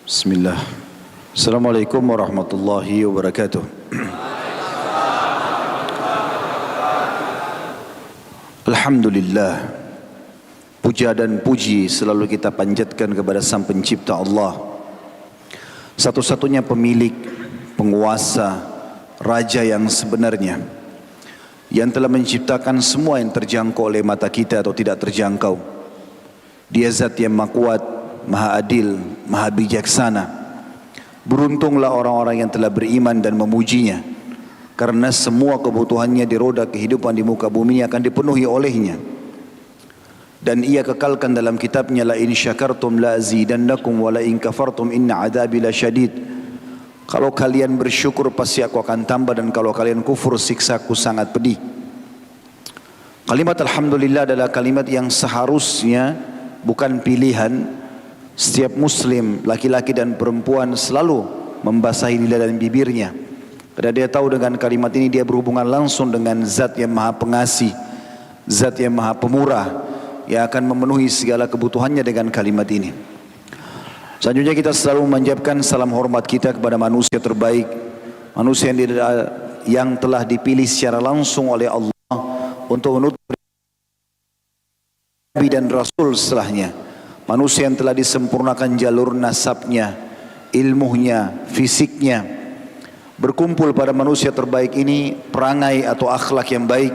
Bismillah. Assalamualaikum warahmatullahi wabarakatuh. Alhamdulillah. Puja dan puji selalu kita panjatkan kepada Sang Pencipta Allah, satu-satunya pemilik, penguasa, raja yang sebenarnya, yang telah menciptakan semua yang terjangkau oleh mata kita atau tidak terjangkau. Dia zat yang maha kuat, maha adil, maha bijaksana. Beruntunglah orang-orang yang telah beriman dan memujinya, karena semua kebutuhannya di roda kehidupan di muka bumi ini akan dipenuhi olehnya. Dan ia kekalkan dalam kitabnya, la in syakartum la azidannakum wa la in kafartum inna adabi lasyadid. Kalau kalian bersyukur pasti aku akan tambah, dan kalau kalian kufur siksaku sangat pedih. Kalimat alhamdulillah adalah kalimat yang seharusnya, bukan pilihan. Setiap muslim, laki-laki dan perempuan, selalu membasahi lidah dan bibirnya, karena dia tahu dengan kalimat ini dia berhubungan langsung dengan zat yang maha pengasih, zat yang maha pemurah, yang akan memenuhi segala kebutuhannya dengan kalimat ini. Selanjutnya kita selalu memanjatkan salam hormat kita kepada manusia terbaik, manusia yang telah dipilih secara langsung oleh Allah untuk menutup Nabi dan Rasul setelahnya. Manusia yang telah disempurnakan jalur nasabnya, ilmunya, fisiknya. Berkumpul pada manusia terbaik ini perangai atau akhlak yang baik,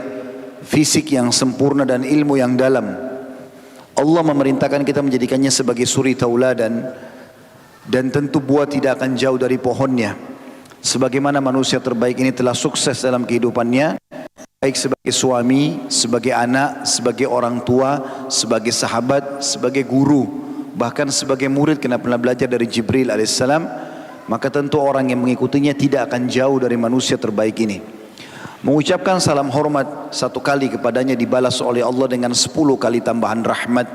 fisik yang sempurna dan ilmu yang dalam. Allah memerintahkan kita menjadikannya sebagai suri tauladan, dan tentu buah tidak akan jauh dari pohonnya. Sebagaimana manusia terbaik ini telah sukses dalam kehidupannya, baik sebagai suami, sebagai anak, sebagai orang tua, sebagai sahabat, sebagai guru, bahkan sebagai murid karena pernah belajar dari Jibril alaihissalam, maka tentu orang yang mengikutinya tidak akan jauh dari manusia terbaik ini. Mengucapkan salam hormat satu kali kepadanya dibalas oleh Allah dengan 10 kali tambahan rahmat,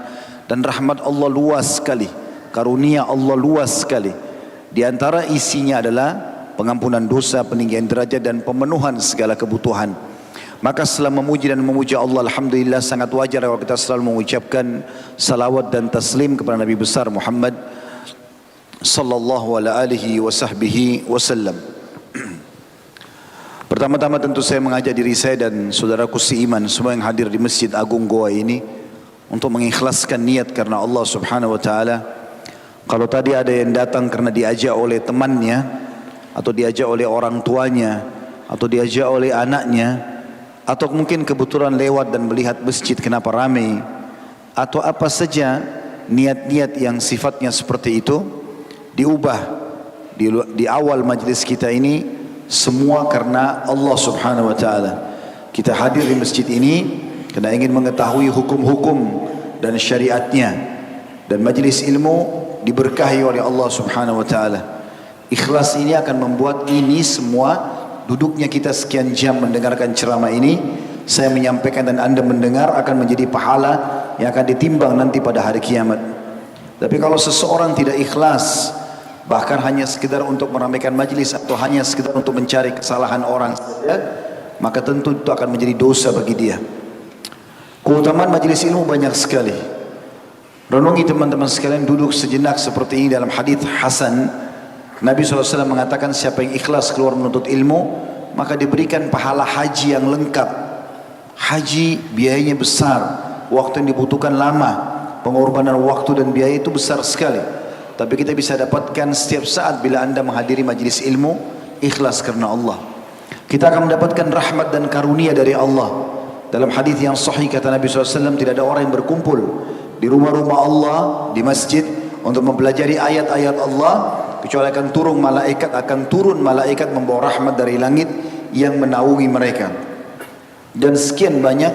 dan rahmat Allah luas sekali, karunia Allah luas sekali. Di antara isinya adalah pengampunan dosa, peninggian derajat, dan pemenuhan segala kebutuhan. Maka setelah memuji dan memuja Allah, alhamdulillah sangat wajar kalau kita selalu mengucapkan salawat dan taslim kepada Nabi besar Muhammad sallallahu alaihi wasallam. Pertama-tama tentu saya mengajak diri saya dan saudaraku seiman semua yang hadir di Masjid Agung Goa ini untuk mengikhlaskan niat karena Allah Subhanahu wa taala. Kalau tadi ada yang datang karena diajak oleh temannya, atau diajak oleh orang tuanya, atau diajak oleh anaknya, atau mungkin kebetulan lewat dan melihat masjid kenapa ramai, atau apa saja niat-niat yang sifatnya seperti itu, diubah di awal majlis kita ini semua karena Allah Subhanahu wa taala. Kita hadir di masjid ini karena ingin mengetahui hukum-hukum dan syariatnya, dan majlis ilmu diberkahi oleh Allah Subhanahu wa taala. Ikhlas ini akan membuat ini semua, duduknya kita sekian jam mendengarkan ceramah ini, saya menyampaikan dan anda mendengar, akan menjadi pahala yang akan ditimbang nanti pada hari kiamat. Tapi kalau seseorang tidak ikhlas, bahkan hanya sekedar untuk meramaikan majlis atau hanya sekedar untuk mencari kesalahan orang saja, maka tentu itu akan menjadi dosa bagi dia. Keutamaan majlis ilmu banyak sekali. Renungi teman-teman sekalian, duduk sejenak seperti ini. Dalam hadis Hasan, Nabi SAW mengatakan siapa yang ikhlas keluar menuntut ilmu, maka diberikan pahala haji yang lengkap. Haji biayanya besar, waktu yang dibutuhkan lama, pengorbanan waktu dan biaya itu besar sekali. Tapi kita bisa dapatkan setiap saat bila anda menghadiri majlis ilmu, ikhlas karena Allah. Kita akan mendapatkan rahmat dan karunia dari Allah. Dalam hadis yang sahih kata Nabi SAW, tidak ada orang yang berkumpul di rumah-rumah Allah, di masjid, untuk mempelajari ayat-ayat Allah, kecuali akan turun malaikat membawa rahmat dari langit yang menaungi mereka. Dan sekian banyak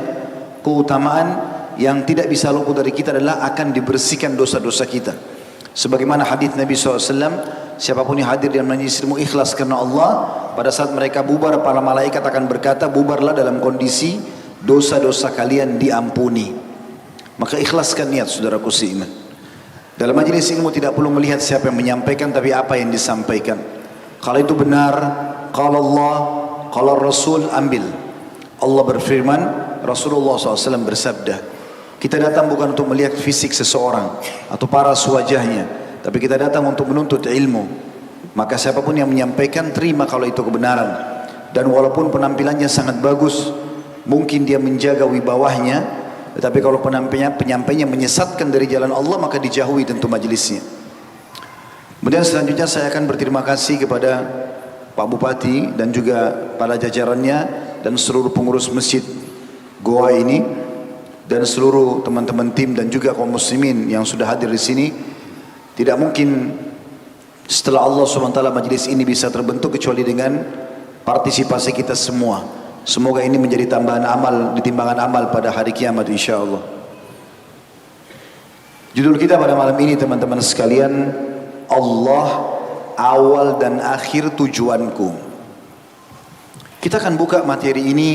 keutamaan yang tidak bisa luput dari kita adalah akan dibersihkan dosa-dosa kita. Sebagaimana hadis Nabi SAW, siapapun yang hadir dalam majlis ilmu ikhlas karena Allah, pada saat mereka bubar, para malaikat akan berkata, bubarlah dalam kondisi dosa-dosa kalian diampuni. Maka ikhlaskan niat, saudaraku seiman. Dalam majlis ilmu tidak perlu melihat siapa yang menyampaikan, tapi apa yang disampaikan. Kalau itu benar, kalau Allah, kalau Rasul, ambil. Allah berfirman, Rasulullah SAW bersabda, kita datang bukan untuk melihat fisik seseorang atau paras wajahnya, tapi kita datang untuk menuntut ilmu. Maka siapapun yang menyampaikan, terima kalau itu kebenaran. Dan walaupun penampilannya sangat bagus, mungkin dia menjaga wibawahnya, tetapi kalau penyampainya menyesatkan dari jalan Allah, maka dijauhi tentu majelisnya. Kemudian selanjutnya saya akan berterima kasih kepada Pak Bupati dan juga para jajarannya dan seluruh pengurus masjid Goa ini dan seluruh teman-teman tim dan juga kaum muslimin yang sudah hadir di sini. Tidak mungkin setelah Allah SWT majelis ini bisa terbentuk kecuali dengan partisipasi kita semua. Semoga ini menjadi tambahan amal di timbangan amal pada hari kiamat insyaallah. Judul kita pada malam ini teman-teman sekalian, Allah awal dan akhir tujuanku. Kita akan buka materi ini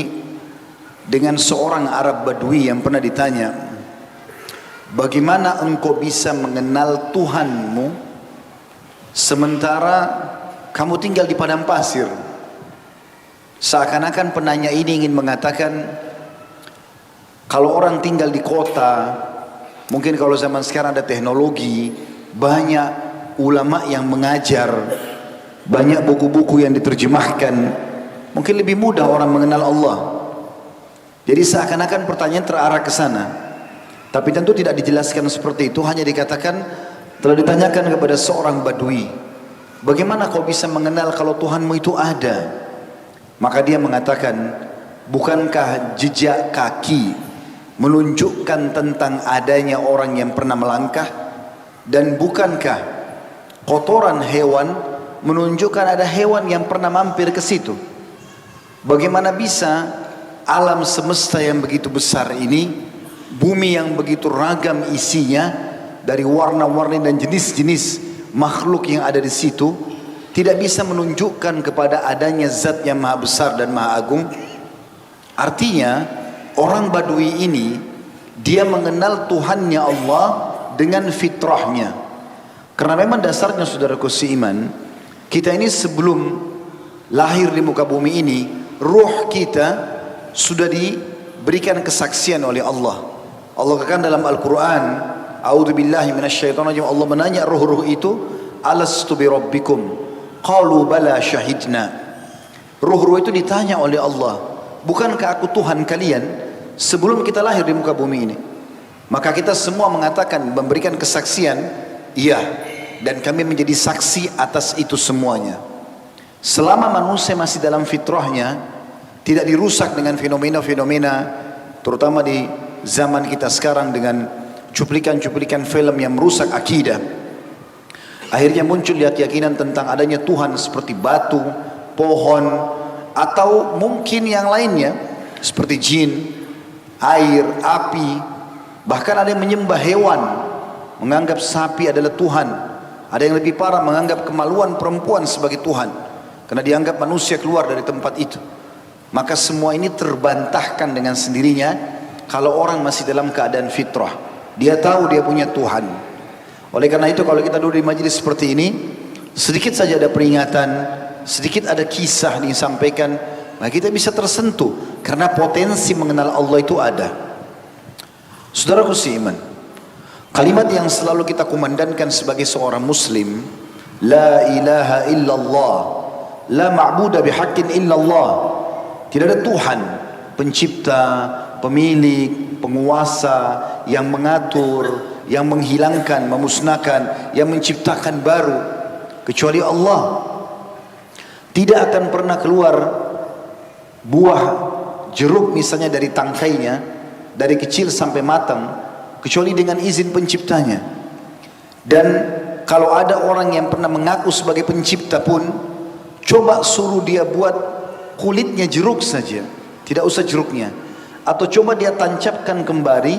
dengan seorang Arab Badui yang pernah ditanya, bagaimana engkau bisa mengenal Tuhanmu sementara kamu tinggal di padang pasir? Seakan-akan penanya ini ingin mengatakan, kalau orang tinggal di kota, mungkin kalau zaman sekarang ada teknologi, banyak ulama yang mengajar, banyak buku-buku yang diterjemahkan, mungkin lebih mudah orang mengenal Allah. Jadi seakan-akan pertanyaan terarah ke sana. Tapi tentu tidak dijelaskan seperti itu, hanya dikatakan telah ditanyakan kepada seorang Badui, bagaimana kau bisa mengenal kalau Tuhanmu itu ada? Maka dia mengatakan, bukankah jejak kaki menunjukkan tentang adanya orang yang pernah melangkah? Dan bukankah kotoran hewan menunjukkan ada hewan yang pernah mampir ke situ? Bagaimana bisa alam semesta yang begitu besar ini, bumi yang begitu ragam isinya, dari warna-warni dan jenis-jenis makhluk yang ada di situ, tidak bisa menunjukkan kepada adanya zat yang maha besar dan maha agung? Artinya orang Badui ini, dia mengenal Tuhannya Allah dengan fitrahnya. Karena memang dasarnya saudaraku seiman, kita ini sebelum lahir di muka bumi ini, ruh kita sudah diberikan kesaksian oleh Allah. Allah katakan dalam Al-Quran, a'udzubillahi minasyaitonirrajim, Allah menanya ruh-ruh itu, alastu birabbikum? Qalu bala syahidna. Ruh-ruh itu ditanya oleh Allah, bukankah aku Tuhan kalian sebelum kita lahir di muka bumi ini? Maka kita semua mengatakan, memberikan kesaksian, iya, dan kami menjadi saksi atas itu semuanya. Selama manusia masih dalam fitrahnya, tidak dirusak dengan fenomena-fenomena, terutama di zaman kita sekarang dengan cuplikan-cuplikan film yang merusak akidah. Akhirnya muncul keyakinan tentang adanya Tuhan seperti batu, pohon, atau mungkin yang lainnya seperti jin, air, api. Bahkan ada yang menyembah hewan, menganggap sapi adalah Tuhan. Ada yang lebih parah, menganggap kemaluan perempuan sebagai Tuhan, karena dianggap manusia keluar dari tempat itu. Maka semua ini terbantahkan dengan sendirinya kalau orang masih dalam keadaan fitrah. Dia tahu dia punya Tuhan. Oleh karena itu kalau kita duduk di majelis seperti ini, sedikit saja ada peringatan, sedikit ada kisah disampaikan, maka kita bisa tersentuh karena potensi mengenal Allah itu ada. Saudaraku seiman, kalimat yang selalu kita kumandangkan sebagai seorang muslim, la ilaha illallah, la ma'budu bihaqqin illallah. Tidak ada Tuhan, pencipta, pemilik, penguasa, yang mengatur, yang menghilangkan, memusnahkan, yang menciptakan baru, kecuali Allah. Tidak akan pernah keluar buah jeruk misalnya dari tangkainya, dari kecil sampai matang, kecuali dengan izin penciptanya. Dan kalau ada orang yang pernah mengaku sebagai pencipta pun, coba suruh dia buat kulitnya jeruk saja, tidak usah jeruknya, atau coba dia tancapkan kembali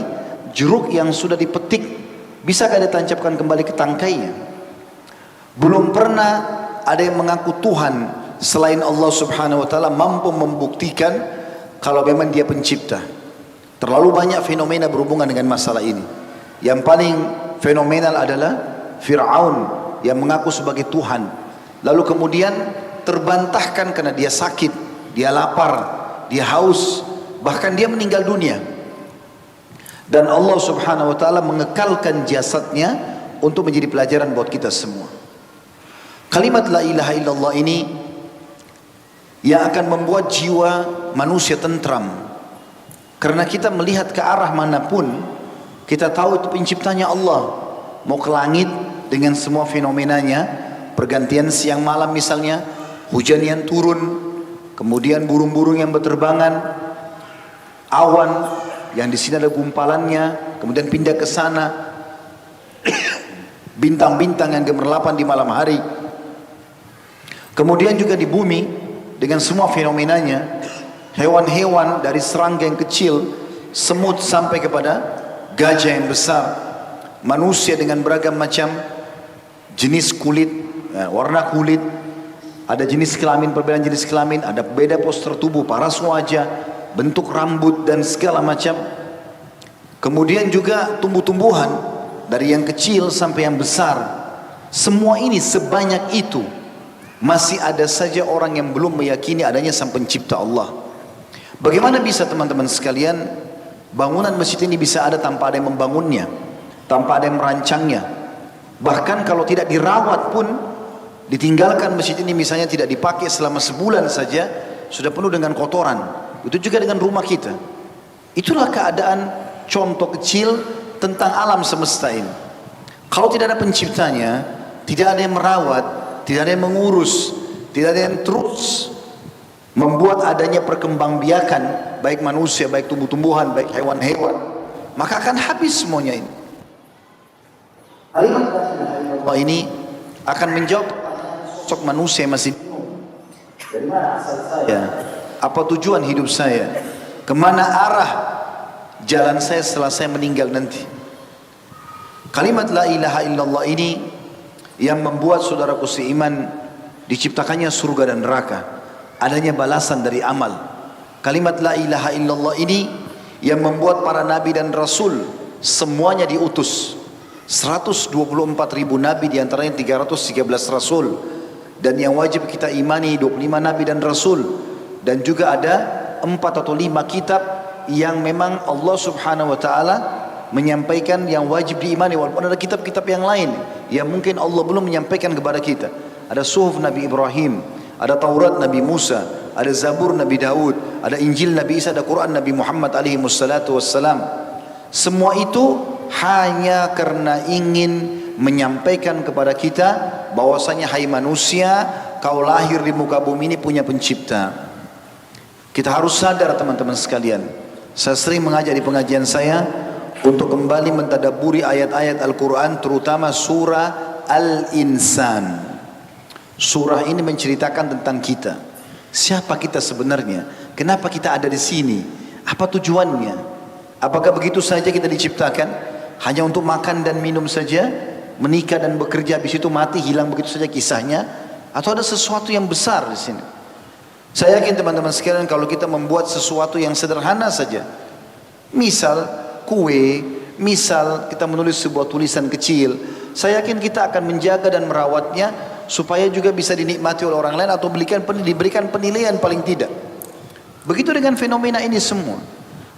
jeruk yang sudah dipetik, bisakah dia tancapkan kembali ke tangkainya? Belum pernah ada yang mengaku Tuhan selain Allah Subhanahu wa taala mampu membuktikan kalau memang dia pencipta. Terlalu banyak fenomena berhubungan dengan masalah ini. Yang paling fenomenal adalah Fir'aun yang mengaku sebagai Tuhan, lalu kemudian terbantahkan karena dia sakit, dia lapar, dia haus, bahkan dia meninggal dunia. Dan Allah Subhanahu wa taala mengekalkan jasadnya untuk menjadi pelajaran buat kita semua. Kalimat la ilaha illallah ini yang akan membuat jiwa manusia tentram. Karena kita melihat ke arah manapun, kita tahu itu penciptanya Allah. Mau ke langit dengan semua fenomenanya, pergantian siang malam misalnya, hujan yang turun, kemudian burung-burung yang berterbangan, awan yang di sini ada gumpalannya, kemudian pindah ke sana, bintang-bintang yang gemerlapan di malam hari. Kemudian juga di bumi dengan semua fenomenanya, hewan-hewan dari serangga yang kecil, semut sampai kepada gajah yang besar, manusia dengan beragam macam jenis kulit, warna kulit, ada jenis kelamin, perbedaan jenis kelamin, ada beda postur tubuh, paras wajah, bentuk rambut dan segala macam. Kemudian juga tumbuh-tumbuhan dari yang kecil sampai yang besar. Semua ini sebanyak itu masih ada saja orang yang belum meyakini adanya sang pencipta Allah. Bagaimana bisa teman-teman sekalian bangunan masjid ini bisa ada tanpa ada yang membangunnya, tanpa ada yang merancangnya? Bahkan kalau tidak dirawat pun, ditinggalkan masjid ini misalnya tidak dipakai selama sebulan saja, sudah penuh dengan kotoran. Itu juga dengan rumah kita. Itulah keadaan contoh kecil tentang alam semesta ini. Kalau tidak ada penciptanya, tidak ada yang merawat, tidak ada yang mengurus, tidak ada yang terus membuat adanya perkembangbiakan, baik manusia, baik tumbuh-tumbuhan, baik hewan-hewan, maka akan habis semuanya ini. Allah ini akan menjawab sosok manusia yang masih bingung. Dari mana asal saya? Apa tujuan hidup saya? Kemana arah jalan saya setelah saya meninggal nanti? Kalimat la ilaha illallah ini yang membuat saudaraku seiman diciptakannya surga dan neraka, adanya balasan dari amal. Kalimat la ilaha illallah ini yang membuat para nabi dan rasul semuanya diutus. 124.000 nabi, diantaranya 313 rasul, dan yang wajib kita imani 25 nabi dan rasul, dan juga ada 4 atau 5 kitab yang memang Allah subhanahu wa ta'ala menyampaikan yang wajib diimani, walaupun ada kitab-kitab yang lain yang mungkin Allah belum menyampaikan kepada kita. Ada Suhuf Nabi Ibrahim, ada Taurat Nabi Musa, ada Zabur Nabi Daud, ada Injil Nabi Isa, ada Quran Nabi Muhammad alaihi wassalatu wassalam. Semua itu hanya karena ingin menyampaikan kepada kita bahwasanya hai manusia, kau lahir di muka bumi ini punya pencipta. Kita harus sadar teman-teman sekalian. Saya sering mengajak di pengajian saya untuk kembali mentadabburi ayat-ayat Al-Quran, terutama surah Al-Insan. Surah ini menceritakan tentang kita. Siapa kita sebenarnya? Kenapa kita ada di sini? Apa tujuannya? Apakah begitu saja kita diciptakan? Hanya untuk makan dan minum saja? Menikah dan bekerja, habis itu mati, hilang begitu saja kisahnya? Atau ada sesuatu yang besar di sini? Saya yakin teman-teman sekalian, kalau kita membuat sesuatu yang sederhana saja, misal kue, misal kita menulis sebuah tulisan kecil, saya yakin kita akan menjaga dan merawatnya supaya juga bisa dinikmati oleh orang lain atau diberikan penilaian paling tidak. Begitu dengan fenomena ini semua.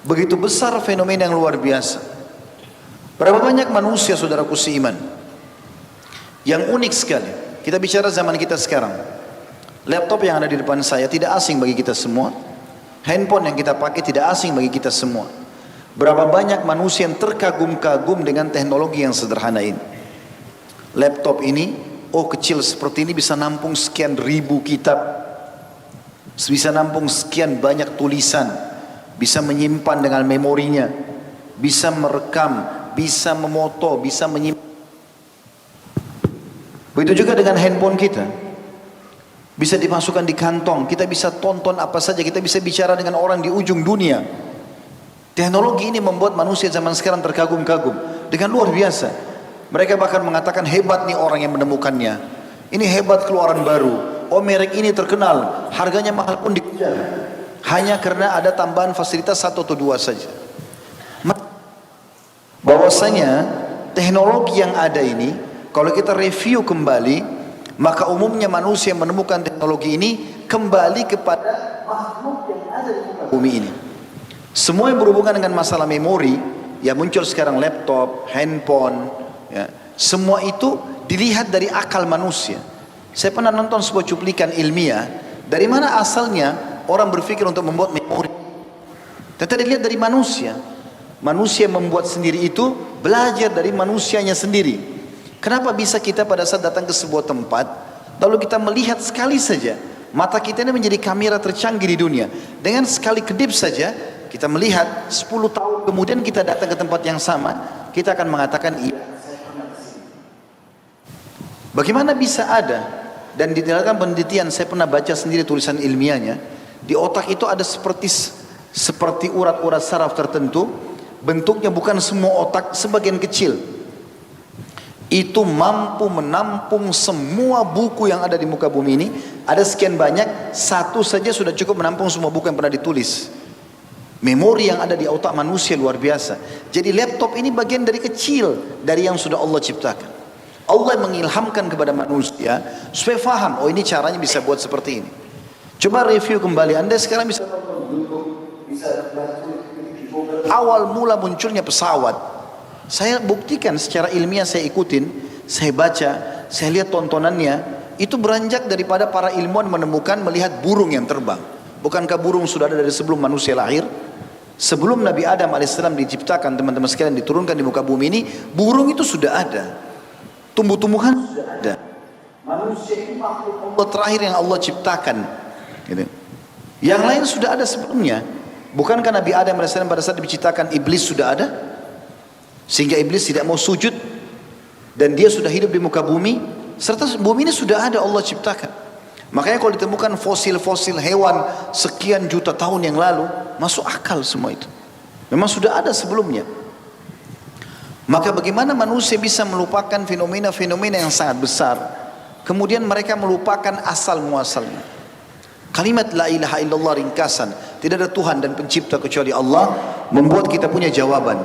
Begitu besar fenomena yang luar biasa. Berapa banyak manusia saudaraku seiman yang unik sekali. Kita bicara zaman kita sekarang. Laptop yang ada di depan saya tidak asing bagi kita semua. Handphone yang kita pakai tidak asing bagi kita semua. Berapa banyak manusia yang terkagum-kagum dengan teknologi yang sederhana ini. Laptop ini, oh kecil seperti ini bisa nampung sekian ribu kitab, bisa nampung sekian banyak tulisan, bisa menyimpan dengan memorinya, bisa merekam, bisa memoto, bisa menyimpan. Begitu juga dengan handphone kita, bisa dimasukkan di kantong, kita bisa tonton apa saja, kita bisa bicara dengan orang di ujung dunia. Teknologi ini membuat manusia zaman sekarang terkagum-kagum dengan luar biasa. Mereka bahkan mengatakan hebat nih orang yang menemukannya. Ini hebat keluaran baru. Oh merek ini terkenal, harganya mahal pun dikejar. Hanya karena ada tambahan fasilitas 1 atau 2 saja. Bahwasanya teknologi yang ada ini, kalau kita review kembali, maka umumnya manusia yang menemukan teknologi ini kembali kepada makhluk yang ada di muka bumi ini. Semua yang berhubungan dengan masalah memori yang muncul sekarang, laptop, handphone, ya, Semua itu dilihat dari akal manusia. Saya pernah nonton sebuah cuplikan ilmiah, dari mana asalnya orang berpikir untuk membuat memori. Ternyata dilihat dari manusia. Manusia membuat sendiri itu belajar dari manusianya sendiri. Kenapa bisa kita pada saat datang ke sebuah tempat, lalu kita melihat sekali saja, mata kita ini menjadi kamera tercanggih di dunia. Dengan sekali kedip saja, kita melihat 10 tahun kemudian kita datang ke tempat yang sama, kita akan mengatakan iya. Bagaimana bisa ada? Dan di dalam penelitian saya pernah baca sendiri tulisan ilmiahnya, di otak itu ada seperti urat-urat saraf tertentu, bentuknya bukan semua otak, sebagian kecil. Itu mampu menampung semua buku yang ada di muka bumi ini. Ada sekian banyak, satu saja sudah cukup menampung semua buku yang pernah ditulis. Memori yang ada di otak manusia luar biasa. Jadi laptop ini bagian dari kecil dari yang sudah Allah ciptakan. Allah mengilhamkan kepada manusia supaya faham, oh ini caranya bisa buat seperti ini. Coba review kembali, Anda sekarang bisa awal mula munculnya pesawat. Saya buktikan secara ilmiah, saya ikutin, saya baca, saya lihat tontonannya, itu beranjak daripada para ilmuwan menemukan melihat burung yang terbang. Bukankah burung sudah ada dari sebelum manusia lahir? Sebelum Nabi Adam alaihissalam diciptakan, teman-teman sekalian, diturunkan di muka bumi ini, burung itu sudah ada. Tumbuh-tumbuhan sudah ada. Manusia itu makhluk Allah terakhir yang Allah ciptakan. Gitu. Yang lain sudah ada sebelumnya. Bukankah Nabi Adam alaihissalam pada saat diciptakan iblis sudah ada? Sehingga iblis tidak mau sujud dan dia sudah hidup di muka bumi, serta bumi ini sudah ada Allah ciptakan. Makanya kalau ditemukan fosil-fosil hewan sekian juta tahun yang lalu, masuk akal semua itu. Memang sudah ada sebelumnya. Maka bagaimana manusia bisa melupakan fenomena-fenomena yang sangat besar, kemudian mereka melupakan asal muasalnya. Kalimat la ilaha illallah ringkasan, tidak ada Tuhan dan pencipta kecuali Allah, membuat kita punya jawaban.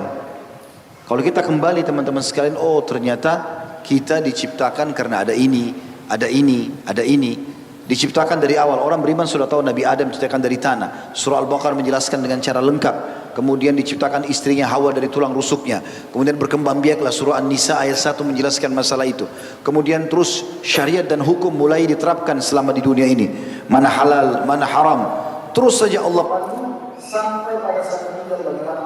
Kalau kita kembali teman-teman sekalian, oh ternyata kita diciptakan karena ada ini, ada ini, ada ini. Diciptakan dari awal, orang beriman sudah tahu Nabi Adam diciptakan dari tanah. Surah Al-Baqarah menjelaskan dengan cara lengkap. Kemudian diciptakan istrinya Hawa dari tulang rusuknya. Kemudian berkembang biaklah surah An-Nisa ayat 1 menjelaskan masalah itu. Kemudian terus syariat dan hukum mulai diterapkan selama di dunia ini. Mana halal, mana haram. Terus saja Allah sampai pada saat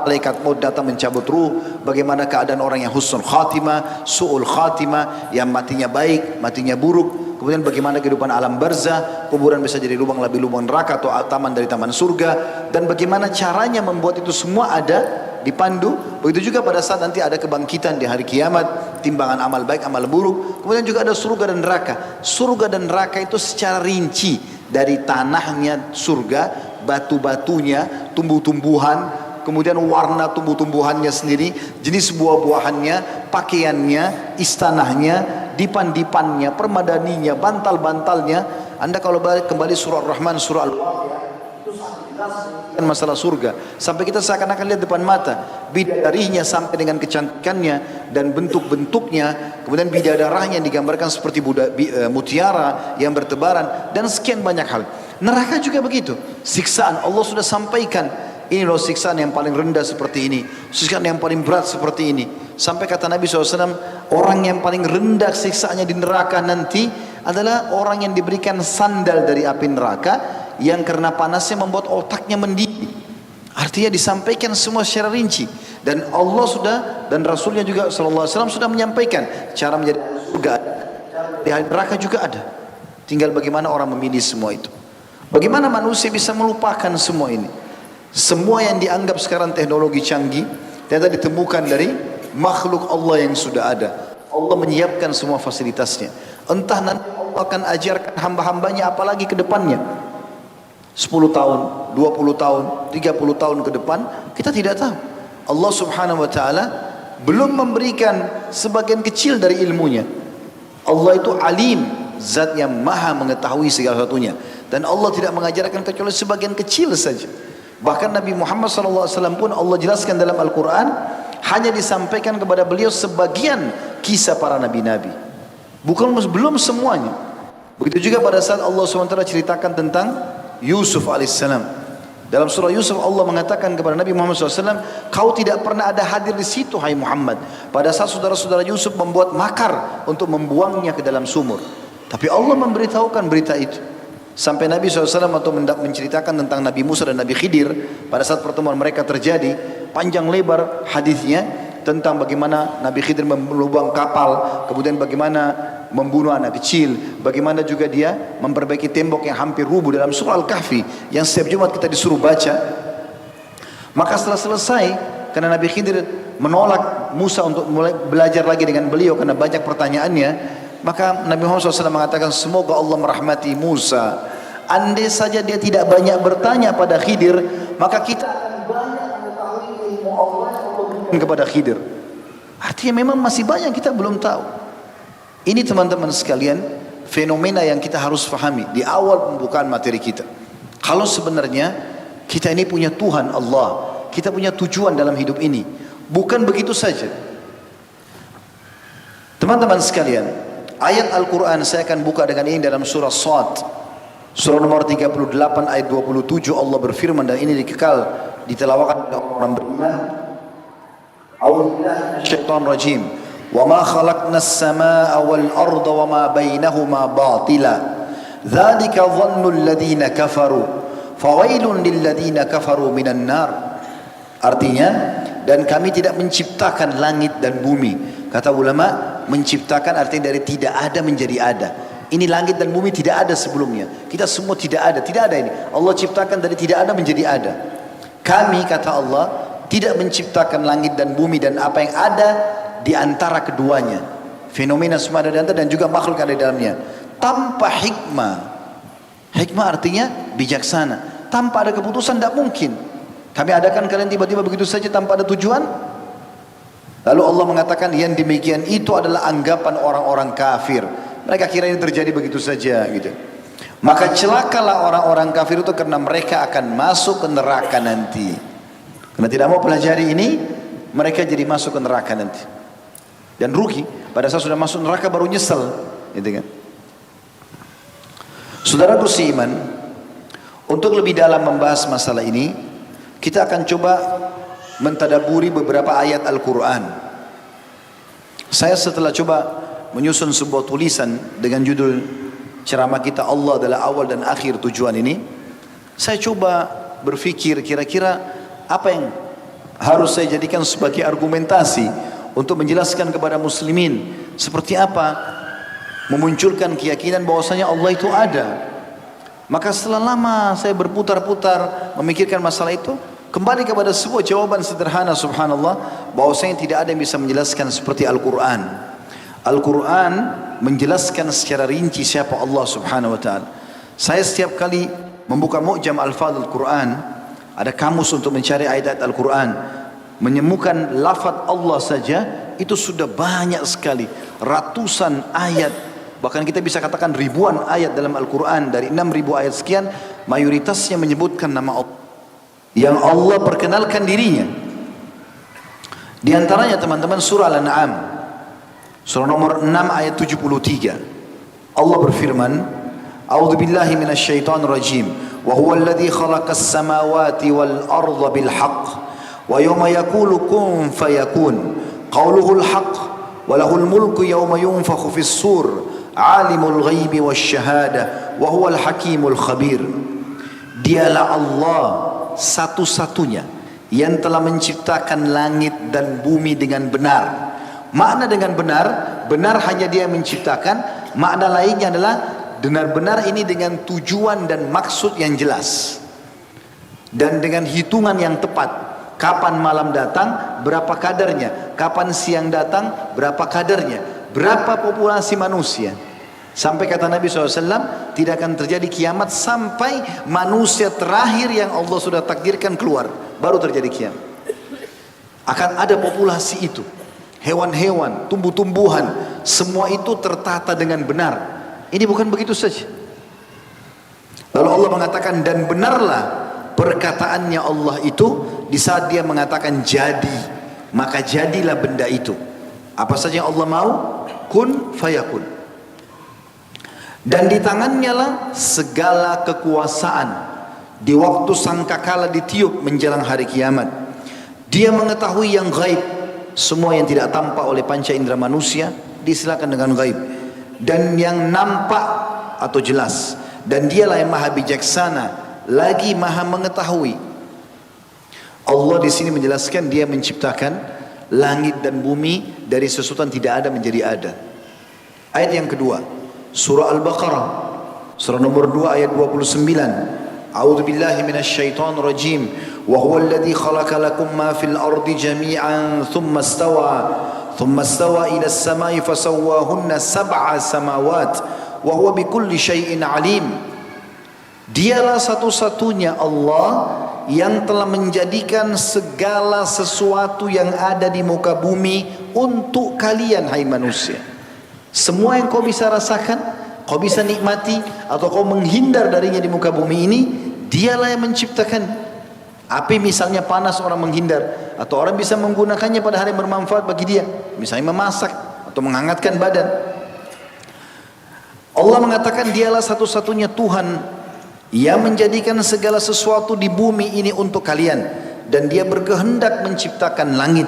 malaikat maut datang mencabut ruh, bagaimana keadaan orang yang husnul khatimah, su'ul khatimah, yang matinya baik, matinya buruk. Kemudian bagaimana kehidupan alam barzah, kuburan bisa jadi lubang lebih lubang neraka atau taman dari taman surga, dan bagaimana caranya membuat itu semua ada dipandu. Begitu juga pada saat nanti ada kebangkitan di hari kiamat, timbangan amal baik, amal buruk. Kemudian juga ada surga dan neraka. Surga dan neraka itu secara rinci, dari tanahnya surga, batu-batunya, tumbuh-tumbuhan, kemudian warna tumbuh-tumbuhannya sendiri, jenis buah-buahannya, pakaiannya, istanahnya, dipan-dipannya, permadaninya, bantal-bantalnya. Anda kalau balik kembali surah Ar-Rahman, surah Al-Waqiah, itu sangat jelas masalah surga. Sampai kita seakan-akan lihat depan mata, bidadarinya sampai dengan kecantikannya dan bentuk-bentuknya, kemudian bidadarahnya digambarkan seperti mutiara yang bertebaran, dan sekian banyak hal. Neraka juga begitu, siksaan Allah sudah sampaikan. Ini loh siksaan yang paling rendah seperti ini, siksaan yang paling berat seperti ini. Sampai kata Nabi SAW, orang yang paling rendah siksaannya di neraka nanti adalah orang yang diberikan sandal dari api neraka, yang karena panasnya membuat otaknya mendidih. Artinya disampaikan semua secara rinci. Dan Allah sudah, dan Rasulnya juga SAW sudah menyampaikan cara menjadi surga, di neraka juga ada. Tinggal bagaimana orang memilih semua itu. Bagaimana manusia bisa melupakan semua ini? Semua yang dianggap sekarang teknologi canggih ternyata ditemukan dari makhluk Allah yang sudah ada. Allah menyiapkan semua fasilitasnya. Entah nanti Allah akan ajarkan hamba-hambanya apalagi ke depannya. 10 tahun, 20 tahun, 30 tahun ke depan, kita tidak tahu. Allah subhanahu wa ta'ala belum memberikan sebagian kecil dari ilmunya. Allah itu alim, zat yang maha mengetahui segala satunya. Dan Allah tidak mengajarkan kecuali sebagian kecil saja. Bahkan Nabi Muhammad SAW pun Allah jelaskan dalam Al-Quran, hanya disampaikan kepada beliau sebagian kisah para nabi-nabi, belum semuanya. Begitu juga pada saat Allah SWT ceritakan tentang Yusuf alaihissalam. Dalam surah Yusuf Allah mengatakan kepada Nabi Muhammad SAW, kau tidak pernah ada hadir di situ hai Muhammad, pada saat saudara-saudara Yusuf membuat makar untuk membuangnya ke dalam sumur. Tapi Allah memberitahukan berita itu. Sampai Nabi SAW waktu menceritakan tentang Nabi Musa dan Nabi Khidir, pada saat pertemuan mereka terjadi, panjang lebar hadisnya tentang bagaimana Nabi Khidir melubang kapal, kemudian bagaimana membunuh anak kecil, bagaimana juga dia memperbaiki tembok yang hampir rubuh dalam surah Al-Kahfi yang setiap Jumat kita disuruh baca. Maka setelah selesai, karena Nabi Khidir menolak Musa untuk mulai belajar lagi dengan beliau karena banyak pertanyaannya, maka Nabi Muhammad SAW mengatakan, semoga Allah merahmati Musa. Andai saja dia tidak banyak bertanya pada Khidir, maka kita akan banyak mengetahui ilmu Allah kepada Khidir. Artinya memang masih banyak kita belum tahu. Ini teman-teman sekalian, fenomena yang kita harus fahami di awal pembukaan materi kita. Kalau sebenarnya kita ini punya Tuhan Allah, kita punya tujuan dalam hidup ini, bukan begitu saja. Teman-teman sekalian, ayat Al-Quran saya akan buka dengan ini dalam surah Shad, surah nomor 38 ayat 27. Allah berfirman, dan ini dikekal ditelawakan oleh orang beriman. A'udzubillahi minasyaitonir rajim. وَمَا خَلَقْنَا السَّمَاءَ وَالْأَرْضَ وَمَا بَيْنَهُمَا بَاطِلًا ذَلِكَ ظَنُّ الَّذِينَ كَفَرُوا فَوَيْلٌ لِلَّذِينَ كَفَرُوا مِنَ النَّارِ. Artinya, dan kami tidak menciptakan langit dan bumi. Kata ulama, menciptakan artinya dari tidak ada menjadi ada. Ini langit dan bumi tidak ada sebelumnya. Kita semua tidak ada ini. Allah ciptakan dari tidak ada menjadi ada. Kami, kata Allah, tidak menciptakan langit dan bumi dan apa yang ada di antara keduanya, fenomena semua ada di antara dan juga makhluk ada di dalamnya, tanpa hikmah. Hikmah artinya bijaksana. Tanpa ada keputusan tidak mungkin. Kami adakan kalian tiba-tiba begitu saja tanpa ada tujuan. Lalu Allah mengatakan yang demikian itu adalah anggapan orang-orang kafir. Mereka kira ini terjadi begitu saja gitu. Maka celakalah orang-orang kafir itu karena mereka akan masuk ke neraka nanti. Karena tidak mau pelajari ini, mereka jadi masuk ke neraka nanti. Dan rugi, pada saat sudah masuk neraka baru nyesel, gitu kan. Saudaraku seiman, untuk lebih dalam membahas masalah ini, kita akan coba mentadaburi beberapa ayat Al-Quran. Saya setelah coba menyusun sebuah tulisan dengan judul ceramah kita Allah adalah awal dan akhir tujuan ini, saya coba berpikir kira-kira apa yang harus saya jadikan sebagai argumentasi untuk menjelaskan kepada muslimin seperti apa memunculkan keyakinan bahwasanya Allah itu ada. Maka setelah lama saya berputar-putar memikirkan masalah itu, kembali kepada sebuah jawaban sederhana, subhanallah, bahwasanya tidak ada yang bisa menjelaskan seperti Al-Quran. Al-Quran menjelaskan secara rinci siapa Allah subhanahu wa ta'ala. Saya setiap kali membuka Mu'jam Al-Fadhil Quran, ada kamus untuk mencari ayat-ayat Al-Quran, menemukan lafaz Allah saja itu sudah banyak sekali, ratusan ayat, bahkan kita bisa katakan ribuan ayat dalam Al-Quran. Dari 6.000 ayat sekian, mayoritasnya menyebutkan nama Allah yang Allah perkenalkan dirinya. Di antaranya teman-teman surah Al-An'am, surah nomor 6 ayat 73. Allah berfirman, A'udzu billahi minasyaitonir rajim. Wa huwal ladzi khalaqas samawati wal arda bil haqq wa yawma yaqulu kun fayakun qauluhul haqq wa lahul mulku yawma yunfakhu fis sur alimul ghaibi wasyahadah wa huwal hakimul khabir. Dialah Allah satu-satunya yang telah menciptakan langit dan bumi dengan benar. Makna dengan benar, benar hanya Dia yang menciptakan. Makna lainnya adalah benar-benar ini dengan tujuan dan maksud yang jelas dan dengan hitungan yang tepat. Kapan malam datang, berapa kadarnya. Kapan siang datang, berapa kadarnya. Berapa populasi manusia. Sampai kata Nabi SAW, tidak akan terjadi kiamat sampai manusia terakhir yang Allah sudah takdirkan keluar. Baru terjadi kiamat. Akan ada populasi itu. Hewan-hewan, tumbuh-tumbuhan, semua itu tertata dengan benar. Ini bukan begitu saja. Lalu Allah mengatakan, dan benarlah perkataannya Allah itu di saat Dia mengatakan jadi, maka jadilah benda itu. Apa saja yang Allah mau, kun fayakun. Dan di tangannya lah segala kekuasaan, di waktu sangkakala ditiup menjelang hari kiamat. Dia mengetahui yang gaib, semua yang tidak tampak oleh panca indera manusia disilakan dengan gaib, dan yang nampak atau jelas. Dan dialah yang maha bijaksana lagi maha mengetahui. Allah di sini menjelaskan dia menciptakan langit dan bumi dari sesuatu yang tidak ada menjadi ada. Ayat yang kedua, surah Al-Baqarah, surah nomor 2 ayat 29. A'udzu billahi minasy syaithanir rajim. Wa huwal ladzi khalaqa lakum ma fil ardi jami'an thumma istawa ila as-sama'i fasawwahunna sab'a samawat wa huwa bikulli syai'in alim. Dialah satu-satunya Allah yang telah menjadikan segala sesuatu yang ada di muka bumi untuk kalian, hai manusia. Semua yang kau bisa rasakan, kau bisa nikmati, atau kau menghindar darinya di muka bumi ini, dialah yang menciptakan. Api misalnya panas, orang menghindar, atau orang bisa menggunakannya pada hari yang bermanfaat bagi dia, misalnya memasak atau menghangatkan badan. Allah mengatakan dialah satu-satunya Tuhan yang menjadikan segala sesuatu di bumi ini untuk kalian, dan dia berkehendak menciptakan langit,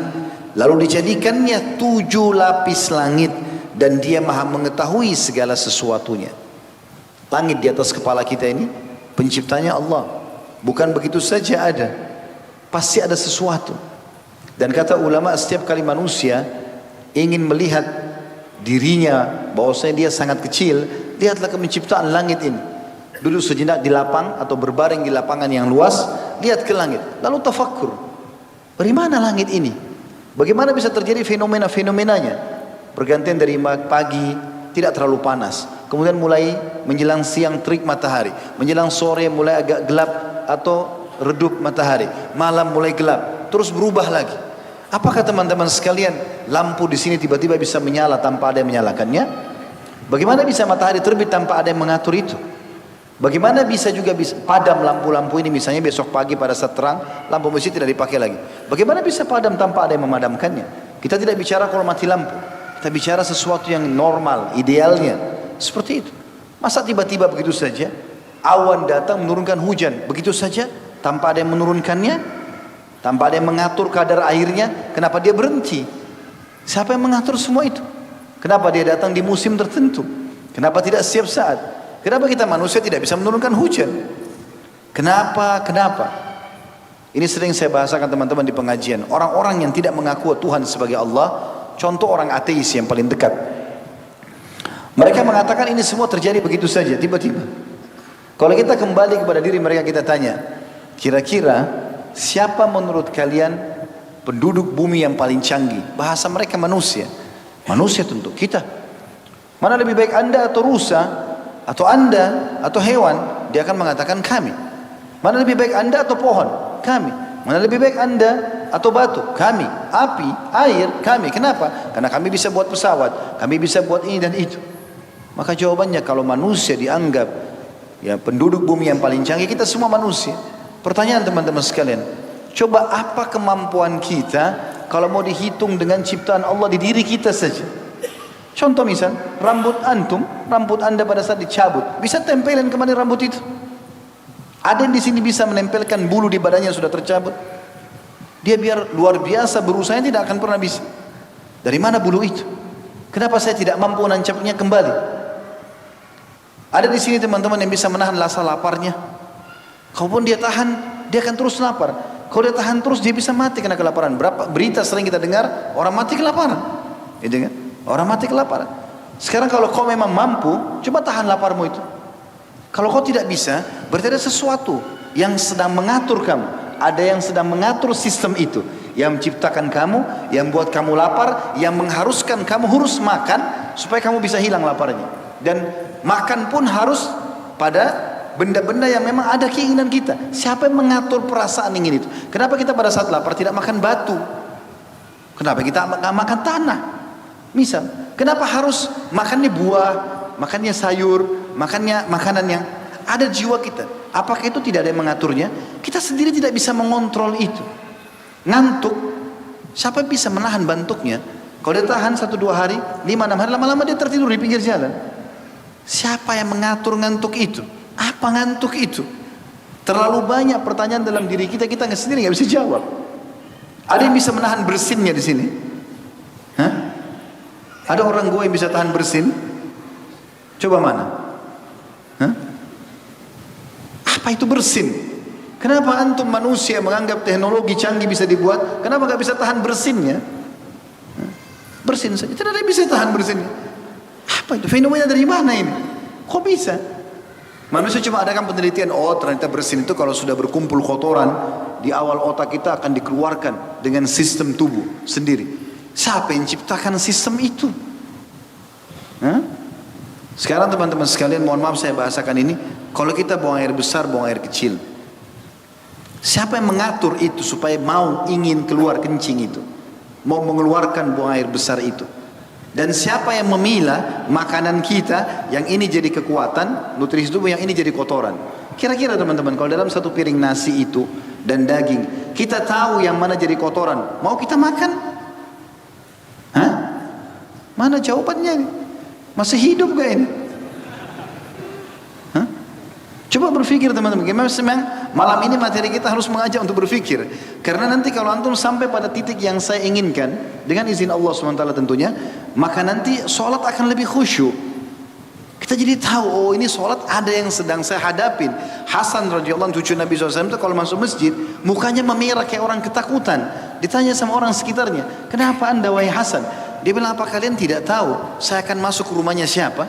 lalu dijadikannya 7 lapis langit, dan dia maha mengetahui segala sesuatunya. Langit di atas kepala kita ini penciptanya Allah, bukan begitu saja ada, pasti ada sesuatu. Dan kata ulama, setiap kali manusia ingin melihat dirinya bahwasanya dia sangat kecil, lihatlah ke penciptaan langit ini. Duduk sejenak di lapang atau berbaring di lapangan yang luas, lihat ke langit, lalu tafakkur, dari mana langit ini? Bagaimana bisa terjadi fenomena-fenomenanya? Pergantian dari pagi tidak terlalu panas, kemudian mulai menjelang siang terik matahari, menjelang sore mulai agak gelap atau redup matahari, malam mulai gelap, terus berubah lagi. Apakah teman-teman sekalian, lampu di sini tiba-tiba bisa menyala tanpa ada yang menyalakannya? Bagaimana bisa matahari terbit tanpa ada yang mengatur itu? Bagaimana bisa padam lampu-lampu ini, misalnya besok pagi pada saat terang, lampu masjid tidak dipakai lagi. Bagaimana bisa padam tanpa ada yang memadamkannya? Kita tidak bicara kalau mati lampu, kita bicara sesuatu yang normal, idealnya. Seperti itu. Masa tiba-tiba begitu saja, awan datang menurunkan hujan, begitu saja, tanpa ada yang menurunkannya, tanpa ada yang mengatur kadar airnya, kenapa dia berhenti? Siapa yang mengatur semua itu? Kenapa dia datang di musim tertentu? Kenapa tidak setiap saat? Kenapa kita manusia tidak bisa menurunkan hujan? Kenapa? Ini sering saya bahasakan teman-teman di pengajian. Orang-orang yang tidak mengaku Tuhan sebagai Allah, contoh orang ateis yang paling dekat. Mereka mengatakan ini semua terjadi begitu saja, tiba-tiba. Kalau kita kembali kepada diri mereka, kita tanya, kira-kira siapa menurut kalian penduduk bumi yang paling canggih? Bahasa mereka manusia. Manusia tentu, kita. Mana lebih baik Anda atau rusa? Atau Anda atau hewan? Dia akan mengatakan kami. Mana lebih baik Anda atau pohon? Kami. Mana lebih baik Anda atau batu? Kami. Api, air, kami. Kenapa? Karena kami bisa buat pesawat, kami bisa buat ini dan itu. Maka jawabannya, kalau manusia dianggap ya penduduk bumi yang paling canggih, kita semua manusia. Pertanyaan teman-teman sekalian, coba apa kemampuan kita kalau mau dihitung dengan ciptaan Allah di diri kita saja? Contoh misal, rambut antum, rambut anda pada saat dicabut, bisa tempelin kemana rambut itu? Ada yang di sini bisa menempelkan bulu di badannya yang sudah tercabut? Dia biar luar biasa berusaha tidak akan pernah bisa. Dari mana bulu itu? Kenapa saya tidak mampu menancapnya kembali? Ada di sini teman-teman yang bisa menahan rasa laparnya. Kalaupun dia tahan, dia akan terus lapar. Kalau dia tahan terus, dia bisa mati karena kelaparan. Berapa berita sering kita dengar, orang mati kelaparan. Gitu kan? Orang mati kelaparan. Sekarang kalau kau memang mampu, coba tahan laparmu itu. Kalau kau tidak bisa, berarti ada sesuatu yang sedang mengatur kamu. Ada yang sedang mengatur sistem itu, yang menciptakan kamu, yang buat kamu lapar, yang mengharuskan kamu harus makan supaya kamu bisa hilang laparnya. Dan makan pun harus pada benda-benda yang memang ada keinginan kita. Siapa yang mengatur perasaan ingin itu? Kenapa kita pada saat lapar tidak makan batu? Kenapa kita nggak makan tanah? Misal, kenapa harus makannya buah, makannya sayur, makannya makanan yang ada jiwa kita? Apakah itu tidak ada yang mengaturnya? Kita sendiri tidak bisa mengontrol itu. Ngantuk, siapa bisa menahan bantuknya? Kalau dia tahan 1-2 hari, 5-6 hari, lama-lama dia tertidur di pinggir jalan. Siapa yang mengatur ngantuk itu? Apa ngantuk itu? Terlalu banyak pertanyaan dalam diri kita, kita sendiri nggak bisa jawab. Ada yang bisa menahan bersinnya di sini? Hah? Ada orang gua yang bisa tahan bersin? Coba mana? Hah? Apa itu bersin? Kenapa antum manusia menganggap teknologi canggih bisa dibuat? Kenapa nggak bisa tahan bersinnya? Bersin saja, tidak ada yang bisa tahan bersinnya. Apa itu? Fenomena dari mana ini? Kok bisa? Manusia cuma adakan penelitian, oh ternyata bersin itu kalau sudah berkumpul kotoran di awal otak kita akan dikeluarkan dengan sistem tubuh sendiri. Siapa yang ciptakan sistem itu? Hah? Sekarang teman-teman sekalian, mohon maaf saya bahasakan ini. Kalau kita buang air besar, buang air kecil, siapa yang mengatur itu supaya mau ingin keluar kencing itu? Mau mengeluarkan buang air besar itu? Dan siapa yang memilah makanan kita yang ini jadi kekuatan, nutrisi tubuh, yang ini jadi kotoran? Kira-kira teman-teman, kalau dalam satu piring nasi itu dan daging, kita tahu yang mana jadi kotoran, mau kita makan? Hah? Mana jawabannya ini? Masih hidup gak ini? Hah? Coba berpikir teman-teman. Memang malam ini materi kita harus mengajak untuk berpikir. Karena nanti kalau antum sampai pada titik yang saya inginkan, dengan izin Allah SWT tentunya, maka nanti sholat akan lebih khusyuk. Kita jadi tahu, oh ini sholat ada yang sedang saya hadapin. Hasan radhiyallahu anhu, cucu Nabi SAW itu kalau masuk masjid, mukanya memerah kayak orang ketakutan. Ditanya sama orang sekitarnya, kenapa anda wahai Hasan? Dia bilang, apa kalian tidak tahu saya akan masuk ke rumahnya siapa?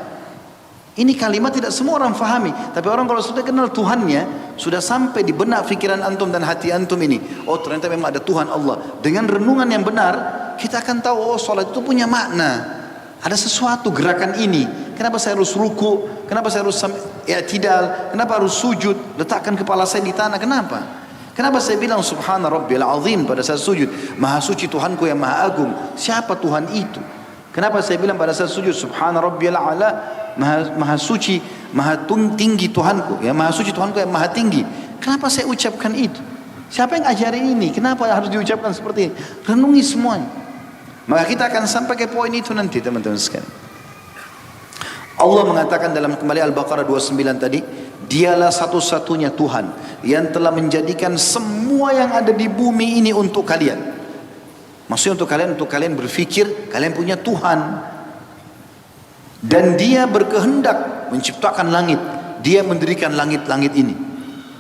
Ini kalimat tidak semua orang fahami. Tapi orang kalau sudah kenal Tuhannya, sudah sampai di benak pikiran antum dan hati antum ini, oh ternyata memang ada Tuhan Allah. Dengan renungan yang benar, kita akan tahu, oh sholat itu punya makna. Ada sesuatu gerakan ini. Kenapa saya harus ruku? Kenapa saya harus i'tidal? Kenapa harus sujud? Letakkan kepala saya di tanah. Kenapa? Kenapa saya bilang subhana rabbil azim pada saat sujud? Maha suci Tuhanku yang maha agung. Siapa Tuhan itu? Kenapa saya bilang pada saat sujud subhana rabbil a'la? Maha suci, maha tinggi Tuhanku. Ya, maha suci Tuhanku yang maha tinggi. Kenapa saya ucapkan itu? Siapa yang ajarin ini? Kenapa harus diucapkan seperti ini? Renungi semuanya. Maka kita akan sampai ke poin itu nanti teman-teman sekalian. Allah mengatakan dalam kembali Al-Baqarah 29 tadi, dialah satu-satunya Tuhan yang telah menjadikan semua yang ada di bumi ini untuk kalian. Maksudnya untuk kalian berpikir, kalian punya Tuhan. Dan dia berkehendak menciptakan langit. Dia mendirikan langit-langit ini.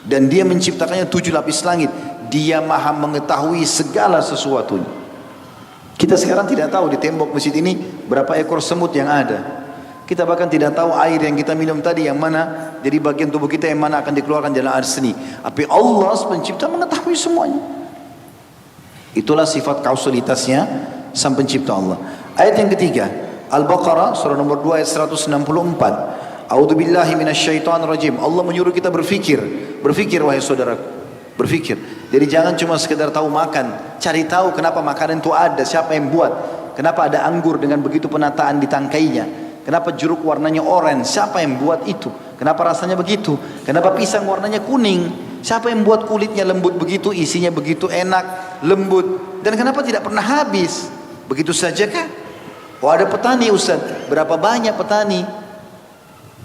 Dan dia menciptakannya 7 lapis langit. Dia maha mengetahui segala sesuatunya. Kita sekarang tidak tahu di tembok masjid ini berapa ekor semut yang ada. Kita bahkan tidak tahu air yang kita minum tadi yang mana jadi bagian tubuh kita yang mana akan dikeluarkan dalam air seni. Tapi Allah pencipta mengetahui semuanya. Itulah sifat kausalitasnya sang pencipta Allah. Ayat yang ketiga, Al-Baqarah surah nomor 2 ayat 164. A'udzubillahi minasyaitonirrajim. Allah menyuruh kita berpikir. Berpikir wahai saudaraku. Berpikir. Jadi jangan cuma sekedar tahu makan. Cari tahu kenapa makanan itu ada, siapa yang buat. Kenapa ada anggur dengan begitu penataan di tangkainya. Kenapa jeruk warnanya oranye? Siapa yang buat itu? Kenapa rasanya begitu? Kenapa pisang warnanya kuning? Siapa yang buat kulitnya lembut begitu, isinya begitu enak, lembut? Dan kenapa tidak pernah habis? Begitu saja kah? Oh ada petani Ustaz. Berapa banyak petani?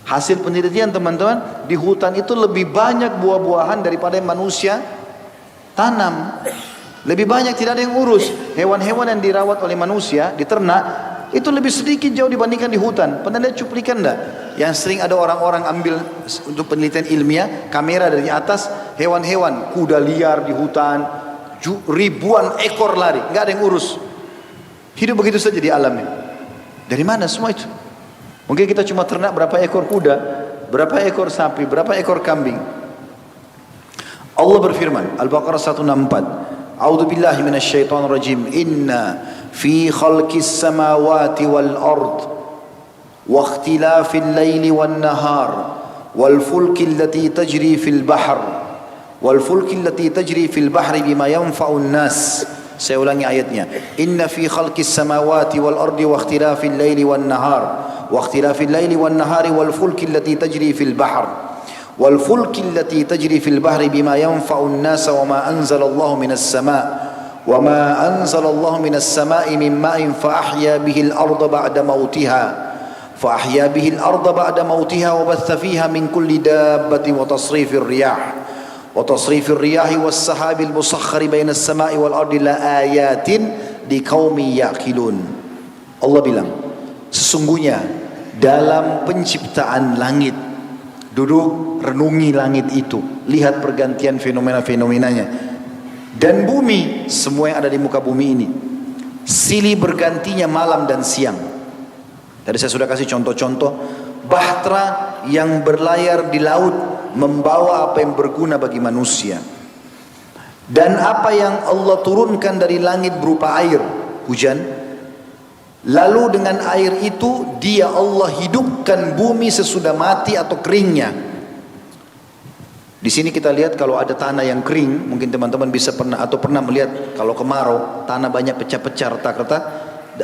Hasil penelitian teman-teman, di hutan itu lebih banyak buah-buahan daripada yang manusia tanam. Lebih banyak, tidak ada yang urus. Hewan-hewan yang dirawat oleh manusia, diternak, itu lebih sedikit jauh dibandingkan di hutan. Pernah lihat cuplikan enggak? Yang sering ada orang-orang ambil untuk penelitian ilmiah, kamera dari atas, hewan-hewan, kuda liar di hutan, ribuan ekor lari, enggak ada yang urus. Hidup begitu saja di alamnya. Dari mana semua itu? Mungkin kita cuma ternak berapa ekor kuda, berapa ekor sapi, berapa ekor kambing. Allah berfirman, Al-Baqarah 164. A'udzubillahi minasyaitonirrajim. Inna fi khalqis samawati wal ard wa ikhtilafil laili wan nahar wal fulki allati tajri fil bahr wal fulki allati tajri fil bahri bima yanfa'un nas. Saya ulangi ayatnya. Inna fi khalqis samawati wal ardi wa ikhtilafil laili wan nahar wa ikhtilafil laili wan nahari wal fulki allati tajri fil bahr wal fulki allati tajri fil bahri bima yanfa'un nas wa ma anzalallahu minas sama' وما أنزل الله من السماء من ماء فأحيا به الأرض بعد موتها وبث فيها من كل دابة وتصريف الرياح wa tasrifir riyahi was sahabil musakhkhari bainas sama'i wal ardi la ayatin liqaumi yaqilun. Allah bilang, sesungguhnya dalam penciptaan langit, duduk renungi langit itu, lihat pergantian fenomena-fenomenanya, dan bumi, semua yang ada di muka bumi ini, silih bergantinya malam dan siang. Tadi saya sudah kasih contoh-contoh bahtera yang berlayar di laut, membawa apa yang berguna bagi manusia, dan apa yang Allah turunkan dari langit berupa air, hujan. Lalu dengan air itu dia Allah hidupkan bumi sesudah mati atau keringnya. Di sini kita lihat kalau ada tanah yang kering, mungkin teman-teman bisa pernah melihat kalau kemarau tanah banyak pecah-pecah, retak-retak,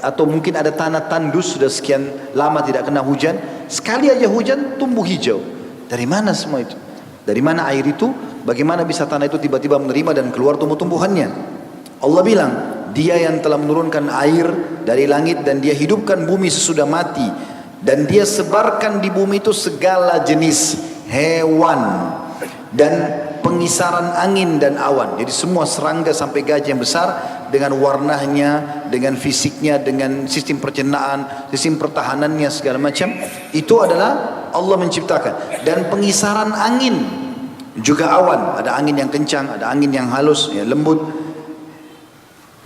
atau mungkin ada tanah tandus sudah sekian lama tidak kena hujan, sekali aja hujan tumbuh hijau. Dari mana semua itu? Dari mana air itu? Bagaimana bisa tanah itu tiba-tiba menerima dan keluar tumbuh-tumbuhannya? Allah bilang, dia yang telah menurunkan air dari langit dan dia hidupkan bumi sesudah mati, dan dia sebarkan di bumi itu segala jenis hewan dan pengisaran angin dan awan. Jadi semua serangga sampai gajah yang besar, dengan warnanya, dengan fisiknya, dengan sistem pencernaan, sistem pertahanannya, segala macam, itu adalah Allah menciptakan. Dan pengisaran angin, juga awan, ada angin yang kencang, ada angin yang halus, ya, lembut,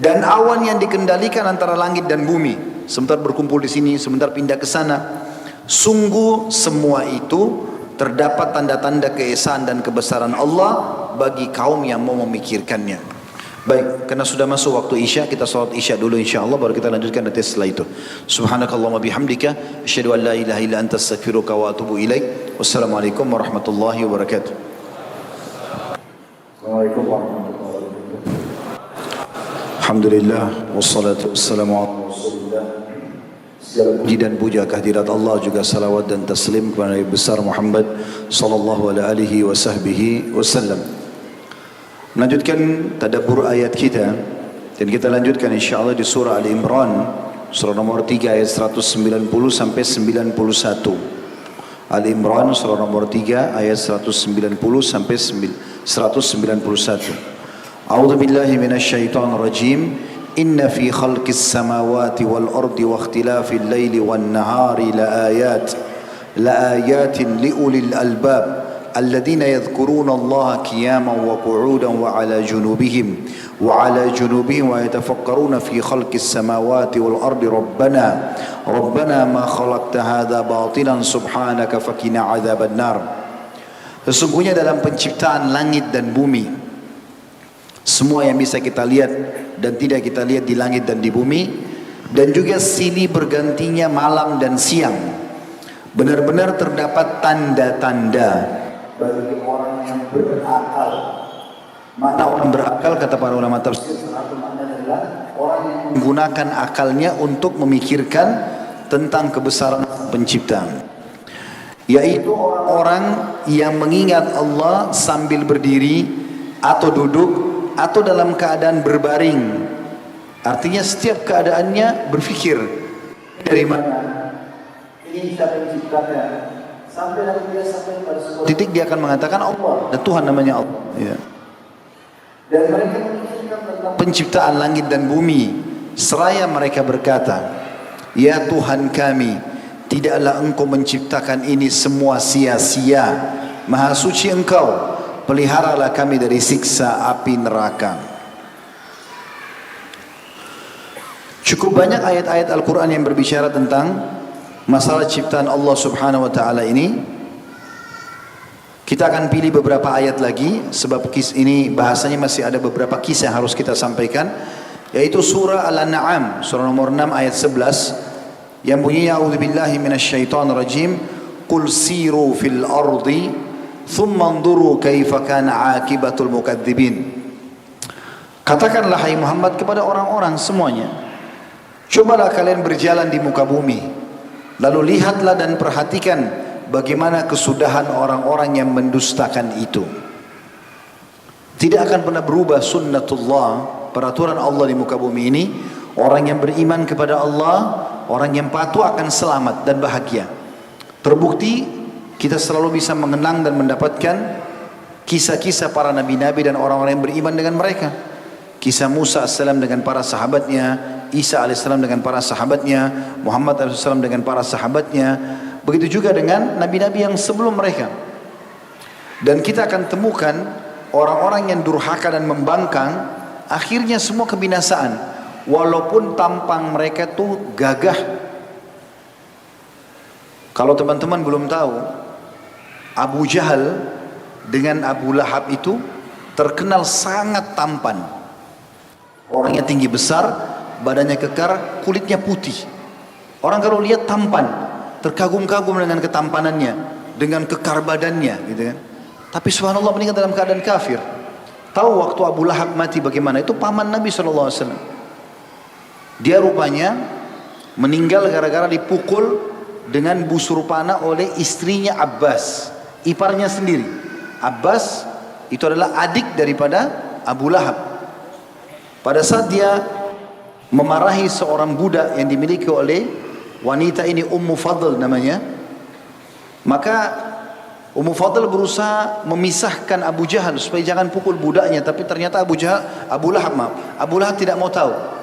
dan awan yang dikendalikan antara langit dan bumi, sebentar berkumpul di sini, sebentar pindah ke sana. Sungguh semua itu terdapat tanda-tanda keesaan dan kebesaran Allah bagi kaum yang mau memikirkannya. Baik, karena sudah masuk waktu Isya, kita salat Isya dulu insyaallah, baru kita lanjutkan nanti setelah itu. Subhanakallahumma bihamdika asyhadu an la ilaha illa anta astaghfiruka wa atubu ilaik. Wassalamualaikum warahmatullahi wabarakatuh. Waalaikumsalam warahmatullahi wabarakatuh. Alhamdulillah wassalatu wassalamu ala Rasulillah. Segala puji dan puja kehadirat Allah, juga salawat dan taslim kepada Nabi besar Muhammad sallallahu alaihi wasallam. Melanjutkan tadabbur ayat kita, dan kita lanjutkan insyaallah di surah Ali Imran, surah nomor 3 ayat 190 sampai 91. Ali Imran surah nomor 3 ayat 190 sampai 191. A'udzu billahi minasyaitonir rajim. Inna fi khalqis samawati wal ardi wa ikhtilafil laili wan nahari laayatin liulil albab الذين يذكرون الله قياما وقعودا وعلى جنوبهم ويتفكرون في خلق السماوات والأرض ربنا ما خلقت هذا باطلا سبحانك فقنا عذاب النار. Sesungguhnya dalam penciptaan langit dan bumi, semua yang bisa kita lihat dan tidak kita lihat di langit dan di bumi, dan juga silih bergantinya malam dan siang, benar-benar terdapat tanda-tanda bagi orang yang berakal. Mana orang berakal, kata para ulama tafsir, satu maknanya adalah orang yang menggunakan akalnya untuk memikirkan tentang kebesaran pencipta, yaitu orang-orang yang mengingat Allah sambil berdiri atau duduk atau dalam keadaan berbaring. Artinya setiap keadaannya berfikir, dari mana ini siapa yang menciptakan. Sampai nanti dia sampai pada sebuah titik dia akan mengatakan Allah, dan Tuhan namanya Allah. Ya. Dan mereka memikirkan tentang penciptaan langit dan bumi, seraya mereka berkata, ya Tuhan kami, tidaklah Engkau menciptakan ini semua sia-sia. Maha suci Engkau, peliharalah kami dari siksa api neraka. Cukup banyak ayat-ayat Al-Quran yang berbicara tentang masalah ciptaan Allah subhanahu wa ta'ala ini. Kita akan pilih beberapa ayat lagi, sebab ini bahasanya masih ada beberapa kisah yang harus kita sampaikan, yaitu surah Al-An'am, surah nomor 6 ayat 11, yang bunyinya a'udzubillahi minasyaitonir rajim, qul siru fil ardi thumma anzuru kaifa kana 'aqibatul mukadzibin. Katakanlah hai Muhammad kepada orang-orang semuanya, cobalah kalian berjalan di muka bumi, lalu lihatlah dan perhatikan bagaimana kesudahan orang-orang yang mendustakan itu. Tidak akan pernah berubah sunnatullah, peraturan Allah di muka bumi ini. Orang yang beriman kepada Allah, orang yang patuh akan selamat dan bahagia. Terbukti kita selalu bisa mengenang dan mendapatkan kisah-kisah para nabi-nabi dan orang-orang yang beriman dengan mereka. Kisah Musa AS dengan para sahabatnya, Isa AS dengan para sahabatnya, Muhammad AS dengan para sahabatnya. Begitu juga dengan nabi-nabi yang sebelum mereka. Dan kita akan temukan orang-orang yang durhaka dan membangkang, akhirnya semua kebinasaan. Walaupun tampang mereka tuh gagah. Kalau teman-teman belum tahu, Abu Jahal dengan Abu Lahab itu terkenal sangat tampan. Orangnya tinggi besar, badannya kekar, kulitnya putih. Orang kalau lihat tampan, terkagum-kagum dengan ketampanannya, dengan kekar badannya, gitu kan. Tapi subhanallah meninggal dalam keadaan kafir. Tahu waktu Abu Lahab mati bagaimana? Itu paman Nabi SAW. Dia rupanya meninggal gara-gara dipukul dengan busur panah oleh istrinya Abbas, iparnya sendiri. Abbas itu adalah adik daripada Abu Lahab. Pada saat dia memarahi seorang budak yang dimiliki oleh wanita ini, Ummu Fadl namanya, maka Ummu Fadl berusaha memisahkan Abu Jahal supaya jangan pukul budaknya, tapi ternyata Abu Lahab tidak mau tahu.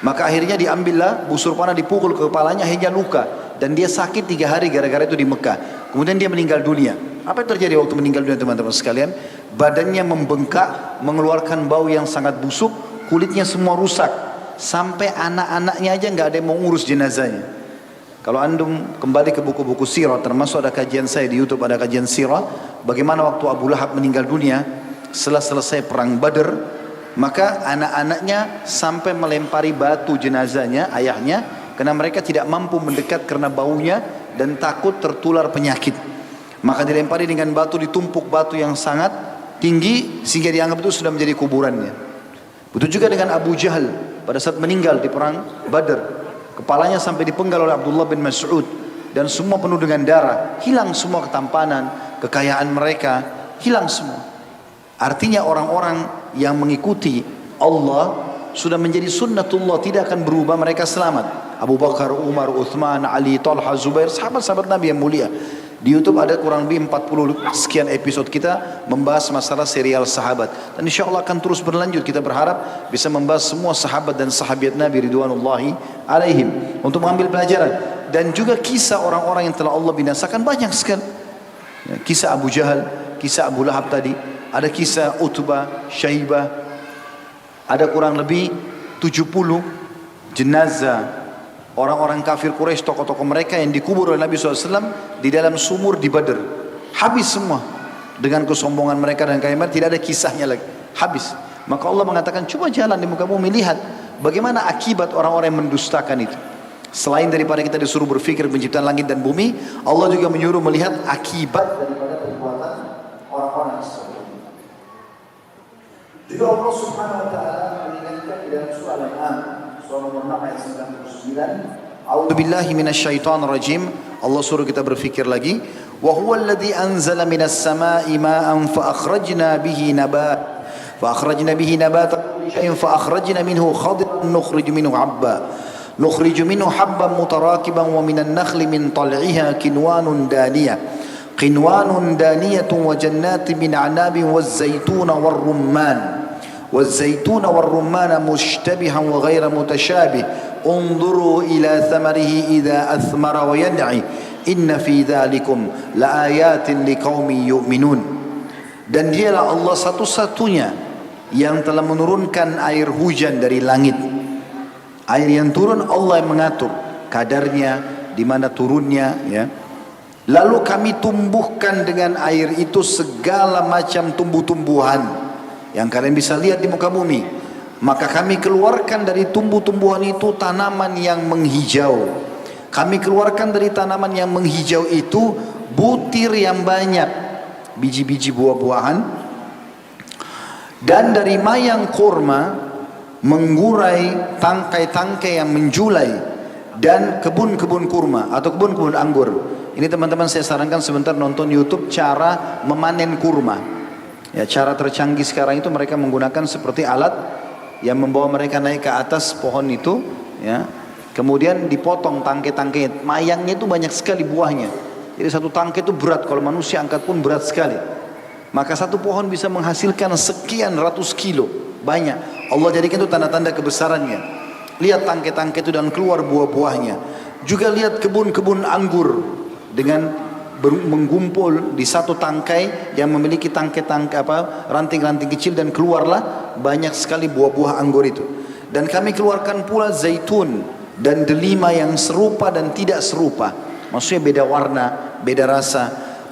Maka akhirnya diambillah busur panah, dipukul ke kepalanya hingga luka, dan dia sakit 3 hari gara-gara itu di Mekah. Kemudian dia meninggal dunia. Apa yang terjadi waktu meninggal dunia teman-teman sekalian? Badannya membengkak, mengeluarkan bau yang sangat busuk, kulitnya semua rusak, sampai anak-anaknya aja nggak ada yang mau ngurus jenazahnya. Kalau antum kembali ke buku-buku sirah, termasuk ada kajian saya di YouTube, ada kajian sirah, bagaimana waktu Abu Lahab meninggal dunia setelah selesai perang Badr, maka anak-anaknya sampai melempari batu jenazahnya, ayahnya, karena mereka tidak mampu mendekat karena baunya dan takut tertular penyakit. Maka dilempari dengan batu, ditumpuk batu yang sangat tinggi sehingga dianggap itu sudah menjadi kuburannya. Begitu juga dengan Abu Jahal pada saat meninggal di perang Badr, kepalanya sampai dipenggal oleh Abdullah bin Mas'ud dan semua penuh dengan darah. Hilang semua ketampanan, kekayaan mereka, hilang semua. Artinya orang-orang yang mengikuti Allah sudah menjadi sunnatullah, tidak akan berubah, mereka selamat. Abu Bakar, Umar, Uthman, Ali, Talha, Zubair, sahabat-sahabat Nabi yang mulia. Di YouTube ada kurang lebih 40 sekian episode kita membahas masalah serial sahabat. Dan insya Allah akan terus berlanjut. Kita berharap bisa membahas semua sahabat dan sahabat Nabi ridwanullahi alaihim untuk mengambil pelajaran. Dan juga kisah orang-orang yang telah Allah binasakan banyak sekali. Kisah Abu Jahal, kisah Abu Lahab tadi, ada kisah Utbah, Syaibah, ada kurang lebih 70 jenazah orang-orang kafir Quraisy, tokoh-tokoh mereka yang dikubur oleh Nabi SAW di dalam sumur di Badr. Habis semua dengan kesombongan mereka dan kalimat, tidak ada kisahnya lagi, habis. Maka Allah mengatakan, coba jalan di muka bumi, lihat bagaimana akibat orang-orang yang mendustakan itu. Selain daripada kita disuruh berfikir penciptaan langit dan bumi, Allah juga menyuruh melihat akibat daripada perbuatan orang-orang tersebut. Juga Allah Subhanahu wa taala mengingatkan di dalam surah Al-An'am surah nomor 6 ayat 99, A'udzu billahi minasyaitonir rajim. Allah suruh kita berfikir lagi. Wa huwal ladzi anzala minas samaa'i ma'an fa akhrajna bihi nabata kulli shay'in fa akhrajna minhu khadiran nukhrij minhu habban mutarakiban wa minan nakhli min tal'iha kinwanun daniyatun wa jannatin min 'anabin waz-zaytuna والزيتون والرمان مشتبها وغير متشابه انظروا إلى ثمره إذا أثمر وينعي إن في ذلكم لآيات لقوم يؤمنون. Dan dialah Allah satu-satunya yang telah menurunkan air hujan dari langit. Air yang turun Allah yang mengatur kadarnya, di mana turunnya, ya. Lalu kami tumbuhkan dengan air itu segala macam tumbuh-tumbuhan yang kalian bisa lihat di muka bumi. Maka kami keluarkan dari tumbuh-tumbuhan itu tanaman yang menghijau. Kami keluarkan dari tanaman yang menghijau itu butir yang banyak, biji-biji buah-buahan. Dan dari mayang kurma menggurai tangkai-tangkai yang menjulai, dan kebun-kebun kurma atau kebun-kebun anggur. Ini teman-teman saya sarankan sebentar nonton YouTube cara memanen kurma. Ya, cara tercanggih sekarang itu mereka menggunakan seperti alat yang membawa mereka naik ke atas pohon itu, ya. Kemudian dipotong tangkai-tangkai, mayangnya itu banyak sekali buahnya. Jadi satu tangkai itu berat, kalau manusia angkat pun berat sekali. Maka satu pohon bisa menghasilkan sekian ratus kilo. Banyak. Allah jadikan itu tanda-tanda kebesarannya. Lihat tangkai-tangkai itu dan keluar buah-buahnya. Juga lihat kebun-kebun anggur dengan menggumpul di satu tangkai yang memiliki tangkai-tangkai ranting-ranting kecil, dan keluarlah banyak sekali buah-buah anggur itu. Dan kami keluarkan pula zaitun dan delima yang serupa dan tidak serupa. Maksudnya beda warna, beda rasa.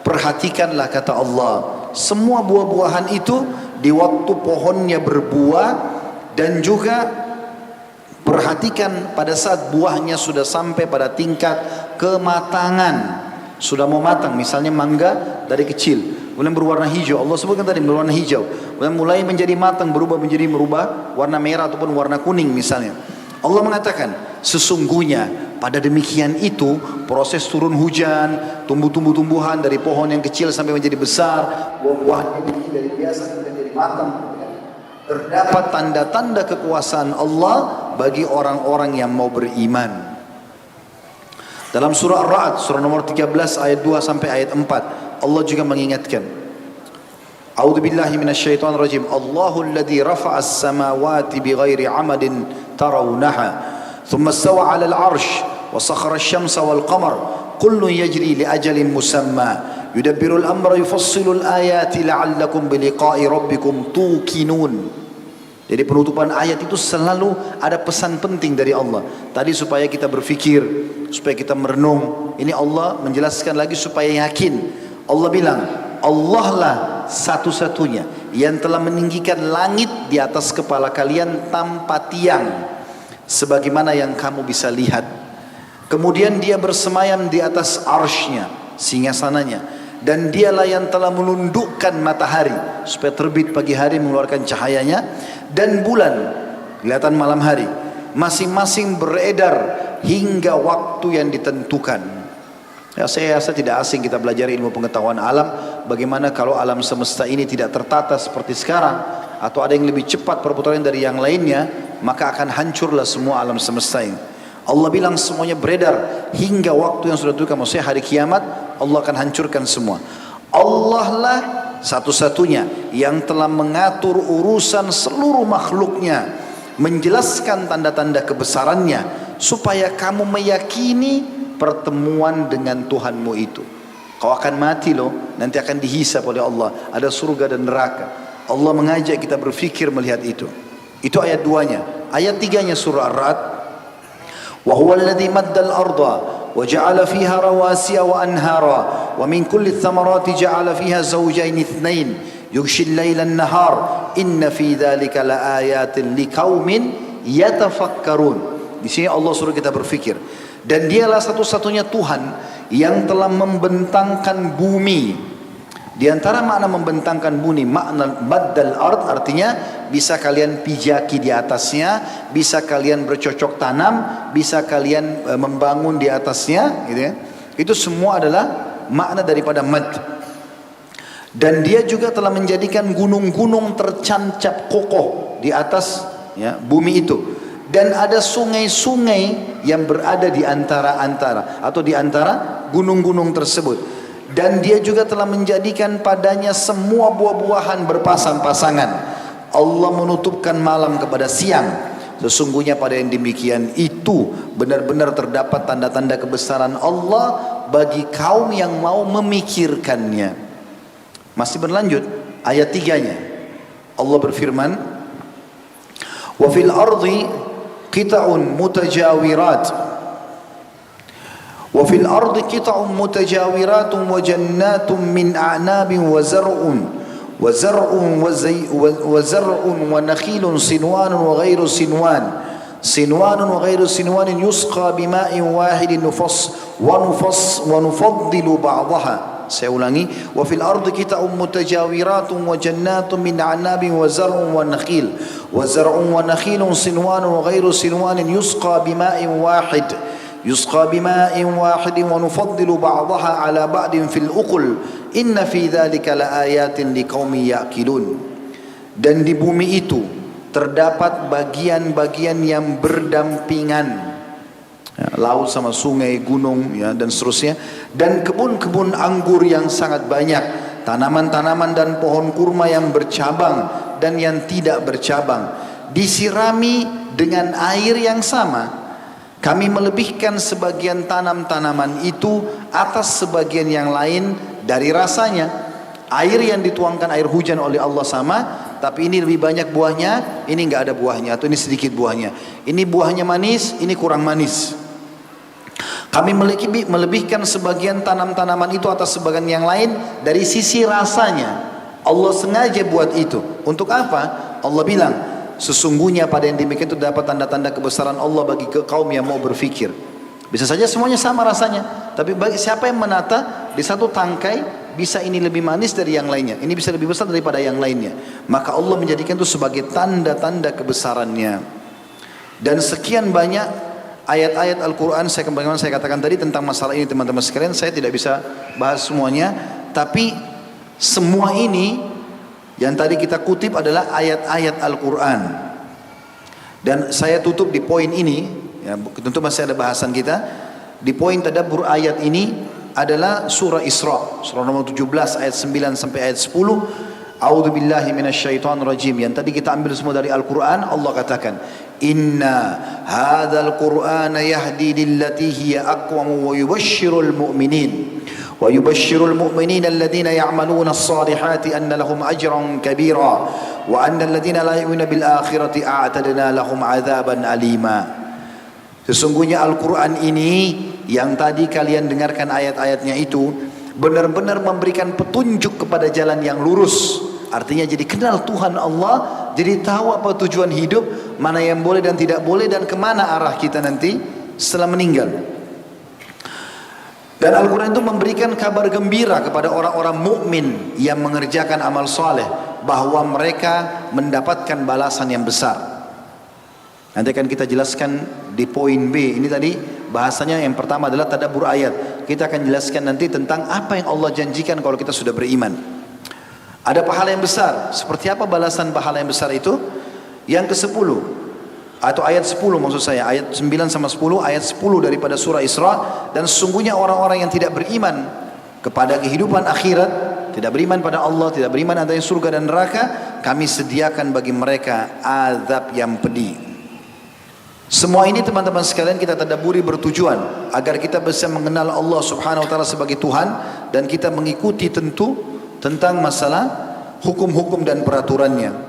Perhatikanlah kata Allah, semua buah-buahan itu di waktu pohonnya berbuah, dan juga perhatikan pada saat buahnya sudah sampai pada tingkat kematangan, sudah mau matang. Misalnya mangga dari kecil kemudian berwarna hijau, Allah sebutkan tadi berwarna hijau, kemudian mulai menjadi matang, berubah warna merah ataupun warna kuning misalnya. Allah mengatakan sesungguhnya pada demikian itu proses turun hujan, tumbuhan dari pohon yang kecil sampai menjadi besar, buah-buahnya dari biasa menjadi matang. Terdapat tanda-tanda kekuasaan Allah bagi orang-orang yang mau beriman. Dalam surah Ar-Ra'd, surah nomor 13 ayat 2 sampai ayat 4, Allah juga mengingatkan. A'udzubillahi minasyaitonir rajim. Allahu alladzi rafa'a as-samawati bighairi 'amadin tarawnaha, thumma istawa 'alal 'arsy wa sakhara asy-syamsa wal qamar kullun yajri li ajalin musamma. Yudabbirul amra yufassilul ayati la'allakum biliqa'i rabbikum tuqinun. Jadi penutupan ayat itu selalu ada pesan penting dari Allah. Tadi supaya kita berfikir, supaya kita merenung. Ini Allah menjelaskan lagi supaya yakin. Allah bilang, Allah lah satu-satunya yang telah meninggikan langit di atas kepala kalian tanpa tiang, sebagaimana yang kamu bisa lihat. Kemudian dia bersemayam di atas arsy-Nya, singgasananya. Dan dialah yang telah menundukkan matahari supaya terbit pagi hari mengeluarkan cahayanya, dan bulan kelihatan malam hari, masing-masing beredar hingga waktu yang ditentukan. Ya, saya rasa tidak asing kita belajar ilmu pengetahuan alam. Bagaimana kalau alam semesta ini tidak tertata seperti sekarang, atau ada yang lebih cepat perputaran dari yang lainnya, maka akan hancurlah semua alam semesta ini. Allah bilang semuanya beredar hingga waktu yang sudah ditentukan, maksudnya hari kiamat Allah akan hancurkan semua. Allah lah satu-satunya yang telah mengatur urusan seluruh makhluknya, menjelaskan tanda-tanda kebesarannya, supaya kamu meyakini pertemuan dengan Tuhanmu itu. Kau akan mati loh, nanti akan dihisab oleh Allah, ada surga dan neraka. Allah mengajak kita berfikir melihat itu. Itu ayat 2-nya. Ayat 3-nya surah Ar-Ra'd, وهو الذي مد الأرض وجعل فيها رواسي وأنهارا ومن كل الثمرات جعل فيها زوجين اثنين يغشي الليل النهار إن في ذلك لآيات لقوم يتفكرون. Di sini Allah suruh kita berfikir. Dan dialah satu-satunya Tuhan yang telah membentangkan bumi. Di antara makna membentangkan bumi, makna baddal ard artinya bisa kalian pijaki di atasnya, bisa kalian bercocok tanam, bisa kalian membangun di atasnya, gitu ya. Itu semua adalah makna daripada mad. Dan dia juga telah menjadikan gunung-gunung tercancap kokoh di atas ya, bumi itu. Dan ada sungai-sungai yang berada di antara-antara atau di antara gunung-gunung tersebut. Dan dia juga telah menjadikan padanya semua buah-buahan berpasang-pasangan. Allah menutupkan malam kepada siang. Sesungguhnya pada yang demikian itu benar-benar terdapat tanda-tanda kebesaran Allah bagi kaum yang mau memikirkannya. Masih berlanjut ayat 3-nya. Allah berfirman, "Wa fil ardi qita'un mutajawirat." وفي الأرض قطع متجاورات وجنات من أعناب وزرع ونخيل صنوان وغير صنوان يسقى بماء واحد ونفضل بعضها. Saya ulangi, وفي الأرض قطع متجاورات وجنات من أعناب وزرع ونخيل صنوان وغير صنوان يسقى بماء واحد ونفضل بعضها على بعض في الأكل إن في ذلك لآيات لقوم يأكلون. Dan di bumi itu terdapat bagian-bagian yang berdampingan, ya, laut sama sungai, gunung, ya, dan seterusnya, dan kebun-kebun anggur yang sangat banyak, tanaman-tanaman dan pohon kurma yang bercabang dan yang tidak bercabang, disirami dengan air yang sama. Kami melebihkan sebagian tanam-tanaman itu atas sebagian yang lain dari rasanya. Air yang dituangkan air hujan oleh Allah sama, tapi ini lebih banyak buahnya, ini enggak ada buahnya, atau ini sedikit buahnya. Ini buahnya manis, ini kurang manis. Kami melebihkan sebagian tanam-tanaman itu atas sebagian yang lain dari sisi rasanya. Allah sengaja buat itu. Untuk apa? Allah bilang, sesungguhnya pada yang demikian itu dapat tanda-tanda kebesaran Allah bagi kaum yang mau berfikir. Bisa saja semuanya sama rasanya, tapi bagi siapa yang menata, di satu tangkai bisa ini lebih manis dari yang lainnya, ini bisa lebih besar daripada yang lainnya. Maka Allah menjadikan itu sebagai tanda-tanda kebesarannya. Dan sekian banyak ayat-ayat Al-Quran, sebagaimana saya katakan tadi tentang masalah ini teman-teman sekalian, saya tidak bisa bahas semuanya, tapi semua ini yang tadi kita kutip adalah ayat-ayat Al-Quran. Dan saya tutup di poin ini, ya, tentu masih ada bahasan kita. Di poin tadabbur ayat ini adalah surah Isra, surah nomor 17 ayat 9 sampai ayat 10. A'udzu billahi minasyaitonir rajim. Yang tadi kita ambil semua dari Al-Quran. Allah katakan, inna hadzal qur'ana yahdi lillati hiya aqwam wa yubashshirul mu'minin ويبشر المؤمنين الذين يعملون الصالحات أن لهم أجرا كبيرا وأن الذين لا يؤمنون بالآخرة أعتدنا لهم عذابا أليما. Sesungguhnya Al-Quran ini yang tadi kalian dengarkan ayat-ayatnya itu benar-benar memberikan petunjuk kepada jalan yang lurus. Artinya jadi kenal Tuhan Allah, jadi tahu apa tujuan hidup, mana yang boleh dan tidak boleh, dan kemana arah kita nanti setelah meninggal. Dan Al-Quran itu memberikan kabar gembira kepada orang-orang mukmin yang mengerjakan amal soleh, bahwa mereka mendapatkan balasan yang besar. Nanti akan kita jelaskan di poin B. Ini tadi bahasanya yang pertama adalah tadabbur ayat. Kita akan jelaskan nanti tentang apa yang Allah janjikan kalau kita sudah beriman. Ada pahala yang besar. Seperti apa balasan pahala yang besar itu? Yang ke-10 atau ayat 10 maksud saya, ayat 9 sama 10, ayat 10 daripada surah Isra. Dan sesungguhnya orang-orang yang tidak beriman kepada kehidupan akhirat, tidak beriman pada Allah, tidak beriman adanya surga dan neraka, kami sediakan bagi mereka azab yang pedih. Semua ini teman-teman sekalian kita tadabburi bertujuan agar kita bisa mengenal Allah Subhanahu wa taala sebagai Tuhan, dan kita mengikuti tentu tentang masalah hukum-hukum dan peraturannya.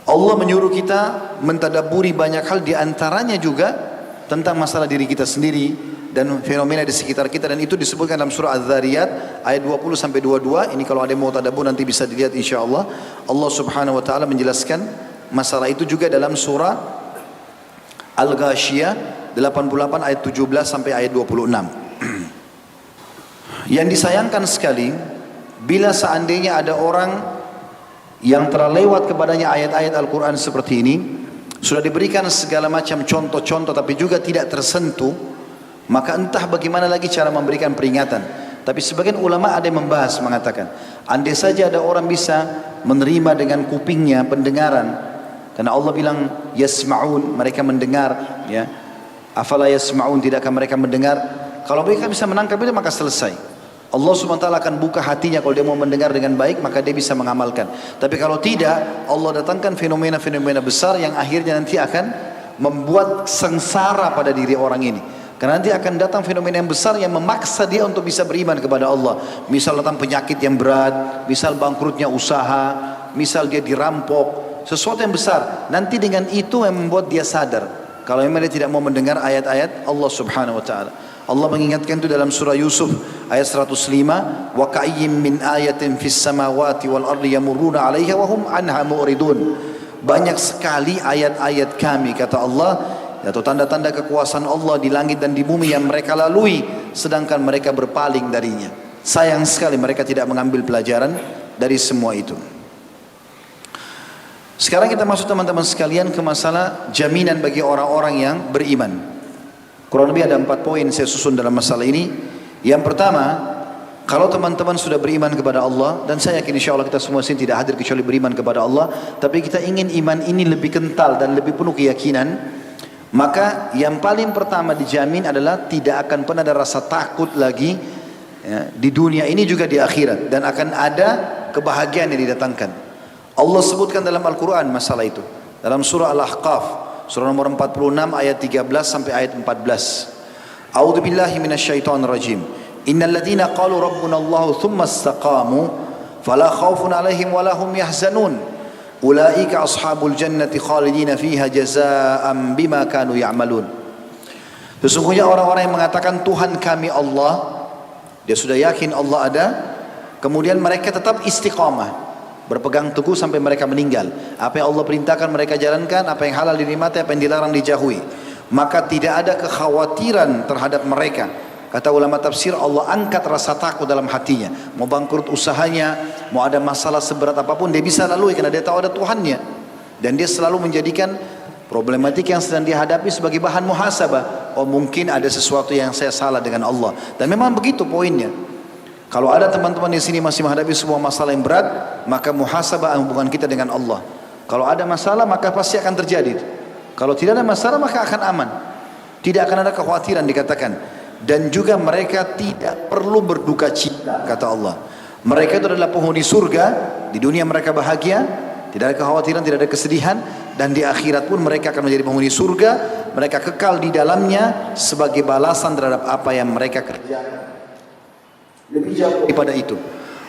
Allah menyuruh kita mentadabburi banyak hal, diantaranya juga tentang masalah diri kita sendiri dan fenomena di sekitar kita, dan itu disebutkan dalam surah Az-Zariyat ayat 20 sampai 22. Ini kalau ada yang mau tadabbur nanti bisa dilihat insyaallah. Allah Subhanahu wa taala menjelaskan masalah itu juga dalam surah Al-Ghasyiyah 88 ayat 17 sampai ayat 26. Yang disayangkan sekali, bila seandainya ada orang yang telah lewat kepadanya ayat-ayat Al-Quran seperti ini, sudah diberikan segala macam contoh-contoh tapi juga tidak tersentuh, maka entah bagaimana lagi cara memberikan peringatan. Tapi sebagian ulama ada yang membahas, mengatakan andai saja ada orang bisa menerima dengan kupingnya pendengaran, karena Allah bilang yasma'un, mereka mendengar, ya. Afala yasma'un, tidakkah mereka mendengar? Kalau mereka bisa menangkap itu maka selesai. Allah SWT akan buka hatinya kalau dia mau mendengar dengan baik, maka dia bisa mengamalkan. Tapi kalau tidak, Allah datangkan fenomena-fenomena besar yang akhirnya nanti akan membuat sengsara pada diri orang ini. Karena nanti akan datang fenomena yang besar yang memaksa dia untuk bisa beriman kepada Allah. Misal datang penyakit yang berat, misal bangkrutnya usaha, misal dia dirampok, sesuatu yang besar. Nanti dengan itu yang membuat dia sadar kalau memang dia tidak mau mendengar ayat-ayat Allah Subhanahu wa taala. Allah mengingatkan itu dalam surah Yusuf ayat 105, wa ka'ayyim min ayatin fis samawati wal ardi yamurruna 'alaiha wa hum anha mu'ridun. Banyak sekali ayat-ayat kami, kata Allah, atau tanda-tanda kekuasaan Allah di langit dan di bumi yang mereka lalui, sedangkan mereka berpaling darinya. Sayang sekali mereka tidak mengambil pelajaran dari semua itu. Sekarang kita masuk teman-teman sekalian ke masalah jaminan bagi orang-orang yang beriman. Kurang lebih ada 4 poin saya susun dalam masalah ini. Yang pertama, kalau teman-teman sudah beriman kepada Allah, dan saya yakin insya Allah kita semua sini tidak hadir kecuali beriman kepada Allah, tapi kita ingin iman ini lebih kental dan lebih penuh keyakinan, maka yang paling pertama dijamin adalah tidak akan pernah ada rasa takut lagi, ya, di dunia ini juga di akhirat, dan akan ada kebahagiaan yang didatangkan. Allah sebutkan dalam Al-Quran masalah itu dalam surah Al-Ahqaf, surah nomor 46 ayat 13 sampai ayat 14. A'udzu billahi minasyaitonir rajim. Innal ladzina qalu rabbuna Allah tsumma istaqamu fala khaufun 'alaihim wa lahum yahzanun. Ulaika ashabul jannati khalidina fiha jazaa'an bima kanu ya'malun. Sesungguhnya orang-orang yang mengatakan Tuhan kami Allah, dia sudah yakin Allah ada, kemudian mereka tetap istiqamah, berpegang teguh sampai mereka meninggal. Apa yang Allah perintahkan mereka jalankan, apa yang halal dinikmati, apa yang dilarang dijauhi. Maka tidak ada kekhawatiran terhadap mereka. Kata ulama tafsir, Allah angkat rasa takut dalam hatinya. Mau bangkrut usahanya, mau ada masalah seberat apapun, dia bisa lalui karena dia tahu ada Tuhannya. Dan dia selalu menjadikan problematik yang sedang dihadapi sebagai bahan muhasabah. Oh, mungkin ada sesuatu yang saya salah dengan Allah. Dan memang begitu poinnya. Kalau ada teman-teman di sini masih menghadapi sebuah masalah yang berat, maka muhasabah hubungan kita dengan Allah. Kalau ada masalah maka pasti akan terjadi. Kalau tidak ada masalah maka akan aman. Tidak akan ada kekhawatiran dikatakan. Dan juga mereka tidak perlu berduka cita, kata Allah. Mereka itu adalah penghuni surga. Di dunia mereka bahagia, tidak ada kekhawatiran, tidak ada kesedihan. Dan di akhirat pun mereka akan menjadi penghuni surga. Mereka kekal di dalamnya sebagai balasan terhadap apa yang mereka kerjakan. Lebih jauh daripada itu,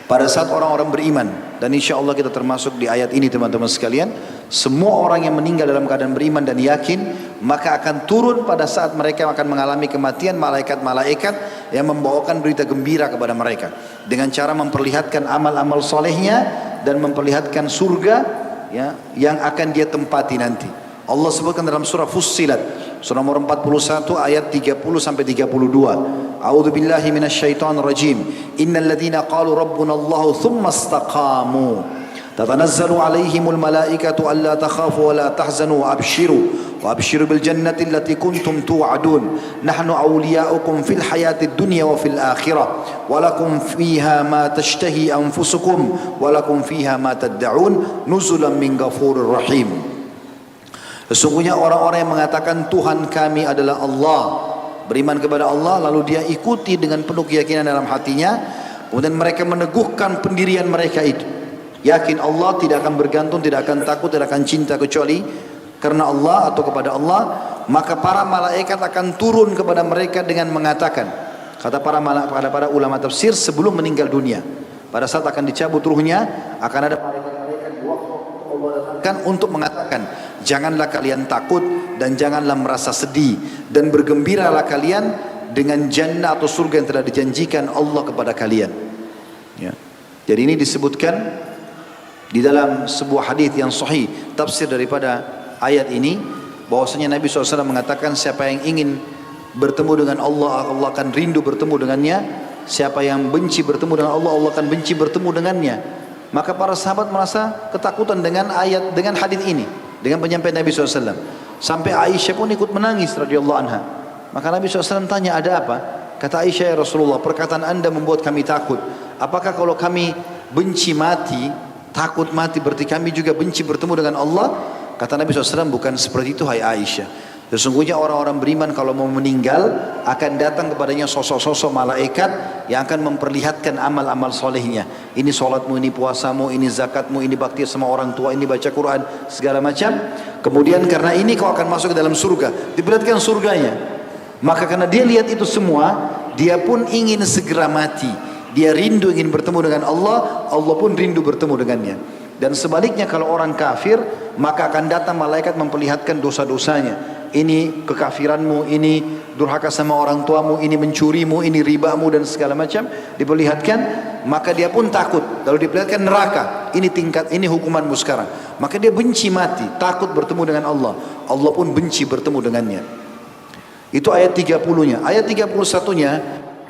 pada saat orang-orang beriman, dan insya Allah kita termasuk di ayat ini teman-teman sekalian, semua orang yang meninggal dalam keadaan beriman dan yakin, maka akan turun pada saat mereka akan mengalami kematian malaikat-malaikat yang membawakan berita gembira kepada mereka dengan cara memperlihatkan amal-amal solehnya dan memperlihatkan surga, ya, yang akan dia tempati nanti. Allah sebutkan dalam surah Fussilat, surah nomor 41 ayat 30 sampai 32. A'udzu billahi minasyaitonir rajim. Innal ladzina qalu rabbuna Allah tsumma istaqamu tatanazzalu 'alaihimul malaikatu alla takhafu wa la tahzanu wa abshiru bil jannati allati kuntum tu'adun. Nahnu awliya'ukum fil hayatid dunya wa fil akhirah wa lakum fiha ma tashtahi anfusukum wa lakum fiha ma tad'un nuzulan min ghafurir rahim. Sesungguhnya orang-orang yang mengatakan Tuhan kami adalah Allah, beriman kepada Allah, lalu dia ikuti dengan penuh keyakinan dalam hatinya, kemudian mereka meneguhkan pendirian mereka itu, yakin Allah, tidak akan bergantung, tidak akan takut, tidak akan cinta kecuali karena Allah atau kepada Allah. Maka para malaikat akan turun kepada mereka dengan mengatakan, kata para ulama tafsir, sebelum meninggal dunia, pada saat akan dicabut ruhnya, akan ada malaikat-malaikat untuk mengatakan, janganlah kalian takut dan janganlah merasa sedih, dan bergembiralah kalian dengan jannah atau surga yang telah dijanjikan Allah kepada kalian. Ya. Jadi ini disebutkan di dalam sebuah hadis yang sahih, tafsir daripada ayat ini, bahwasanya Nabi SAW mengatakan siapa yang ingin bertemu dengan Allah, Allah akan rindu bertemu dengannya. Siapa yang benci bertemu dengan Allah, Allah akan benci bertemu dengannya. Maka para sahabat merasa ketakutan dengan ayat, dengan hadis ini, dengan penyampaian Nabi SAW. Sampai Aisyah pun ikut menangis radhiyallahu anha. Maka Nabi SAW tanya, ada apa? Kata Aisyah, ya Rasulullah, perkataan anda membuat kami takut. Apakah kalau kami benci mati, takut mati, berarti kami juga benci bertemu dengan Allah? Kata Nabi SAW, bukan seperti itu hai Aisyah. Sesungguhnya orang-orang beriman kalau mau meninggal, akan datang kepadanya sosok-sosok malaikat yang akan memperlihatkan amal-amal solehnya. Ini solatmu, ini puasamu, ini zakatmu, ini bakti sama orang tua, ini baca Quran, segala macam. Kemudian karena ini kau akan masuk ke dalam surga, diperlihatkan surganya. Maka karena dia lihat itu semua, dia pun ingin segera mati. Dia rindu ingin bertemu dengan Allah, Allah pun rindu bertemu dengannya. Dan sebaliknya kalau orang kafir, maka akan datang malaikat memperlihatkan dosa-dosanya. Ini kekafiranmu, ini durhaka sama orang tuamu, ini mencurimu, ini ribamu dan segala macam diperlihatkan. Maka dia pun takut. Lalu diperlihatkan neraka, ini tingkat, ini hukumanmu sekarang. Maka dia benci mati, takut bertemu dengan Allah. Allah pun benci bertemu dengannya. Itu ayat 30-nya. Ayat 31-nya,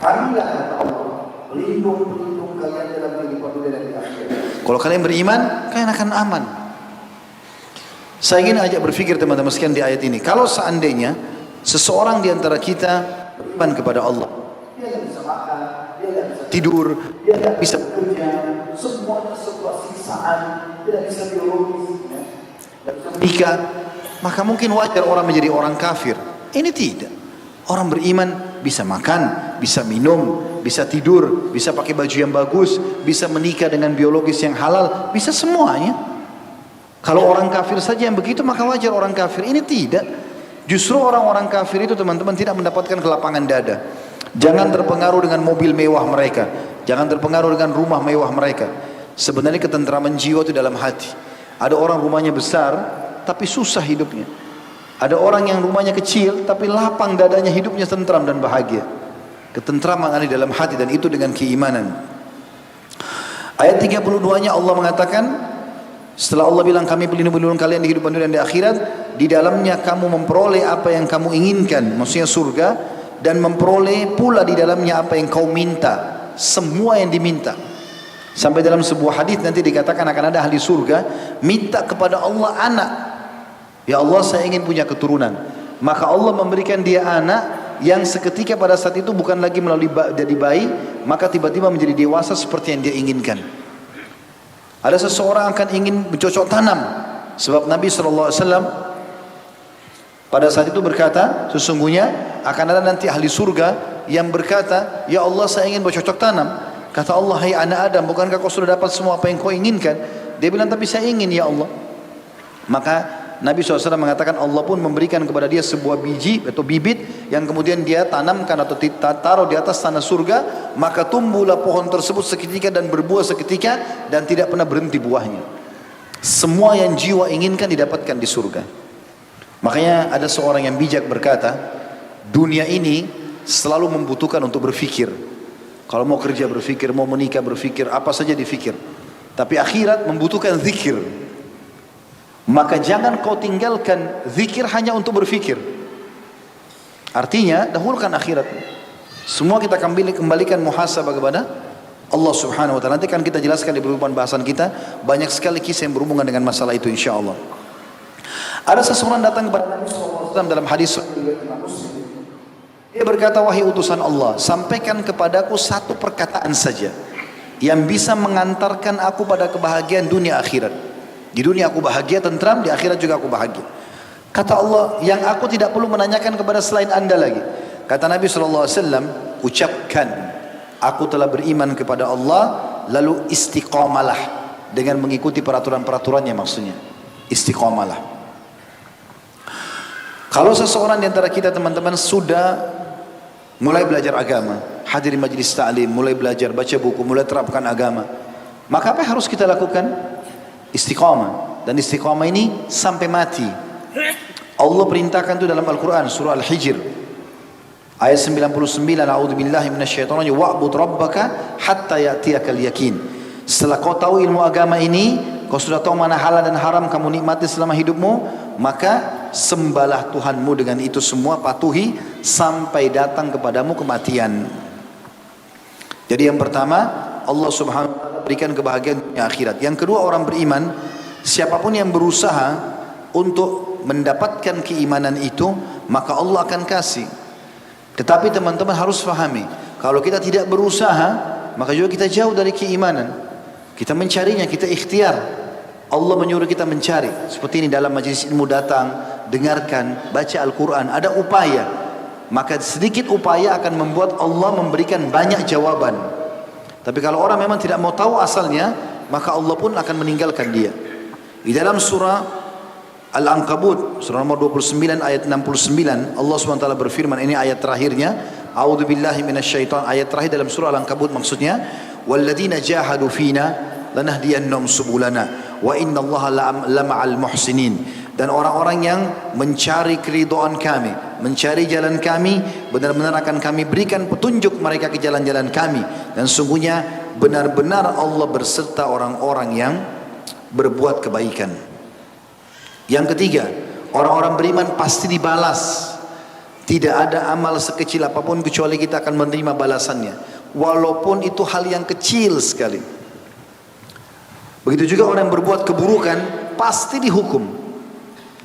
kamilah kata Allah, pelindung kalian dalam kehidupan dunia dan akhirat. Kalau kalian beriman, kalian akan aman. Saya ingin ajak berpikir teman-teman sekalian di ayat ini. Kalau seandainya seseorang di antara kita beriman kepada Allah, dia tidak bisa makan, dia tidak bisa tidur, dia tidak bisa bekerja, semuanya sebuah siksaan, tidak bisa biologis, tidak bisa menikah, maka mungkin wajar orang menjadi orang kafir. Ini tidak. Orang beriman bisa makan, bisa minum, bisa tidur, bisa pakai baju yang bagus, bisa menikah dengan biologis yang halal, bisa semuanya. Kalau orang kafir saja yang begitu maka wajar orang kafir. Ini tidak. Justru orang-orang kafir itu teman-teman tidak mendapatkan kelapangan dada. Jangan terpengaruh dengan mobil mewah mereka. Jangan terpengaruh dengan rumah mewah mereka. Sebenarnya ketentraman jiwa itu dalam hati. Ada orang rumahnya besar tapi susah hidupnya. Ada orang yang rumahnya kecil tapi lapang dadanya, hidupnya tentram dan bahagia. Ketentraman ada di dalam hati dan itu dengan keimanan. Ayat 32-nya Allah mengatakan, setelah Allah bilang kami pelindung kalian di kehidupan dunia dan di akhirat, di dalamnya kamu memperoleh apa yang kamu inginkan, maksudnya surga, dan memperoleh pula di dalamnya apa yang kau minta, semua yang diminta. Sampai dalam sebuah hadis nanti dikatakan akan ada ahli surga minta kepada Allah anak. Ya Allah, saya ingin punya keturunan. Maka Allah memberikan dia anak yang seketika pada saat itu bukan lagi melalui jadi bayi, maka tiba-tiba menjadi dewasa seperti yang dia inginkan. Ada seseorang akan ingin bercocok tanam, sebab Nabi SAW pada saat itu berkata, sesungguhnya akan ada nanti ahli surga yang berkata, ya Allah, saya ingin bercocok tanam. Kata Allah, hai anak Adam, bukankah kau sudah dapat semua apa yang kau inginkan? Dia bilang, tapi saya ingin ya Allah. Maka Nabi SAW mengatakan Allah pun memberikan kepada dia sebuah biji atau bibit yang kemudian dia tanamkan atau taruh di atas tanah surga, maka tumbuhlah pohon tersebut seketika dan berbuah seketika dan tidak pernah berhenti buahnya. Semua yang jiwa inginkan didapatkan di surga. Makanya ada seorang yang bijak berkata, dunia ini selalu membutuhkan untuk berfikir. Kalau mau kerja berfikir, mau menikah berfikir, apa saja difikir. Tapi akhirat membutuhkan zikir. Maka jangan kau tinggalkan zikir hanya untuk berfikir. Artinya dahulukan akhirat. Semua kita kembalikan muhasabah kepada Allah Subhanahu wa taala. Nanti kan kita jelaskan di beberapa bahasan kita, banyak sekali kisah yang berhubungan dengan masalah itu insyaallah. Ada seseorang datang kepada Nabi SAW dalam hadis, dia berkata, wahai utusan Allah, sampaikan kepadaku satu perkataan saja yang bisa mengantarkan aku pada kebahagiaan dunia akhirat. Di dunia aku bahagia, tentram, di akhirat juga aku bahagia. Kata Allah, yang aku tidak perlu menanyakan kepada selain anda lagi. Kata Nabi SAW, ucapkan, aku telah beriman kepada Allah, lalu istiqamalah dengan mengikuti peraturan-peraturannya, maksudnya istiqamalah. Kalau seseorang di antara kita teman-teman sudah mulai belajar agama, hadir di majlis ta'lim, mulai belajar baca buku, mulai terapkan agama, maka apa yang harus kita lakukan? Istiqamah. Dan istiqamah ini sampai mati. Allah perintahkan itu dalam Al-Quran surah Al-Hijr ayat 99, a'udzubillahi minasyaitonir rajim, wa'bud rabbaka hatta ya'tiyakal yakin. Setelah kau tahu ilmu agama ini, kau sudah tahu mana halal dan haram kamu nikmati selama hidupmu, maka sembahlah Tuhanmu dengan itu semua, patuhi sampai datang kepadamu kematian. Jadi yang pertama, Allah Subhanahu wa taala berikan kebahagiaan dunia akhirat. Yang kedua, orang beriman, siapapun yang berusaha untuk mendapatkan keimanan itu, maka Allah akan kasih. Tetapi teman-teman harus fahami, kalau kita tidak berusaha, maka juga kita jauh dari keimanan. Kita mencarinya, kita ikhtiar. Allah menyuruh kita mencari. Seperti ini dalam majlis ilmu datang, dengarkan, baca Al-Quran, ada upaya. Maka sedikit upaya akan membuat Allah memberikan banyak jawaban. Tapi kalau orang memang tidak mau tahu asalnya, maka Allah pun akan meninggalkan dia. Di dalam surah Al-Ankabut, surah nomor 29 ayat 69, Allah SWT berfirman, ini ayat terakhirnya, a'udzubillahi minasyaitan, ayat terakhir dalam surah Al-Ankabut maksudnya, walladzina jahadu fina lanahdiyannahum subulana wa innallaha lama'al muhsinin. Dan orang-orang yang mencari keridhaan kami, mencari jalan kami, benar-benar akan kami berikan petunjuk mereka ke jalan-jalan kami. Dan sungguhnya benar-benar Allah berserta orang-orang yang berbuat kebaikan. Yang ketiga, orang-orang beriman pasti dibalas. Tidak ada amal sekecil apapun kecuali kita akan menerima balasannya, walaupun itu hal yang kecil sekali. Begitu juga orang yang berbuat keburukan pasti dihukum.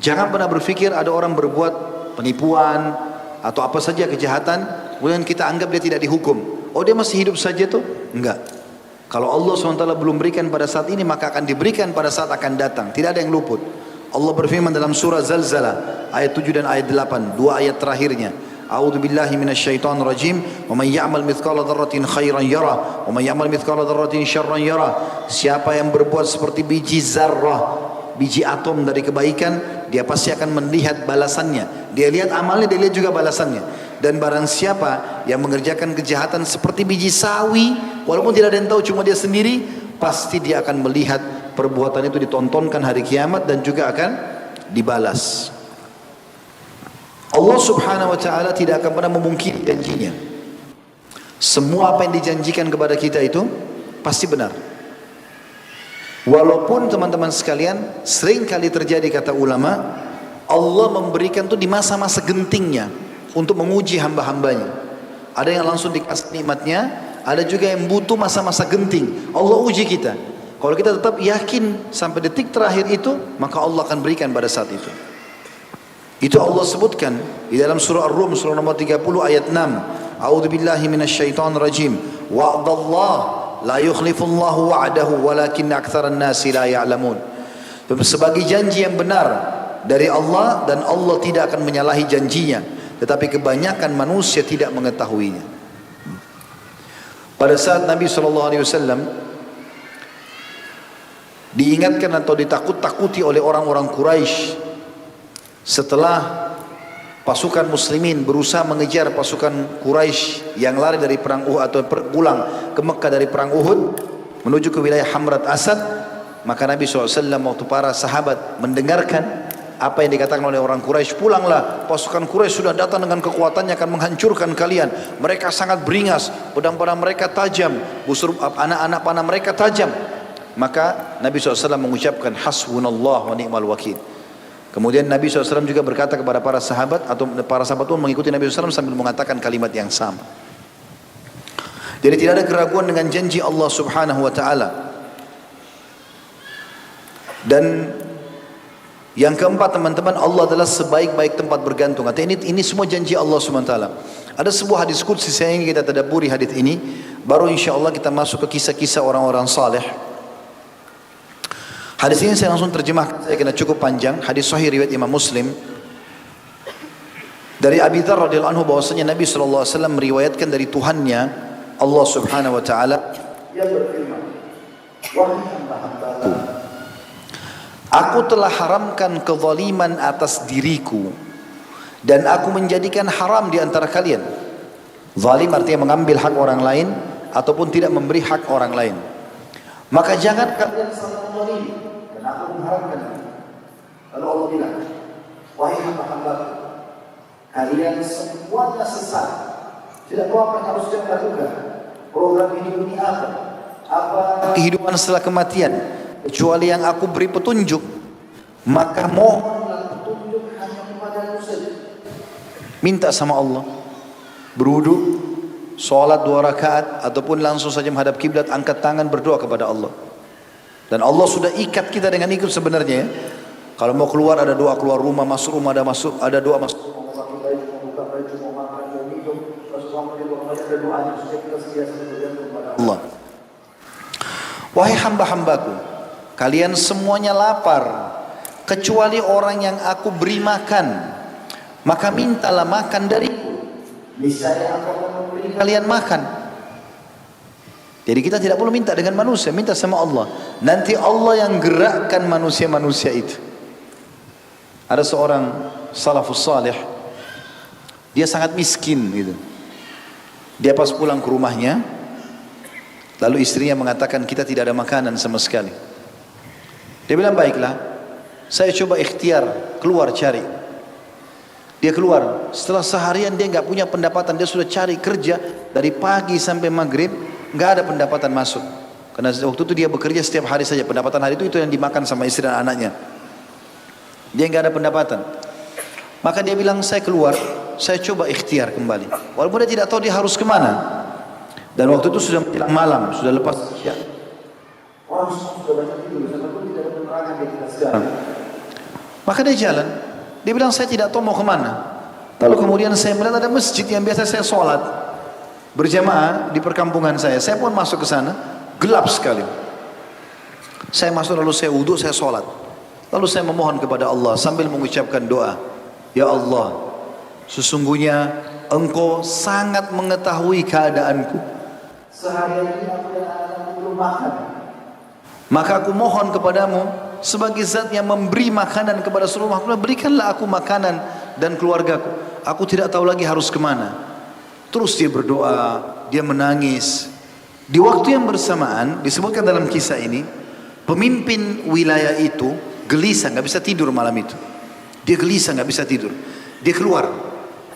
Jangan pernah berpikir ada orang berbuat penipuan atau apa saja kejahatan, kemudian kita anggap dia tidak dihukum. Oh, dia masih hidup saja tuh? Enggak. Kalau Allah SWT belum berikan pada saat ini, maka akan diberikan pada saat akan datang. Tidak ada yang luput. Allah berfirman dalam surah Zalzalah ayat 7 dan ayat 8, dua ayat terakhirnya. a'udzubillahi minasyaitonir rajim, wa may ya'mal mithqala dzarratin khairan yarah, wa may ya'mal mithqala dzarratin syarran yarah. Siapa yang berbuat seperti biji zarrah, biji atom dari kebaikan, dia pasti akan melihat balasannya. Dia lihat amalnya, dia lihat juga balasannya. Dan barang siapa yang mengerjakan kejahatan seperti biji sawi, walaupun tidak ada yang tahu, cuma dia sendiri, pasti dia akan melihat perbuatan itu ditontonkan hari kiamat dan juga akan dibalas. Allah subhanahu wa ta'ala tidak akan pernah memungkiri janjinya. Semua apa yang dijanjikan kepada kita itu pasti benar. Walaupun teman-teman sekalian, sering kali terjadi kata ulama, Allah memberikan itu di masa-masa gentingnya untuk menguji hamba-hambanya. Ada yang langsung dikasih nikmatnya, ada juga yang butuh masa-masa genting. Allah uji kita. Kalau kita tetap yakin sampai detik terakhir itu, maka Allah akan berikan pada saat itu. Itu Allah sebutkan di dalam surah Ar-Rum, surah nomor 30 ayat 6. A'udzubillahi minasyaitonir rajim. Wa'dallah la yukhlifullahu wa'dahu walakinna aktsaran nasi la ya'lamun. Sebagai janji yang benar dari Allah, dan Allah tidak akan menyalahi janjinya, tetapi kebanyakan manusia tidak mengetahuinya. Pada saat Nabi SAW diingatkan atau ditakut-takuti oleh orang-orang Quraisy setelah pasukan muslimin berusaha mengejar pasukan Quraisy yang lari dari perang Uhud atau pulang ke Mekah dari perang Uhud menuju ke wilayah Hamrat Asad, maka Nabi SAW waktu para sahabat mendengarkan apa yang dikatakan oleh orang Quraisy, pulanglah, pasukan Quraisy sudah datang dengan kekuatannya akan menghancurkan kalian, mereka sangat beringas, pedang-pedang mereka tajam, busur anak-anak panah mereka tajam. Maka Nabi SAW mengucapkan hasbunallah wa ni'mal wakil. Kemudian Nabi SAW juga berkata kepada para sahabat, atau para sahabat pun mengikuti Nabi SAW sambil mengatakan kalimat yang sama. Jadi tidak ada keraguan dengan janji Allah Subhanahu wa ta'ala. Dan yang keempat teman-teman, Allah adalah sebaik-baik tempat bergantung. Artinya ini semua janji Allah Subhanahu wa ta'ala. Ada sebuah hadis qudsi, saya ingin kita tadabburi hadis ini, baru insya Allah kita masuk ke kisah-kisah orang-orang saleh. Hadis ini saya langsung terjemah, saya kena cukup panjang. Hadis sahih riwayat Imam Muslim. Dari Abi Dzar radhiyallahu anhu bahwasanya Nabi sallallahu alaihi wasallam meriwayatkan dari Tuhannya Allah Subhanahu wa taala, dia berfirman, "Wahai hamba-hambaku, aku telah haramkan kezaliman atas diriku dan aku menjadikan haram di antara kalian." Zalim artinya mengambil hak orang lain ataupun tidak memberi hak orang lain. Maka jangan kalian saling menzalimi, dan aku mengharamkan itu. Lalu Allah bilang, "Wahai hamba-hambaku, kalian semuanya sesat. Tidak tahu apa yang harus kalian lakukan. Program hidup ini apa kehidupan setelah kematian, kecuali yang aku beri petunjuk. Maka mohonlah petunjuk hanya kepadaku saja." Minta sama Allah, berwudu, sholat 2 rakaat, ataupun langsung saja menghadap kiblat, angkat tangan berdoa kepada Allah. Dan Allah sudah ikat kita dengan ikut sebenarnya ya. Kalau mau keluar ada doa keluar rumah, masuk rumah ada doa masuk rumah, mau pakai baju, mau buka baju, mau makan, mau minum, terus ada doanya supaya kita sentiasa bergantung kepada Allah. Wahai hamba-hambaku, kalian semuanya lapar kecuali orang yang aku beri makan, maka mintalah makan dariku, niscaya aku akan memberi kalian makan. Jadi kita tidak perlu minta dengan manusia, minta sama Allah. Nanti Allah yang gerakkan manusia-manusia itu. Ada seorang salafus salih, dia sangat miskin gitu. Dia pas pulang ke rumahnya, lalu istrinya mengatakan kita tidak ada makanan sama sekali. Dia bilang baiklah, saya coba ikhtiar keluar cari. Dia keluar, setelah seharian dia nggak punya pendapatan, dia sudah cari kerja dari pagi sampai maghrib, nggak ada pendapatan masuk. Karena waktu itu dia bekerja setiap hari saja, pendapatan hari itu yang dimakan sama istri dan anaknya. Dia nggak ada pendapatan. Maka dia bilang saya keluar, saya coba ikhtiar kembali. Walaupun dia tidak tahu dia harus kemana. Dan waktu itu sudah menjelang malam, sudah lepas isya. Orang sudah banyak tidur, sampai pun tidak ada penerangan di kita sekarang. Maka dia jalan. Dia bilang saya tidak tahu mau kemana. Lalu kemudian saya melihat ada masjid yang biasa saya sholat berjamaah di perkampungan saya. Saya pun masuk ke sana, gelap sekali. Saya masuk lalu saya wudhu, saya sholat. Lalu saya memohon kepada Allah sambil mengucapkan doa. Ya Allah, sesungguhnya engkau sangat mengetahui keadaanku. Seharian ini aku dan anak-anakku belum makan. Maka aku mohon kepadamu sebagai zat yang memberi makanan kepada seluruh makhluk, berikanlah aku makanan dan keluargaku. Aku tidak tahu lagi harus kemana. Terus dia berdoa, dia menangis. Di waktu yang bersamaan, disebutkan dalam kisah ini, pemimpin wilayah itu gelisah, nggak bisa tidur malam itu. Dia gelisah, nggak bisa tidur. Dia keluar.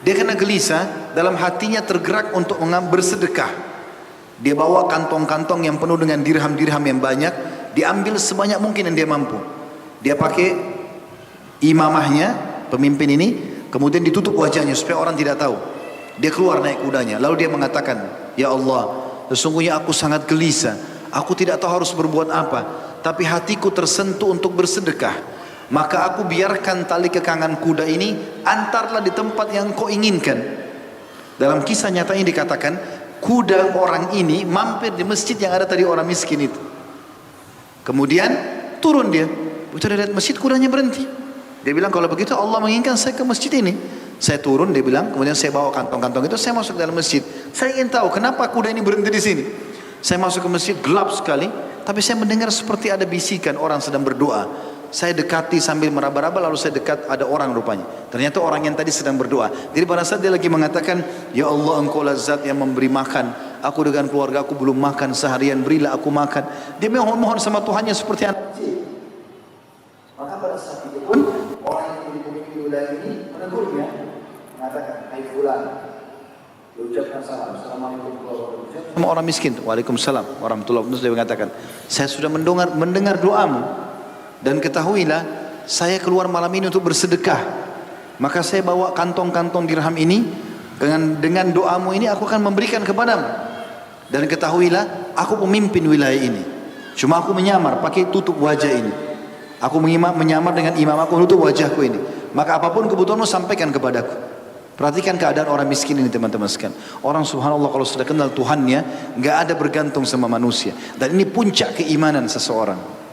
Dia kena gelisah, dalam hatinya tergerak untuk bersedekah. Dia bawa kantong-kantong yang penuh dengan dirham-dirham yang banyak, diambil sebanyak mungkin yang dia mampu. Dia pakai imamahnya, pemimpin ini, kemudian ditutup wajahnya supaya orang tidak tahu. Dia keluar naik kudanya, lalu dia mengatakan, ya Allah, sesungguhnya aku sangat gelisah. Aku tidak tahu harus berbuat apa, tapi hatiku tersentuh untuk bersedekah. Maka aku biarkan tali kekangan kuda ini, antarlah di tempat yang kau inginkan. Dalam kisah nyata ini dikatakan, kuda orang ini mampir di masjid yang ada tadi orang miskin itu. Kemudian turun dia, begitu dia lihat masjid, kudanya berhenti. Dia bilang, kalau begitu Allah menginginkan saya ke masjid ini. Saya turun, dia bilang, kemudian saya bawa kantong-kantong itu, saya masuk dalam masjid. Saya ingin tahu kenapa kuda ini berhenti di sini. Saya masuk ke masjid, gelap sekali, tapi saya mendengar seperti ada bisikan orang sedang berdoa. Saya dekati sambil meraba-raba, lalu saya dekat, ada orang rupanya. Ternyata orang yang tadi sedang berdoa. Jadi pada saat dia lagi mengatakan, ya Allah, engkau lah zat yang memberi makan. Aku dengan keluarga aku belum makan seharian, berilah aku makan. Dia mohon-mohon sama Tuhannya seperti anak kecil. Maka pada saat itu pun orang yang menjadi pemimpin wilayah ini menegurnya, mengatakan, hai fulan, diucapkan salam, assalamualaikum warahmatullahi wabarakatuh. Sama orang miskin, waalaikumsalam warahmatullahi wabarakatuh. Dia mengatakan, saya sudah mendengar doamu. Dan ketahuilah, saya keluar malam ini untuk bersedekah. Maka saya bawa kantong-kantong dirham ini, dengan doamu ini aku akan memberikan kepadamu. Dan ketahuilah, aku pemimpin wilayah ini. Cuma aku menyamar, pakai tutup wajah ini. Aku menyamar dengan imam aku, tutup wajahku ini. Maka apapun kebutuhanmu sampaikan kepadaku. Perhatikan keadaan orang miskin ini teman-teman sekalian. Orang subhanallah kalau sudah kenal Tuhannya, nggak ada bergantung sama manusia. Dan ini puncak keimanan seseorang.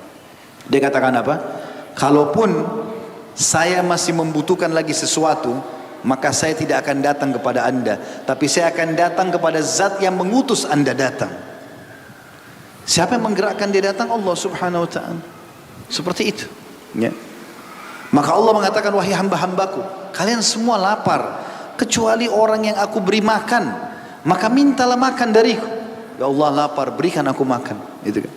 Dia katakan apa? Kalaupun saya masih membutuhkan lagi sesuatu, maka saya tidak akan datang kepada anda, tapi saya akan datang kepada zat yang mengutus anda datang. Siapa yang menggerakkan dia datang? Allah subhanahu wa ta'ala. Seperti itu ya. Maka Allah mengatakan, wahai hamba-hambaku, kalian semua lapar kecuali orang yang aku beri makan, maka mintalah makan dariku. Ya Allah, lapar, berikan aku makan. Itu kan.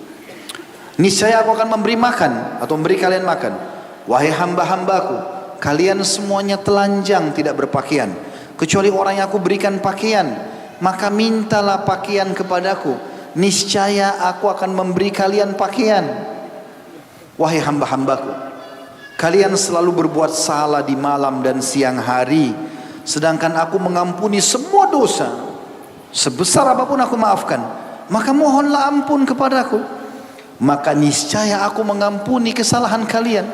Niscaya aku akan memberi makan atau memberi kalian makan. Wahai hamba-hambaku, kalian semuanya telanjang tidak berpakaian, kecuali orang yang aku berikan pakaian, maka mintalah pakaian kepadaku. Niscaya aku akan memberi kalian pakaian. Wahai hamba-hambaku, kalian selalu berbuat salah di malam dan siang hari, sedangkan aku mengampuni semua dosa. Sebesar apapun aku maafkan, maka mohonlah ampun kepadaku. Maka niscaya aku mengampuni kesalahan kalian.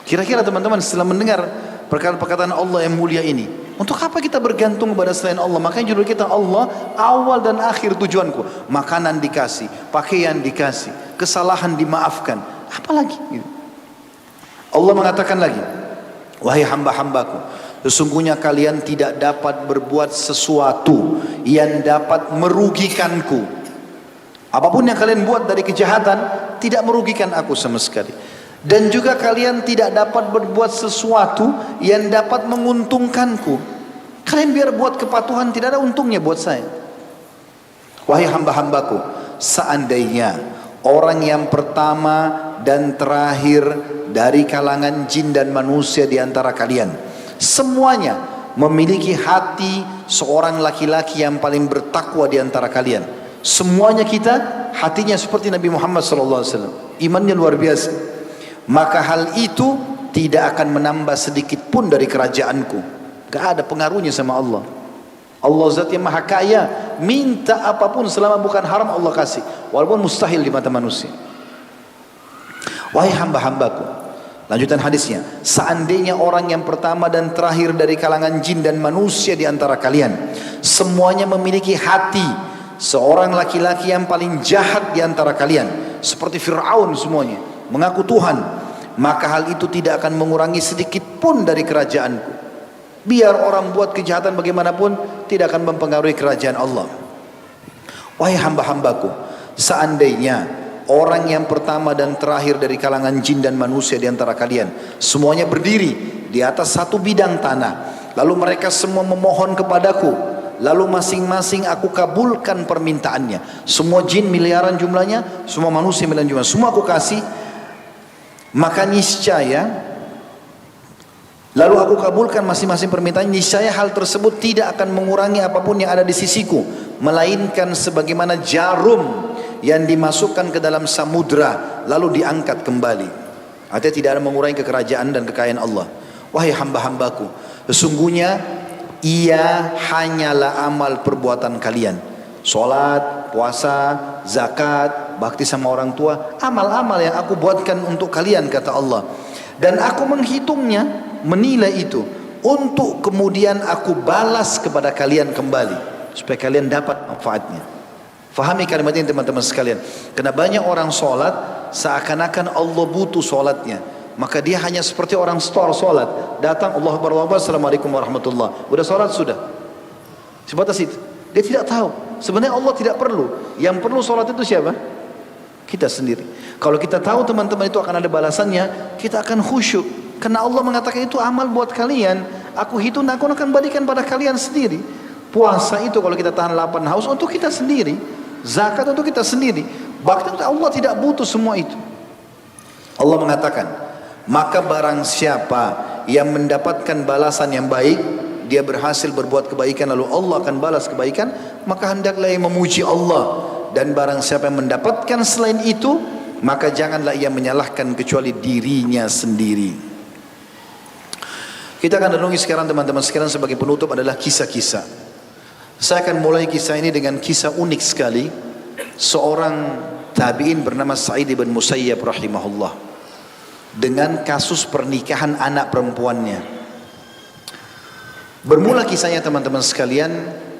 Kira-kira teman-teman setelah mendengar perkataan Allah yang mulia ini, untuk apa kita bergantung kepada selain Allah? Makanya judul kita Allah awal dan akhir tujuanku. Makanan dikasih, pakaian dikasih, kesalahan dimaafkan, apalagi gitu. Allah mengatakan lagi, wahai hamba-hambaku, sesungguhnya kalian tidak dapat berbuat sesuatu yang dapat merugikanku. Apapun yang kalian buat dari kejahatan tidak merugikan aku sama sekali. Dan juga kalian tidak dapat berbuat sesuatu yang dapat menguntungkanku. Kalian biar buat kepatuhan, tidak ada untungnya buat saya. Wahai hamba-hambaku, seandainya orang yang pertama dan terakhir dari kalangan jin dan manusia di antara kalian, semuanya memiliki hati seorang laki-laki yang paling bertakwa di antara kalian. Semuanya kita hatinya seperti Nabi Muhammad SAW, imannya luar biasa. Maka hal itu tidak akan menambah sedikit pun dari kerajaanku. Gak ada pengaruhnya sama Allah. Allah zat yang maha kaya, minta apapun selama bukan haram Allah kasih, walaupun mustahil di mata manusia. Wahai hamba-hambaku, lanjutan hadisnya, seandainya orang yang pertama dan terakhir dari kalangan jin dan manusia di antara kalian, semuanya memiliki hati seorang laki-laki yang paling jahat di antara kalian, seperti Fir'aun semuanya, mengaku Tuhan, maka hal itu tidak akan mengurangi sedikit pun dari kerajaanku. Biar orang buat kejahatan bagaimanapun, tidak akan mempengaruhi kerajaan Allah. Wahai hamba-hambaku, seandainya orang yang pertama dan terakhir dari kalangan jin dan manusia di antara kalian semuanya berdiri di atas satu bidang tanah, lalu mereka semua memohon kepadaku, lalu masing-masing aku kabulkan permintaannya. Semua jin miliaran jumlahnya, semua manusia miliaran jumlahnya, semua aku kasih. Maka niscaya, lalu aku kabulkan masing-masing permintaan, niscaya hal tersebut tidak akan mengurangi apapun yang ada di sisiku, melainkan sebagaimana jarum yang dimasukkan ke dalam samudra lalu diangkat kembali. Artinya tidak ada mengurangi kekerajaan dan kekayaan Allah. Wahai hamba-hambaku, sesungguhnya ia hanyalah amal perbuatan kalian. Salat, puasa, zakat, bakti sama orang tua, amal-amal yang aku buatkan untuk kalian, kata Allah. Dan aku menghitungnya, menilai itu, untuk kemudian aku balas kepada kalian kembali, supaya kalian dapat manfaatnya. Fahami kalimat ini teman-teman sekalian. Karena banyak orang sholat seakan-akan Allah butuh sholatnya, maka dia hanya seperti orang store sholat, datang Allah Akbar, Assalamualaikum warahmatullah, udah sholat sudah, sebatas itu. Dia tidak tahu sebenarnya Allah tidak perlu. Yang perlu sholat itu siapa? Kita sendiri. Kalau kita tahu teman-teman itu akan ada balasannya, kita akan khusyuk. Karena Allah mengatakan itu amal buat kalian, aku hitung, aku akan balikan pada kalian sendiri. Puasa itu kalau kita tahan 8 haus untuk kita sendiri, zakat untuk kita sendiri. Bahkan Allah tidak butuh semua itu. Allah mengatakan, maka barang siapa yang mendapatkan balasan yang baik, dia berhasil berbuat kebaikan lalu Allah akan balas kebaikan, maka hendaklah ia memuji Allah. Dan barang siapa yang mendapatkan selain itu, maka janganlah ia menyalahkan kecuali dirinya sendiri. Kita akan renungi sekarang teman-teman sekalian, sebagai penutup adalah kisah-kisah. Saya akan mulai kisah ini dengan kisah unik sekali. Seorang tabi'in bernama Sa'id ibn Musayyab rahimahullah, dengan kasus pernikahan anak perempuannya. Bermula kisahnya teman-teman sekalian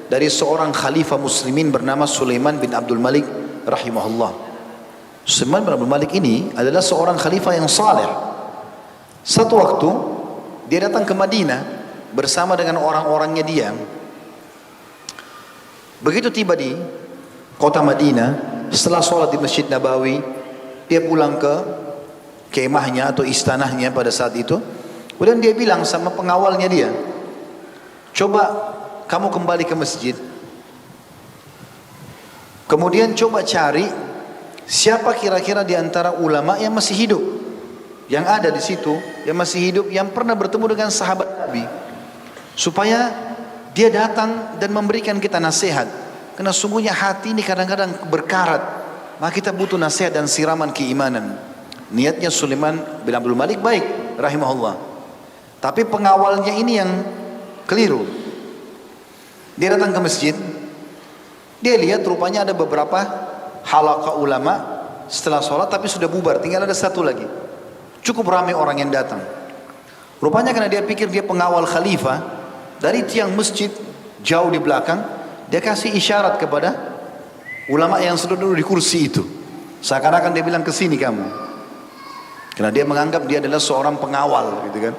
dari seorang khalifah muslimin bernama Sulaiman bin Abdul Malik rahimahullah. Sulaiman bin Abdul Malik ini adalah seorang khalifah yang saleh. Satu waktu dia datang ke Madinah bersama dengan orang-orangnya dia. Begitu tiba di kota Madinah, setelah sholat di Masjid Nabawi, dia pulang ke kemahnya atau istanahnya pada saat itu. Kemudian dia bilang sama pengawalnya dia, coba kamu kembali ke masjid, kemudian coba cari siapa kira-kira di antara ulama yang masih hidup, yang ada di situ, yang masih hidup, yang pernah bertemu dengan sahabat Nabi, supaya dia datang dan memberikan kita nasihat. Karena sungguhnya hati ini kadang-kadang berkarat, maka kita butuh nasihat dan siraman keimanan. Niatnya Sulaiman bin Abdul Malik baik rahimahullah, tapi pengawalnya ini yang keliru. Dia datang ke masjid, dia lihat rupanya ada beberapa halaqah ulama setelah sholat, tapi sudah bubar, tinggal ada satu lagi. Cukup ramai orang yang datang. Rupanya karena dia pikir dia pengawal khalifah, dari tiang masjid jauh di belakang dia kasih isyarat kepada ulama yang sudah duduk di kursi itu, seakan-akan dia bilang kesini kamu, karena dia menganggap dia adalah seorang pengawal gitu kan.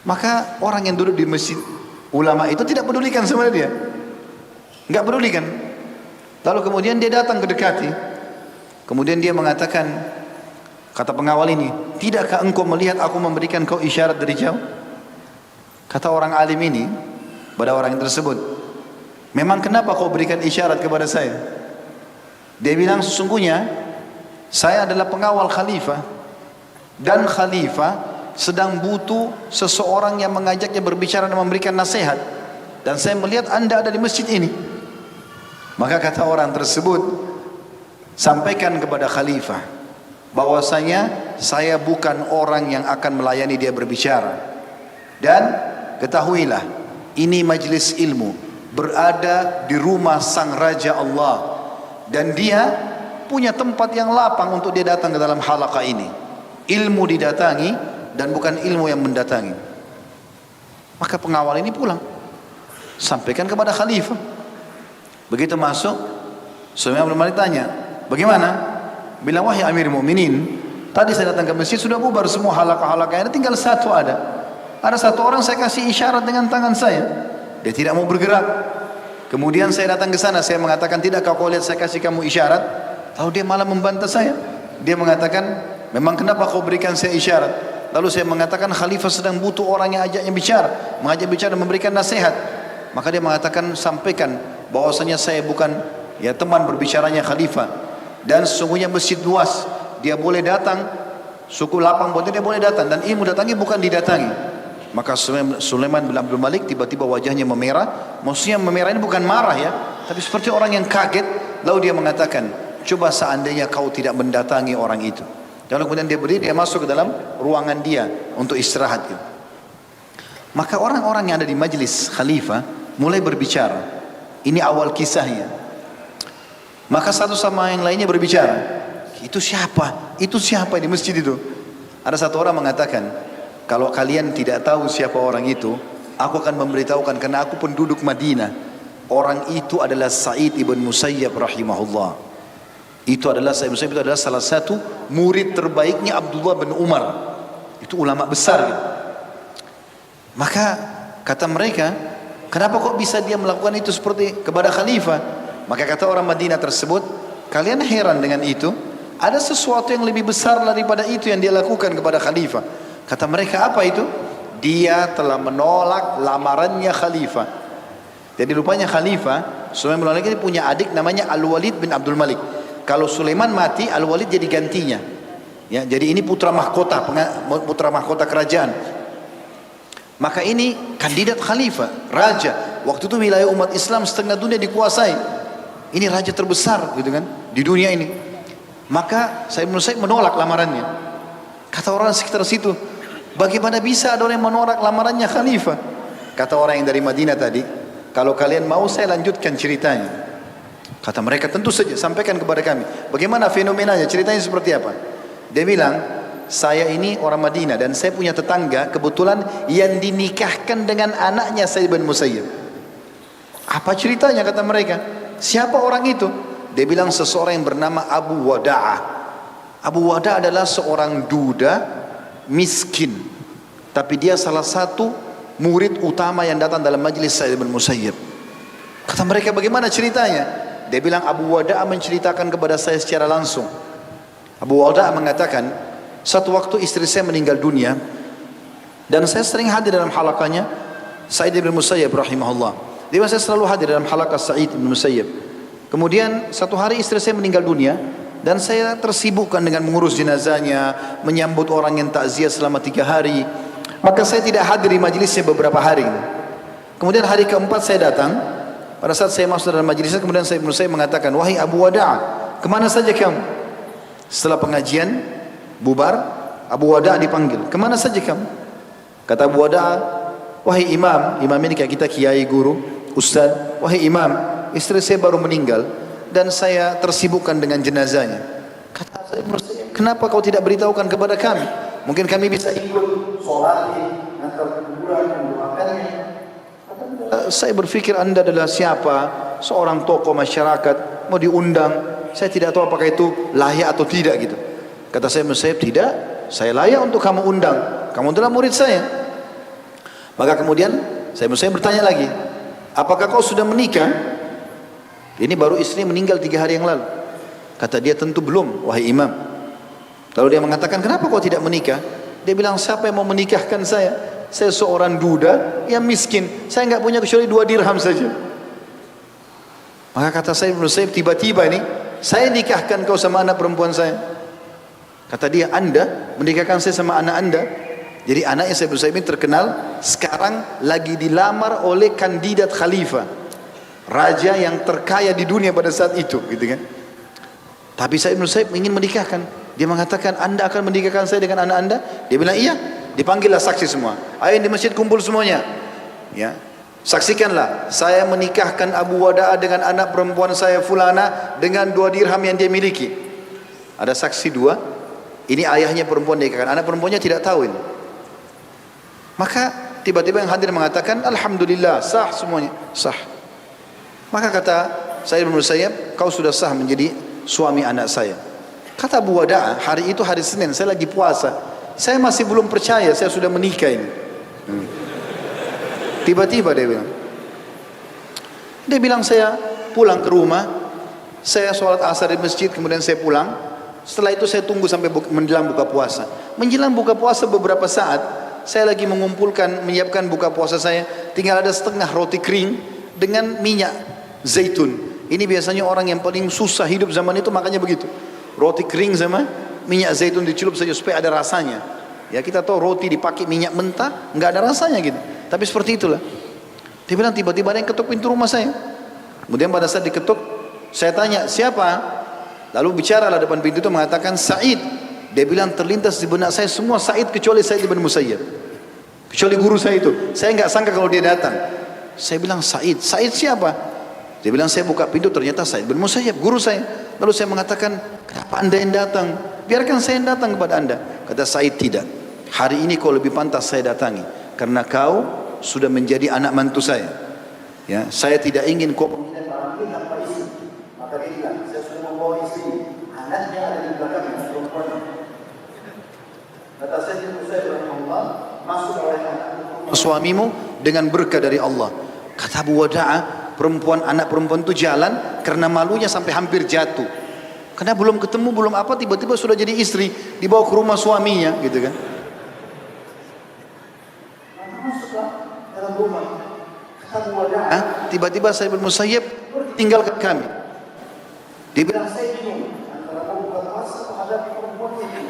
Maka orang yang duduk di masjid ulama itu tidak pedulikan sama dia, nggak pedulikan. Lalu kemudian dia datang ke dekati, kemudian dia mengatakan, kata pengawal ini, tidakkah engkau melihat aku memberikan kau isyarat dari jauh? Kata orang alim ini pada orang yang tersebut, memang kenapa kau berikan isyarat kepada saya? Dia bilang, sesungguhnya saya adalah pengawal khalifah, dan khalifah sedang butuh seseorang yang mengajaknya berbicara dan memberikan nasihat, dan saya melihat anda ada di masjid ini. Maka kata orang tersebut, sampaikan kepada khalifah bahwasanya saya bukan orang yang akan melayani dia berbicara, dan ketahuilah ini majlis ilmu, berada di rumah sang raja Allah, dan dia punya tempat yang lapang untuk dia datang ke dalam halaqah ini. Ilmu didatangi dan bukan ilmu yang mendatangi. Maka pengawal ini pulang, sampaikan kepada khalifah. Begitu masuk, Sulaiman bin Malik tanya, bagaimana? Bilang, wahai Amir Mu'minin, tadi saya datang ke masjid sudah bubar semua halaqah-halaqah, tinggal satu ada. Ada satu orang saya kasih isyarat dengan tangan saya, dia tidak mau bergerak. Kemudian saya datang ke sana, saya mengatakan, tidakkah kau lihat saya kasih kamu isyarat? Lalu dia malah membantah saya. Dia mengatakan, memang kenapa kau berikan saya isyarat? Lalu saya mengatakan, khalifah sedang butuh orang yang ajaknya bicara, mengajak bicara dan memberikan nasihat. Maka dia mengatakan, sampaikan bahwasanya saya bukan ya teman berbicaranya khalifah, dan sesungguhnya masjid luas, dia boleh datang, suku lapang buatnya dia boleh datang, dan ilmu datangi bukan didatangi. Maka Sulaiman bin Abdul Malik tiba-tiba wajahnya memerah. Maksudnya memerah ini bukan marah ya, tapi seperti orang yang kaget. Lalu dia mengatakan, coba seandainya kau tidak mendatangi orang itu. Lalu kemudian dia berdiri, dia masuk ke dalam ruangan dia untuk istirahat gitu. Maka orang-orang yang ada di majlis khalifah mulai berbicara. Ini awal kisahnya. Maka satu sama yang lainnya berbicara, itu siapa? Itu siapa di masjid itu? Ada satu orang mengatakan, kalau kalian tidak tahu siapa orang itu, aku akan memberitahukan, karena aku penduduk Madinah. Orang itu adalah Sa'id ibn Musayyab rahimahullah. Itu adalah Sa'id ibn Musayyab, itu adalah salah satu murid terbaiknya Abdullah bin Umar. Itu ulama besar gitu. Maka kata mereka, kenapa kok bisa dia melakukan itu seperti kepada khalifah? Maka kata orang Madinah tersebut, kalian heran dengan itu? Ada sesuatu yang lebih besar daripada itu yang dia lakukan kepada khalifah. Kata mereka, apa itu? Dia telah menolak lamarannya khalifah. Jadi rupanya khalifah Sulaiman bin Malik ini punya adik namanya Al-Walid bin Abdul Malik. Kalau Sulaiman mati, Al-Walid jadi gantinya. Ya, jadi ini putra mahkota kerajaan. Maka ini kandidat khalifah, raja. Waktu itu wilayah umat Islam setengah dunia dikuasai. Ini raja terbesar gitu kan di dunia ini. Maka saya menolak lamarannya. Kata orang sekitar situ, bagaimana bisa ada orang yang menolak lamarannya khalifah? Kata orang yang dari Madinah tadi, kalau kalian mau saya lanjutkan ceritanya. Kata mereka, tentu saja, sampaikan kepada kami. Bagaimana fenomenanya, ceritanya seperti apa? Dia bilang, saya ini orang Madinah dan saya punya tetangga kebetulan yang dinikahkan dengan anaknya Sa'id bin Musayyib. Apa ceritanya kata mereka? Siapa orang itu? Dia bilang seseorang yang bernama Abu Wada'ah. Abu Wada'ah adalah seorang duda miskin, tapi dia salah satu murid utama yang datang dalam majlis Sa'id bin Musayyib. Kata mereka, bagaimana ceritanya? Dia bilang, Abu Wada'ah menceritakan kepada saya secara langsung. Abu Wada'ah mengatakan, satu waktu istri saya meninggal dunia dan saya sering hadir dalam halakanya Sa'id bin Musayyib rahimahullah. Dia saya selalu hadir dalam halakah Sa'id bin Musayyib. Kemudian satu hari istri saya meninggal dunia dan saya tersibukkan dengan mengurus jenazahnya, menyambut orang yang takziah selama 3 hari. Maka saya tidak hadir di majlisnya beberapa hari. Kemudian hari keempat saya datang. Pada saat saya masuk dalam majlisnya, kemudian saya mengatakan, wahai Abu Wada'ah, kemana saja kamu? Setelah pengajian bubar, Abu Wada'ah dipanggil, kemana saja kamu? Kata Abu Wada'ah, wahai imam, imam ini kayak kita kiai, guru, ustaz, wahai imam, istri saya baru meninggal dan saya tersibukkan dengan jenazahnya. Kata saya, kenapa kau tidak beritahukan kepada kami? Mungkin kami bisa ikut sholat, antar kuburan, mendoakannya. Saya berpikir Anda adalah siapa? Seorang tokoh masyarakat, mau diundang. Saya tidak tahu apakah itu layak atau tidak gitu. Kata saya, tidak, saya layak untuk kamu undang. Kamu adalah murid saya. Maka kemudian saya bertanya lagi, apakah kau sudah menikah? Ini baru istri meninggal 3 hari yang lalu. Kata dia, tentu belum, wahai imam. Lalu dia mengatakan, kenapa kau tidak menikah? Dia bilang, siapa yang mau menikahkan saya? Saya seorang duda yang miskin. Saya enggak punya kecuali 2 dirham saja. Maka kata saya, tiba-tiba ini, saya nikahkan kau sama anak perempuan saya. Kata dia, Anda menikahkan saya sama anak Anda? Jadi anaknya Sa'id bin Musayyib ini terkenal sekarang lagi dilamar oleh kandidat khalifah, raja yang terkaya di dunia pada saat itu, gitu kan. Tapi Sa'id bin Musayyib ingin menikahkan. Dia mengatakan, Anda akan menikahkan saya dengan anak Anda? Dia bilang, iya. Dipanggillah saksi semua. Ayo di masjid kumpul semuanya. Ya. Saksikanlah, saya menikahkan Abu Wada'ah dengan anak perempuan saya Fulana dengan 2 dirham yang dia miliki. Ada saksi 2. Ini ayahnya perempuan nikahkan. Anak perempuannya tidak tahu ini. Maka tiba-tiba yang hadir mengatakan, alhamdulillah, sah semuanya, sah. Maka kata Sa'id bin Musayyib, kau sudah sah menjadi suami anak saya. Kata Abu Wada'ah, hari itu hari Senin, saya lagi puasa. Saya masih belum percaya saya sudah menikah ini. Tiba-tiba dia bilang saya pulang ke rumah, saya sholat asar di masjid, kemudian saya pulang. Setelah itu saya tunggu sampai menjelang buka puasa. Menjelang buka puasa beberapa saat, saya lagi menyiapkan buka puasa saya, tinggal ada setengah roti kering dengan minyak zaitun. Ini biasanya orang yang paling susah hidup zaman itu makanya begitu. Roti kering sama minyak zaitun dicelup saja supaya ada rasanya. Ya kita tahu roti dipakai minyak mentah, nggak ada rasanya gitu. Tapi seperti itulah. Dia bilang tiba-tiba ada yang ketuk pintu rumah saya. Kemudian pada saat diketuk, saya tanya siapa? Lalu bicaralah depan pintu itu mengatakan Sa'id. Dia bilang terlintas di benak saya semua Sa'id kecuali Sa'id bin Musayyib. Kecuali guru saya itu. Saya nggak sangka kalau dia datang. Saya bilang Sa'id. Sa'id siapa? Dia bilang saya buka pintu ternyata Sa'id bin Musayyib, guru saya. Lalu saya mengatakan kenapa anda yang datang? Biarkan saya yang datang kepada anda. Kata Sa'id tidak. Hari ini kau lebih pantas saya datangi. Karena kau sudah menjadi anak mantu saya. Ya, saya tidak ingin kau menghina orang ini tanpa istri. Maka dia bilang, saya sudah membawa istri. Anaknya ada di belakangnya, perempuan. Kata saya Allah, masuk oleh suamimu dengan berkah dari Allah. Kata Abu Wada'ah, anak perempuan itu jalan karena malunya sampai hampir jatuh. Karena belum ketemu, belum apa, tiba-tiba sudah jadi istri, dibawa ke rumah suaminya, gitu kan. Dalam rumah tiba-tiba Sa'id bin Musayyib tinggalkan kami. Dia bilang saya bingung antara mau buka puasa atau hadapi perempuan ini.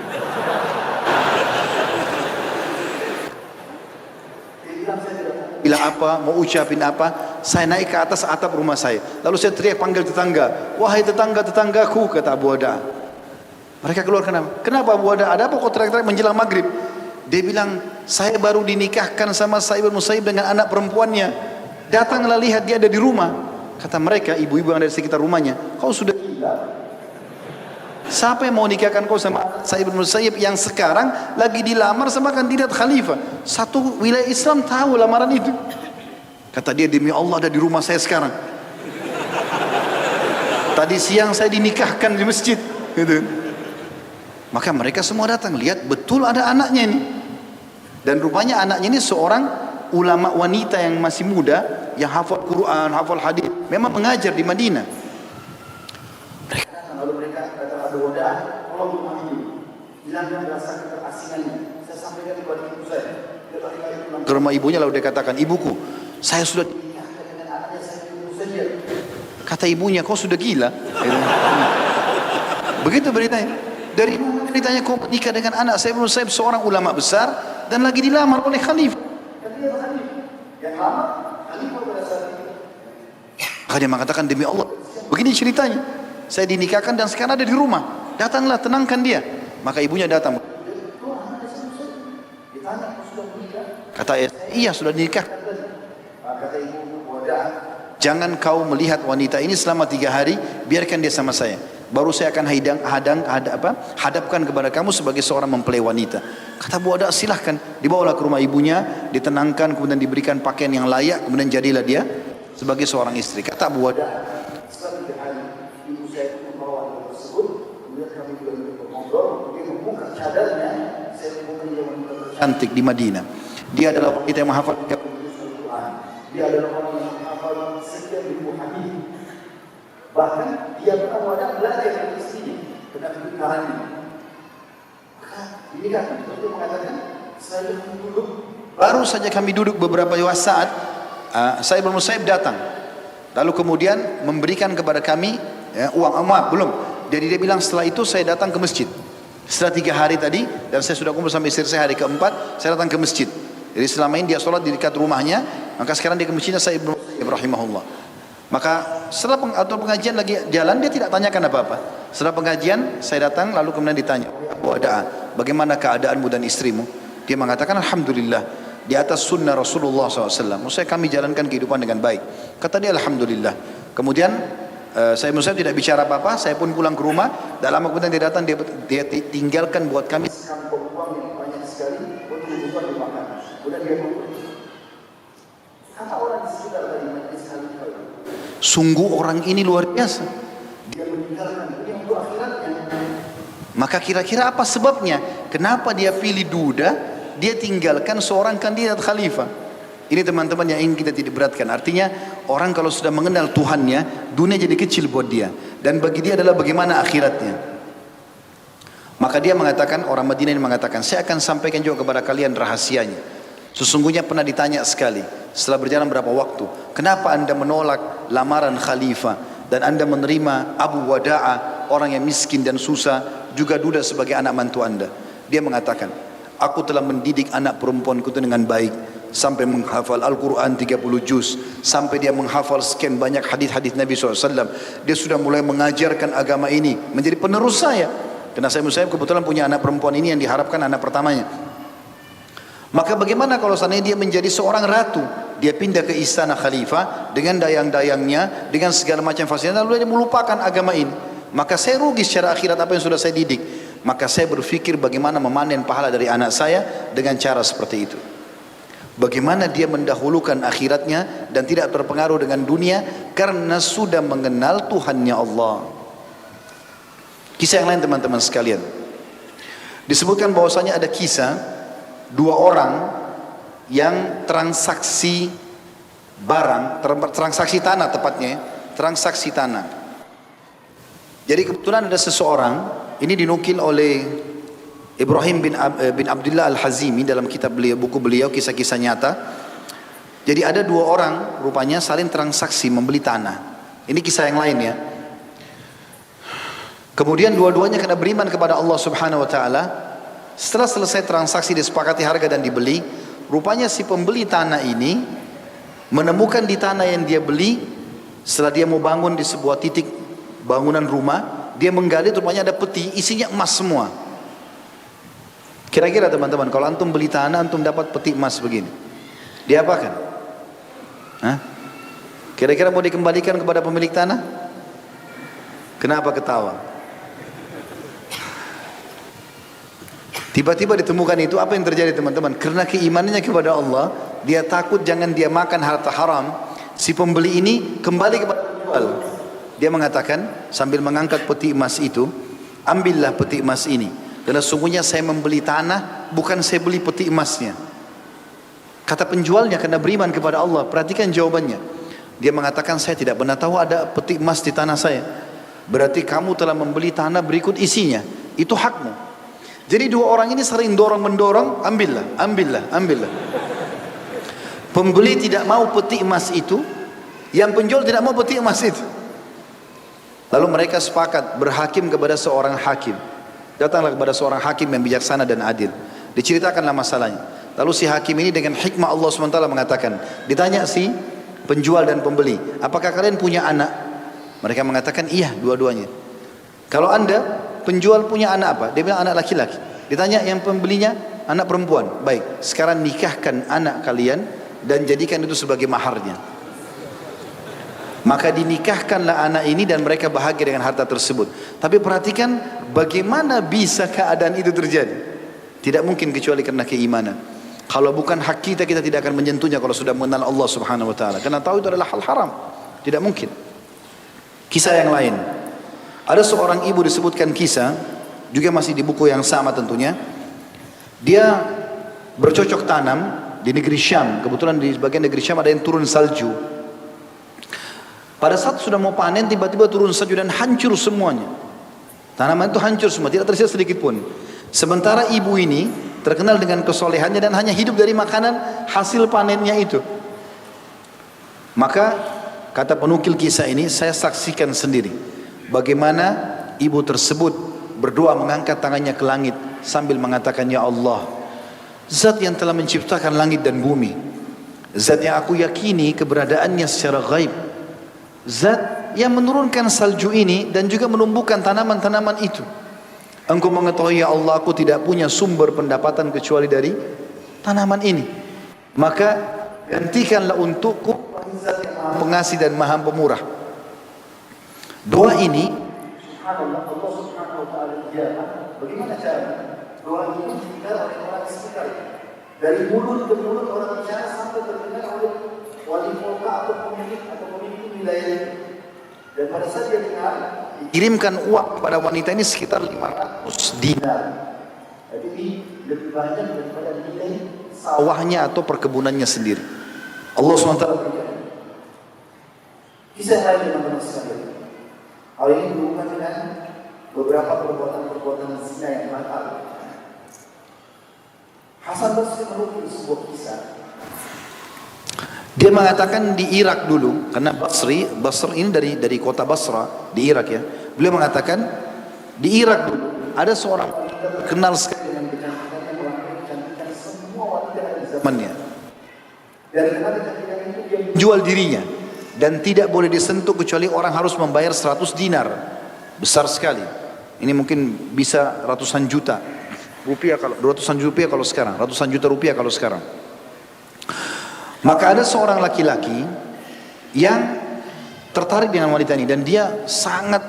Dia bilang saya tidak bilang apa, mau ucapin apa. Saya naik ke atas atap rumah saya, lalu saya teriak panggil tetangga, wahai tetangga-tetanggaku, kata Abu Wada'ah. Mereka keluar, kenapa Abu Wada'ah, ada apa kau teriak-teriak menjelang maghrib? Dia bilang, saya baru dinikahkan sama Sa'id bin Musayyib dengan anak perempuannya. Datanglah lihat dia ada di rumah. Kata mereka, ibu-ibu yang ada di sekitar rumahnya, kau sudah gila. Siapa yang mau nikahkan kau sama Sa'id bin Musayyib yang sekarang lagi dilamar sama kandidat khalifah? Satu wilayah Islam tahu lamaran itu. Kata dia, demi Allah ada di rumah saya sekarang. Tadi siang saya dinikahkan di masjid. Gitu. Maka mereka semua datang, lihat betul ada anaknya ini. Dan rupanya anaknya ini seorang ulama wanita yang masih muda, yang hafal Quran, hafal hadis, memang mengajar di Madinah. Lalu mereka kata Abu Wada'ah, Allah memahami, bilang dia merasakan terasingannya. Saya sampaikan kepada ibu saya. Ke rumah ibunya lalu dia katakan, ibuku, saya sudah dinikahkan dengan anaknya Sa'id bin Musayyib. Kata ibunya, kau sudah gila. Begitu beritanya. Dari mana beritanya kau menikah dengan anak Sa'id bin Musayyib, seorang ulama besar dan lagi dilamar oleh khalifah. Yang lama khalifah pada saat itu. Maka dia mengatakan, demi Allah, begini ceritanya, saya dinikahkan dan sekarang ada di rumah. Datanglah, tenangkan dia. Maka ibunya datang. Kata iya sudah dinikah. Kata ibu Wada'ah, jangan kau melihat wanita ini selama 3 hari, biarkan dia sama saya. Baru saya akan hadapkan kepada kamu sebagai seorang mempelai wanita. Kata Abu Wada'ah, silahkan. Dibawalah ke rumah ibunya, ditenangkan, kemudian diberikan pakaian yang layak, kemudian jadilah dia sebagai seorang istri. Kata Abu Wada'ah, setelah 3 hari ibu saya membawa hal tersebut, kemudian kami juga ngobrol, dia membuka cadarnya, saya membuka dia wanita tercantik di Madinah. Dia adalah wanita yang menghafal Al-Quran. Dia adalah orang yang menghafal sekian ribu hadis. Bahkan dia pernah Wada'ah belajar dari istrinya tentang kebenarannya. Maka ini kan dia mengatakan, saya duduk. Baru saja kami duduk beberapa saat, Sa'id bin Musayyib datang. Lalu kemudian memberikan kepada kami uang emas, belum. Jadi dia bilang setelah itu saya datang ke masjid. Setelah 3 hari tadi, dan saya sudah kumpul sampai istri saya hari keempat, saya datang ke masjid. Jadi selama ini dia sholat di dekat rumahnya, maka sekarang dia ke masjidnya Sa'id bin Musayyib rahimahullah. Maka setelah pengajian lagi jalan, dia tidak tanyakan apa-apa. Setelah pengajian saya datang, lalu kemudian ditanya, Abu Wada'ah, bagaimana keadaanmu dan istrimu? Dia mengatakan, alhamdulillah, di atas sunnah Rasulullah SAW. Maksudnya kami jalankan kehidupan dengan baik. Kata dia, alhamdulillah. Kemudian saya tidak bicara apa-apa, saya pun pulang ke rumah. Tak lama kemudian dia datang, dia tinggalkan buat kami sekampung uang yang banyak sekali untuk kehidupan dimakan. Kemudian dia kata orang di sekitar dari majlis khalifah, sungguh orang ini luar biasa. Dia meninggalkan dunia untuk akhiratnya. Maka kira-kira apa sebabnya? Kenapa dia pilih duda dia tinggalkan seorang kandidat khalifah. Ini teman-teman yang ingin kita tidak beratkan. Artinya orang kalau sudah mengenal Tuhannya, dunia jadi kecil buat dia. Dan bagi dia adalah bagaimana akhiratnya. Maka dia mengatakan, orang Madinah ini mengatakan, saya akan sampaikan juga kepada kalian rahasianya. Sesungguhnya pernah ditanya sekali, setelah berjalan berapa waktu, kenapa anda menolak lamaran khalifah dan anda menerima Abu Wada'a, orang yang miskin dan susah, juga duda sebagai anak mantu anda. Dia mengatakan, aku telah mendidik anak perempuanku itu dengan baik, sampai menghafal Al-Quran 30 juz, sampai dia menghafal sekian banyak hadis-hadis Nabi SAW. Dia sudah mulai mengajarkan agama ini, menjadi penerus saya. Karena saya kebetulan punya anak perempuan ini yang diharapkan anak pertamanya. Maka bagaimana kalau seandainya dia menjadi seorang ratu, dia pindah ke istana khalifah dengan dayang-dayangnya, dengan segala macam fasilitas, lalu dia melupakan agama ini. Maka saya rugi secara akhirat apa yang sudah saya didik. Maka saya berpikir bagaimana memanen pahala dari anak saya dengan cara seperti itu. Bagaimana dia mendahulukan akhiratnya dan tidak terpengaruh dengan dunia karena sudah mengenal Tuhannya Allah. Kisah yang lain teman-teman sekalian, disebutkan bahwasanya ada kisah dua orang yang transaksi barang, transaksi tanah tepatnya, transaksi tanah. Jadi kebetulan ada seseorang, ini dinukil oleh Ibrahim bin Abdullah Al-Hazimi dalam kitab beliau, buku beliau kisah-kisah nyata. Jadi ada dua orang rupanya saling transaksi membeli tanah. Ini kisah yang lain ya. Kemudian dua-duanya kena beriman kepada Allah Subhanahu wa taala. Setelah selesai transaksi disepakati harga dan dibeli, rupanya si pembeli tanah ini menemukan di tanah yang dia beli, setelah dia mau bangun di sebuah titik bangunan rumah, dia menggali, rupanya ada peti isinya emas semua. Kira-kira teman-teman, kalau antum beli tanah, antum dapat peti emas begini, dia apakan? Hah? Kira-kira mau dikembalikan kepada pemilik tanah? Kenapa ketawa? Tiba-tiba ditemukan itu, apa yang terjadi teman-teman? Karena keimanannya kepada Allah, dia takut jangan dia makan harta haram. Si pembeli ini kembali kepada penjual. Dia mengatakan sambil mengangkat peti emas itu, ambillah peti emas ini. Karena sungguhnya saya membeli tanah, bukan saya beli peti emasnya. Kata penjualnya karena beriman kepada Allah. Perhatikan jawabannya. Dia mengatakan, saya tidak pernah tahu ada peti emas di tanah saya. Berarti kamu telah membeli tanah berikut isinya. Itu hakmu. Jadi dua orang ini sering dorong-mendorong, ambillah, ambillah, ambillah. Pembeli tidak mau peti emas itu, yang penjual tidak mau peti emas itu. Lalu mereka sepakat berhakim kepada seorang hakim. Datanglah kepada seorang hakim yang bijaksana dan adil. Diceritakanlah masalahnya. Lalu si hakim ini dengan hikmah Allah SWT mengatakan, ditanya si penjual dan pembeli, apakah kalian punya anak? Mereka mengatakan iya, dua-duanya. Kalau anda penjual punya anak apa? Dia bilang anak laki-laki. Ditanya yang pembelinya, anak perempuan. Baik, sekarang nikahkan anak kalian dan jadikan itu sebagai maharnya. Maka dinikahkanlah anak ini dan mereka bahagia dengan harta tersebut. Tapi perhatikan bagaimana bisa keadaan itu terjadi. Tidak mungkin kecuali karena keimanan. Kalau bukan hak kita, kita tidak akan menyentuhnya kalau sudah mengenal Allah Subhanahu wa taala. Karena tahu itu adalah hal haram. Tidak mungkin. Kisah yang lain. Ada seorang ibu disebutkan kisah, juga masih di buku yang sama tentunya. Dia bercocok tanam di negeri Syam. Kebetulan di sebagian negeri Syam ada yang turun salju. Pada saat sudah mau panen, tiba-tiba turun salju dan hancur semuanya. Tanaman itu hancur semua, tidak tersisa sedikit pun. Sementara ibu ini terkenal dengan kesolehannya dan hanya hidup dari makanan hasil panennya itu. Maka kata penukil kisah ini, saya saksikan sendiri bagaimana ibu tersebut berdoa mengangkat tangannya ke langit sambil mengatakan, ya Allah, zat yang telah menciptakan langit dan bumi, zat yang aku yakini keberadaannya secara gaib, zat yang menurunkan salju ini dan juga menumbuhkan tanaman-tanaman itu. Engkau mengetahui ya Allah, aku tidak punya sumber pendapatan kecuali dari tanaman ini. Maka gantikanlah untukku zat yang maha pengasih dan maha pemurah. Doa ini, subhanallah, Allah subhanahu wa ta'ala ijabah. Bagaimana caranya? Doa ini didengar oleh orang sekitar. Dari mulut ke mulut orang bicara sampai terdengar oleh wali kota atau pemimpin wilayah ini. Dan pada saat dia dengar, dikirimkan uang kepada wanita ini sekitar 500 dinar. Jadi lebih banyak daripada nilai sawahnya atau perkebunannya sendiri. Allah SWT berikan. Kisah lain teman-teman sekalian. Hal ini berhubungan dengan beberapa perbuatan-perbuatan zina yang fatal. Hasan Basri menukil sebuah kisah. Dia mengatakan di Irak dulu, karena Basri ini dari kota Basra di Irak ya. Beliau mengatakan di Irak dulu ada seorang wanita terkenal sekali dengan kecantikan yang melampaui kecantikan semua wanita di zamannya. Dan karena kecantikan itu dia menjual dirinya dan tidak boleh disentuh kecuali orang harus membayar 100 dinar. Besar sekali. Ini mungkin bisa ratusan juta rupiah kalau sekarang, ratusan juta rupiah kalau sekarang. Maka ada seorang laki-laki yang tertarik dengan wanita ini dan dia sangat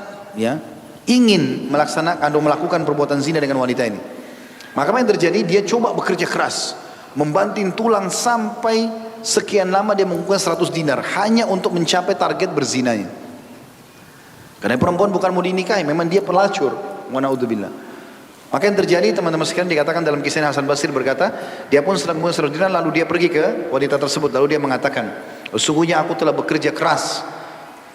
ingin melakukan perbuatan zina dengan wanita ini. Maka apa yang terjadi? Dia coba bekerja keras, membanting tulang sampai sekian lama dia mengumpulkan 100 dinar hanya untuk mencapai target berzinanya. Karena perempuan bukan mau dinikahi, memang dia pelacur. Wa na'udzubillah. Maka yang terjadi teman-teman sekalian dikatakan dalam kisah Hasan Basri berkata, dia pun sedang mengumpulkan 100 dinar lalu dia pergi ke wanita tersebut lalu dia mengatakan, sesungguhnya aku telah bekerja keras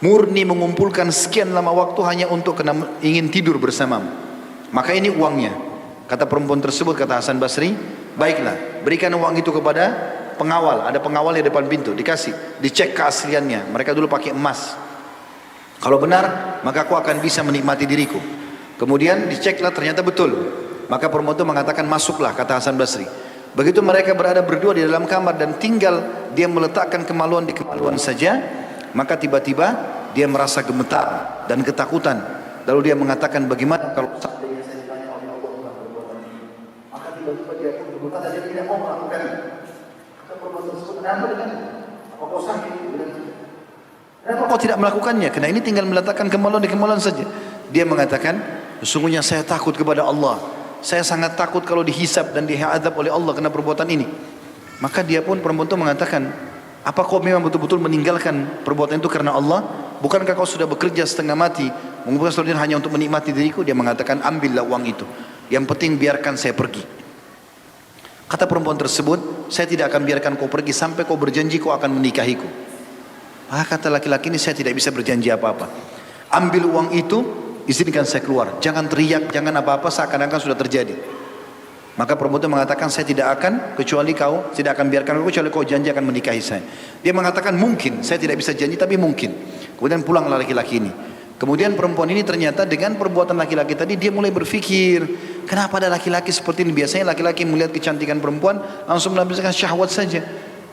murni mengumpulkan sekian lama waktu hanya untuk ingin tidur bersamamu. Maka ini uangnya. Kata perempuan tersebut, kata Hasan Basri, baiklah, berikan uang itu kepada pengawal. Ada pengawal di depan pintu, dikasih, dicek keasliannya. Mereka dulu pakai emas. Kalau benar, maka aku akan bisa menikmati diriku. Kemudian diceklah, ternyata betul. Maka perempuan itu mengatakan, masuklah, kata Hasan Basri. Begitu mereka berada berdua di dalam kamar dan tinggal dia meletakkan kemaluan di kemaluan saja, maka tiba-tiba dia merasa gemetar dan ketakutan. Lalu dia mengatakan, bagaimana kalau seandainya saya ditanya oleh Allah tentang perbuatan ini? Maka tiba-tiba dia pun gemetar dan dia tidak mau melakukannya. Kata perempuan tersebut, kenapa dengan? Apa kau sakit? Kenapa kau tidak melakukannya? Karena ini tinggal meletakkan kemaluan di kemaluan saja. Dia mengatakan, sesungguhnya saya takut kepada Allah. Saya sangat takut kalau dihisab dan diazab oleh Allah karena perbuatan ini. Maka dia pun perempuan itu mengatakan, apa kau memang betul-betul meninggalkan perbuatan itu karena Allah? Bukankah kau sudah bekerja setengah mati mengumpulkan 100 dinar hanya untuk menikmati diriku? Dia mengatakan, ambillah uang itu. Yang penting biarkan saya pergi. Kata perempuan tersebut, saya tidak akan biarkan kau pergi sampai kau berjanji kau akan menikahiku. Maka kata laki-laki ini, saya tidak bisa berjanji apa-apa. Ambil uang itu, izinkan saya keluar. Jangan teriak, jangan apa-apa seakan-akan sudah terjadi. Maka perempuan itu mengatakan, saya tidak akan kecuali kau, tidak akan biarkan kau kecuali kau janji akan menikahi saya. Dia mengatakan, mungkin, saya tidak bisa janji tapi mungkin. Kemudian pulanglah laki-laki ini. Kemudian perempuan ini ternyata dengan perbuatan laki-laki tadi dia mulai berpikir, kenapa ada laki-laki seperti ini? Biasanya laki-laki melihat kecantikan perempuan langsung melampiaskan syahwat saja.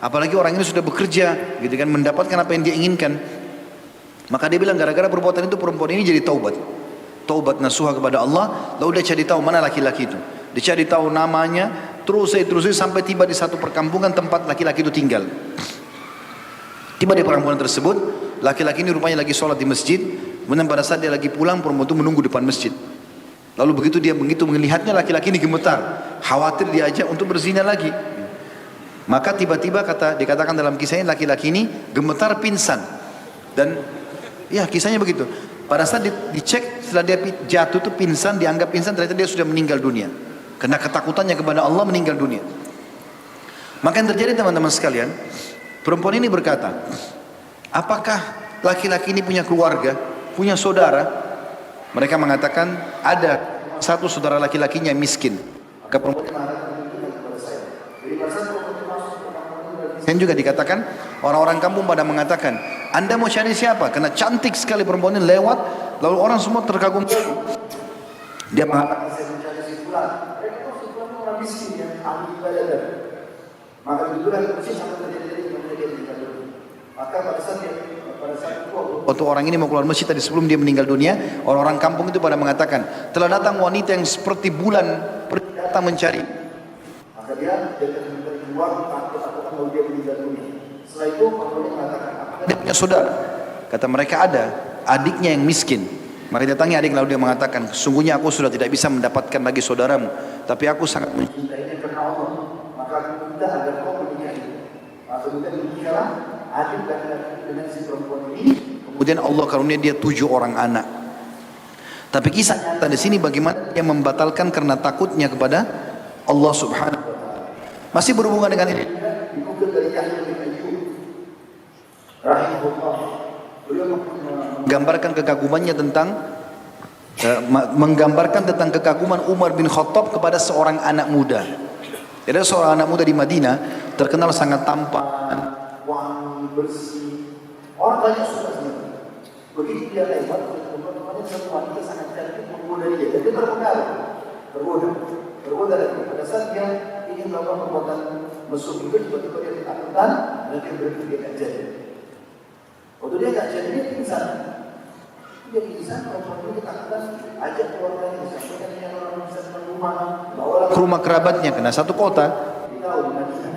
Apalagi orang ini sudah bekerja, gitu kan, mendapatkan apa yang dia inginkan. Maka dia bilang gara-gara perbuatan itu perempuan ini jadi taubat nasuha kepada Allah. Lalu dia cari tahu mana laki-laki itu. Dia cari tahu namanya, terus sampai tiba di satu perkampungan tempat laki-laki itu tinggal. Tiba di perkampungan tersebut, laki-laki ini rupanya lagi sholat di masjid. Kemudian pada saat dia lagi pulang, perempuan itu menunggu depan masjid. Lalu begitu melihatnya laki-laki ini gemetar, khawatir diajak untuk berzina lagi. Maka tiba-tiba dikatakan dalam kisahnya laki-laki ini gemetar pingsan. Dan ya kisahnya begitu. Pada saat dicek setelah dia jatuh itu pingsan, dianggap pingsan, ternyata dia sudah meninggal dunia. Karena ketakutannya kepada Allah meninggal dunia. Maka yang terjadi teman-teman sekalian, perempuan ini berkata, apakah laki-laki ini punya keluarga, punya saudara? Mereka mengatakan ada satu saudara laki-lakinya miskin. Maka perempuan ini mengatakan kepada saya. Jadi pada saat perempuan itu masuk ke kampung ini juga dikatakan, orang-orang kampung pada mengatakan, Anda mau cari siapa? Karena cantik sekali perempuan ini lewat, lalu orang semua terkagum. Dia mengatakan, saya mencari si fulan. Mereka tahu si fulan itu orang miskin yang ahli ibadah. Maka begitulah masih sampai terjadi kemudian meninggal dunia. Maka pada saat waktu orang ini mau keluar masjid tadi sebelum dia meninggal dunia, orang-orang kampung itu pada mengatakan, telah datang wanita yang seperti bulan datang mencari. Maka dia mencari uang takut kalau dia meninggal dunia. Setelah itu orang mengatakan, dia punya saudara. Kata mereka ada, adiknya yang miskin. Maka datangi adik lalu dia mengatakan, sungguhnya aku sudah tidak bisa mendapatkan lagi saudaramu, tapi aku sangat mencintainya karena Allah. Maka minta agar kau menikahi. Maka minta menikahlah adik dengan si perempuan ini. Kemudian Allah karunia dia 7 orang anak. Tapi kisah nyata di sini bagaimana dia membatalkan karena takutnya kepada Allah Subhanahu wa taala. Masih berhubungan dengan ini. Dikutip dari Yahya bin Ayyub rahimahullah. Beliau menggambarkan kekagumannya tentang kekaguman Umar bin Khattab kepada seorang anak muda. Jadi ada seorang anak muda di Madinah terkenal sangat tampan, wangi, bersih. Orang banyak suka sama dia. Begitu dia lewat, teman-temannya semua dia sangat cantik, menggoda dia. Jadi bergoda lagi. Pada saat dia ingin melakukan perbuatan mesum itu, tiba-tiba dia ditakutan dan dia berhenti, dia tak jadi. Waktu dia tak jadi, dia pingsan. Dia pingsan, perempuan itu ketakutan, ajak keluarganya, sampaikan dia orang bisa ke rumah, bawa ke rumah kerabatnya, kena satu kota. Di tahu di Madinah.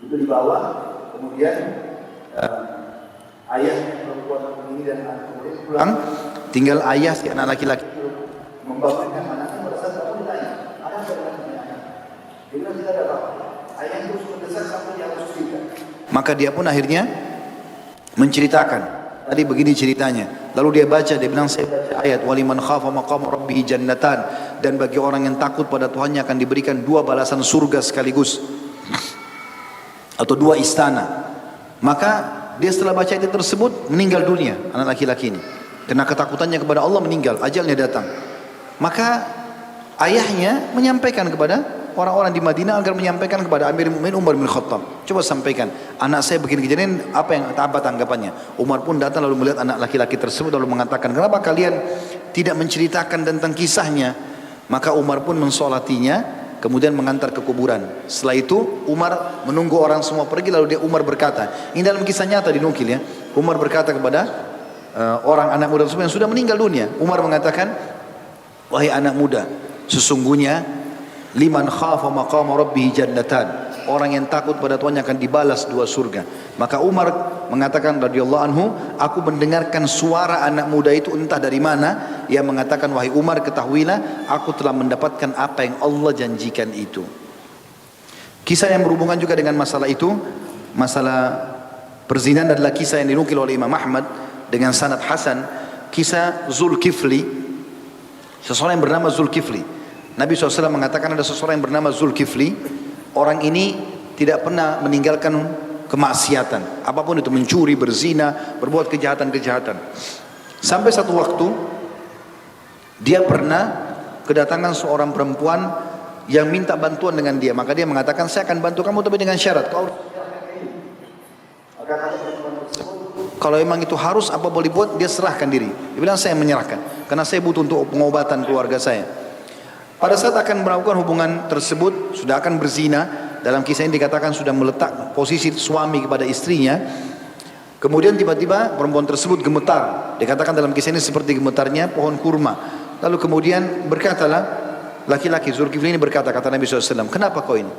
Itu dibawa, kemudian ayahnya perempuan ini dan anak kemudian pulang, tinggal ayah si anak laki-laki membawakan anaknya. Pada saat kamu ditanya, anak bagaimana anak? Dia bilang tidak ada apa-apa. Ayah terus mendesak sampai dia harus cerita. Maka dia pun akhirnya menceritakan. Tadi begini ceritanya. Lalu dia baca, dia bilang saya baca ayat waliman khafa maqama rabbih jannatan, dan bagi orang yang takut pada Tuhannya akan diberikan 2 balasan surga sekaligus atau 2 istana. Maka dia setelah baca itu tersebut meninggal dunia, anak laki-laki ini. Karena ketakutannya kepada Allah meninggal, ajalnya datang. Maka ayahnya menyampaikan kepada orang-orang di Madinah agar menyampaikan kepada Amir Mu'minin Umar bin Khattab. Coba sampaikan, anak saya begini kejadian, apa tanggapannya? Umar pun datang lalu melihat anak laki-laki tersebut lalu mengatakan, kenapa kalian tidak menceritakan tentang kisahnya? Maka Umar pun mensolatinya, kemudian mengantar ke kuburan. Setelah itu Umar menunggu orang semua pergi, lalu Umar berkata, ini dalam kisah nyata dinukil ya. Umar berkata kepada orang anak muda tersebut yang sudah meninggal dunia. Umar mengatakan, wahai anak muda, sesungguhnya liman khafa maqama rabbih jannatan, orang yang takut pada Tuhannya akan dibalas 2 surga. Maka Umar mengatakan radhiyallahu anhu, aku mendengarkan suara anak muda itu entah dari mana, ia mengatakan, wahai Umar, ketahuilah aku telah mendapatkan apa yang Allah janjikan itu. Kisah yang berhubungan juga dengan masalah itu, masalah perzinahan, adalah kisah yang dinukil oleh Imam Ahmad dengan sanad hasan, kisah Zulkifli, seseorang yang bernama Zulkifli. Nabi SAW mengatakan ada seseorang yang bernama Zulkifli. Orang ini tidak pernah meninggalkan kemaksiatan, apapun itu, mencuri, berzina, berbuat kejahatan-kejahatan. Sampai satu waktu dia pernah kedatangan seorang perempuan yang minta bantuan dengan dia. Maka dia mengatakan, saya akan bantu kamu tapi dengan syarat kalau memang itu harus, apa boleh buat, dia serahkan diri. Dia bilang, saya menyerahkan karena saya butuh untuk pengobatan keluarga saya. Pada saat akan melakukan hubungan tersebut, sudah akan berzina, dalam kisah ini dikatakan sudah meletak posisi suami kepada istrinya. Kemudian tiba-tiba perempuan tersebut gemetar. Dikatakan dalam kisah ini seperti gemetarnya pohon kurma. Lalu kemudian berkatalah laki-laki Zulkifli ini berkata, kata Nabi SAW, kenapa kau ini?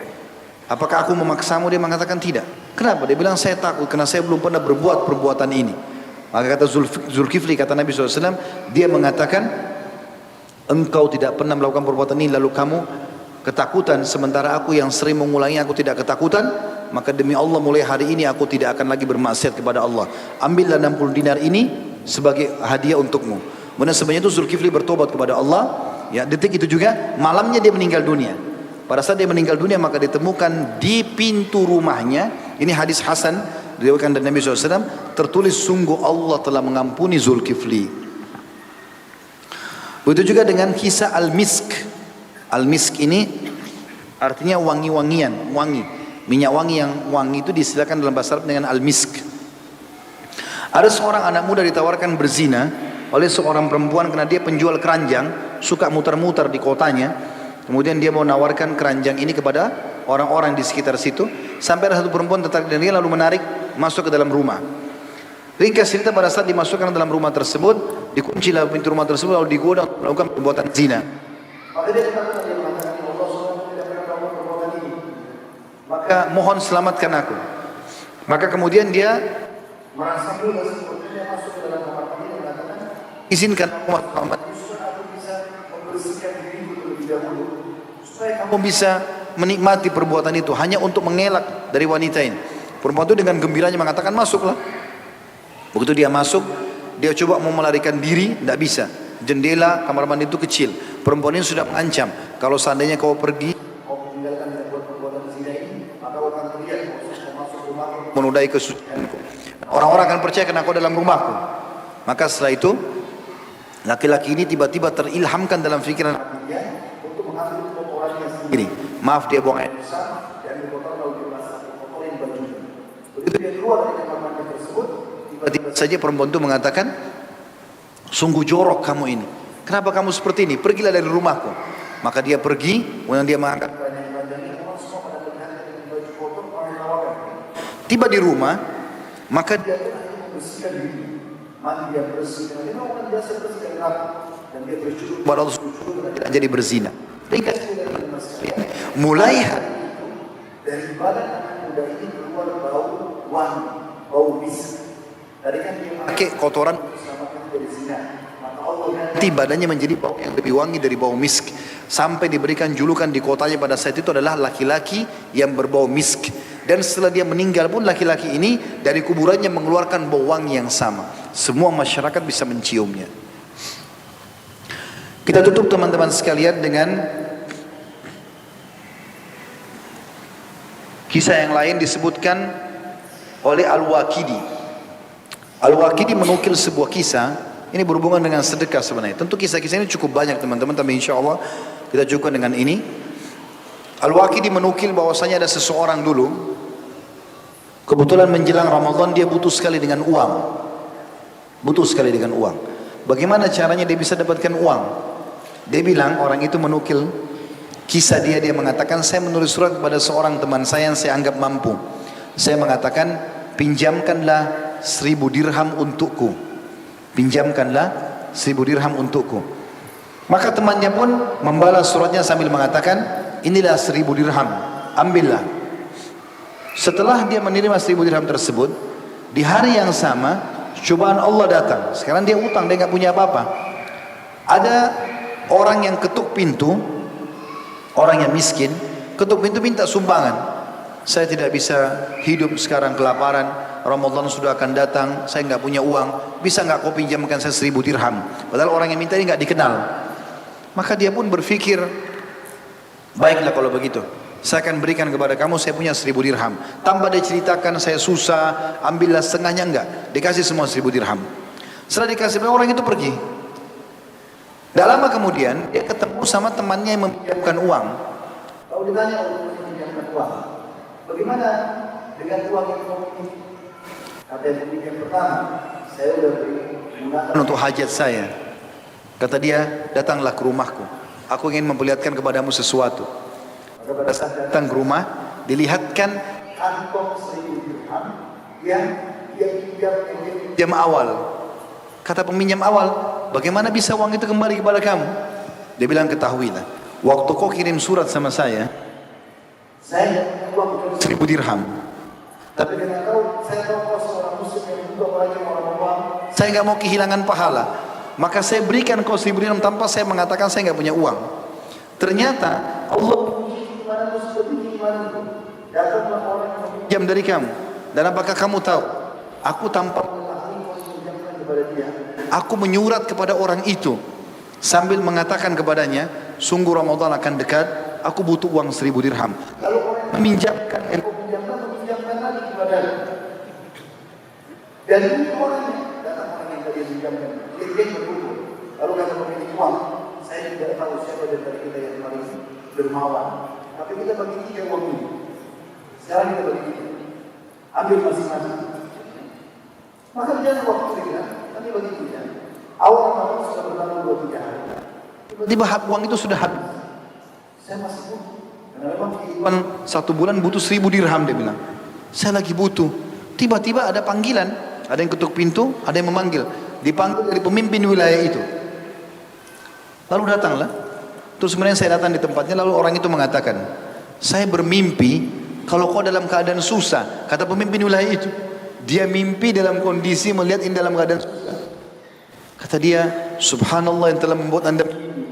Apakah aku memaksamu? Dia mengatakan tidak. Kenapa? Dia bilang, saya takut karena saya belum pernah berbuat perbuatan ini. Maka kata Zulkifli, kata Nabi SAW, dia mengatakan, engkau tidak pernah melakukan perbuatan ini lalu kamu ketakutan, sementara aku yang sering mengulangi aku tidak ketakutan, maka demi Allah mulai hari ini aku tidak akan lagi bermaksiat kepada Allah. Ambillah 60 dinar ini sebagai hadiah untukmu. Kemudian sebenarnya itu Zulkifli bertobat kepada Allah. Ya, detik itu juga malamnya dia meninggal dunia. Pada saat dia meninggal dunia maka ditemukan di pintu rumahnya, ini hadis hasan diriwayatkan dari Nabi SAW, tertulis sungguh Allah telah mengampuni Zulkifli. Begitu juga dengan kisah al-misk. Al-misk ini artinya wangi-wangian, wangi. Minyak wangi yang wangi itu disilakan dalam bahasa Arab dengan al-misk. Ada seorang anak muda ditawarkan berzina oleh seorang perempuan karena dia penjual keranjang, suka muter-muter di kotanya. Kemudian dia mau menawarkan keranjang ini kepada orang-orang di sekitar situ. Sampai ada satu perempuan tertarik dengan dia lalu menarik masuk ke dalam rumah. Ringkas cerita, pada saat dimasukkan dalam rumah tersebut, dikuncilah pintu rumah tersebut lalu digoda untuk melakukan perbuatan zina. Maka dia mengatakan, Allah SWT tidak pernah melakukan perbuatan ini. Maka mohon selamatkan aku. Maka kemudian dia merasa mudah sepertinya masuk ke dalam kamar mandi dan mengatakan, izinkan aku masuk kamar mandi supaya aku bisa membersihkan diriku terlebih dahulu, supaya kamu bisa menikmati perbuatan itu hanya untuk mengelak dari wanita ini. Perempuan itu dengan gembiranya mengatakan, masuklah. Begitu dia masuk, dia coba mau melarikan diri, tidak bisa. Jendela kamar mandi itu kecil. Perempuan ini sudah mengancam, kalau seandainya kau pergi, kau meninggalkan dan buat perbuatan zina ini, maka orang akan lihat kau masuk rumahku, menodai kesucianku. Orang-orang akan percaya karena kau dalam rumahku. Maka setelah itu, laki-laki ini tiba-tiba terilhamkan dalam fikiran dia untuk mengambil kotorannya sendiri. Maaf, dia buang air besar dan di kotor lalu dibasah kotorin bajunya. Begitu dia keluar dari kamar mandi tersebut, tiba-tiba saja perempuan itu mengatakan, sungguh jorok kamu ini. Kenapa kamu seperti ini? Pergilah dari rumahku. Maka dia pergi, kemudian dia mengangkat tiba di rumah, maka dia membersihkan diri, mandi dia bersih, dan dia melakukan biasa bersihkan rapi, dan dia bersyukur kepada Allah dan tidak jadi berzina. Mulai hari itu dari badan anak muda ini keluar bau wangi, bau misk. Tadi kan dia pakai kotoran diselamatkan dari zina. Nanti badannya menjadi bau yang lebih wangi dari bau misk, sampai diberikan julukan di kotanya pada saat itu adalah laki-laki yang berbau misk. Dan setelah dia meninggal pun laki-laki ini dari kuburannya mengeluarkan bau wangi yang sama. Semua masyarakat bisa menciumnya. Kita tutup teman-teman sekalian dengan kisah yang lain disebutkan oleh Al-Waqidi. Al-Waqidi menukil sebuah kisah. Ini berhubungan dengan sedekah sebenarnya. Tentu kisah-kisah ini cukup banyak teman-teman, tapi insya Allah kita cukupkan dengan ini. Al-Waqidi menukil bahwasanya ada seseorang dulu, kebetulan menjelang Ramadan dia butuh sekali dengan uang. Butuh sekali dengan uang. Bagaimana caranya dia bisa dapatkan uang? Dia bilang, orang itu menukil kisah dia mengatakan, saya menulis surat kepada seorang teman saya yang saya anggap mampu. Saya mengatakan, pinjamkanlah 1000 dirham untukku. Pinjamkanlah 1000 dirham untukku. Maka temannya pun membalas suratnya sambil mengatakan, inilah 1000 dirham, ambillah. Setelah dia menerima 1000 dirham tersebut, di hari yang sama cobaan Allah datang. Sekarang dia utang, dia nggak punya apa-apa. Ada orang yang ketuk pintu, orang yang miskin, ketuk pintu minta sumbangan. Saya tidak bisa hidup sekarang kelaparan, Ramadan sudah akan datang, saya nggak punya uang, bisa nggak kau pinjamkan saya 1000 dirham? Padahal orang yang minta ini nggak dikenal. Maka dia pun berpikir, baiklah kalau begitu, saya akan berikan kepada kamu, saya punya 1000 dirham. Tanpa dia ceritakan saya susah, ambillah setengahnya, enggak, dikasih semua 1000 dirham. Setelah dikasih, orang itu pergi. Tidak lama kemudian dia ketemu sama temannya yang meminjamkan uang. Kalau ditanya orang yang meminjamkan uang, bagaimana dengan uang yang kamu ini? Kata yang pertama, saya sudah gunakan untuk hajat saya. Kata dia, datanglah ke rumahku, aku ingin memperlihatkan kepadamu sesuatu. Maka pada saat datang ke rumah, dilihatkan kantong 1000 dirham yang dia pinjam awal. Kata peminjam awal, bagaimana bisa uang itu kembali kepada kamu? Dia bilang, ketahuilah, waktu kau kirim surat sama saya uang 1000 dirham. Tapi dengan kau, saya tahu kau seorang muslim yang juga banyak orang-orang, saya nggak mau kehilangan pahala. Maka saya berikan kau 1000 dirham tanpa saya mengatakan saya nggak punya uang. Ternyata Allah datanglah orang yang meminjam dari kamu. Dan apakah kamu tahu? Aku tanpa aku menyurat kepada orang itu sambil mengatakan kepadanya, sungguh Ramadan akan dekat, aku butuh uang 1000 dirham. Lalu orang meminjamkan, meminjamkan lagi kepadanya. Dan ini orangnya, datang orang yang tadi meminjamkan, dia berkumpul. Lalu kata pemilik uang, saya tidak tahu siapa dari kita yang paling dermawan, tapi kita bagi 3 uang ini. Sekarang kita bagi 3, ambil masing-masing. Maka jangan waktu kita, nanti bagi 3. Awal Ramadan sudah berlalu 2-3 hari. Tiba-tiba uang itu sudah habis. Saya masih butuh. Karena memang kehidupan 1 bulan butuh 1000 dirham, dia bilang. Saya lagi butuh. Tiba-tiba ada panggilan, ada yang ketuk pintu, ada yang memanggil. Dipanggil dari pemimpin wilayah itu. Lalu datanglah. Terus kemudian saya datang di tempatnya, lalu orang itu mengatakan, saya bermimpi kalau kau dalam keadaan susah. Kata pemimpin wilayah itu, dia mimpi dalam kondisi melihat ini dalam keadaan susah. Kata dia, subhanallah yang telah membuat anda mimpi.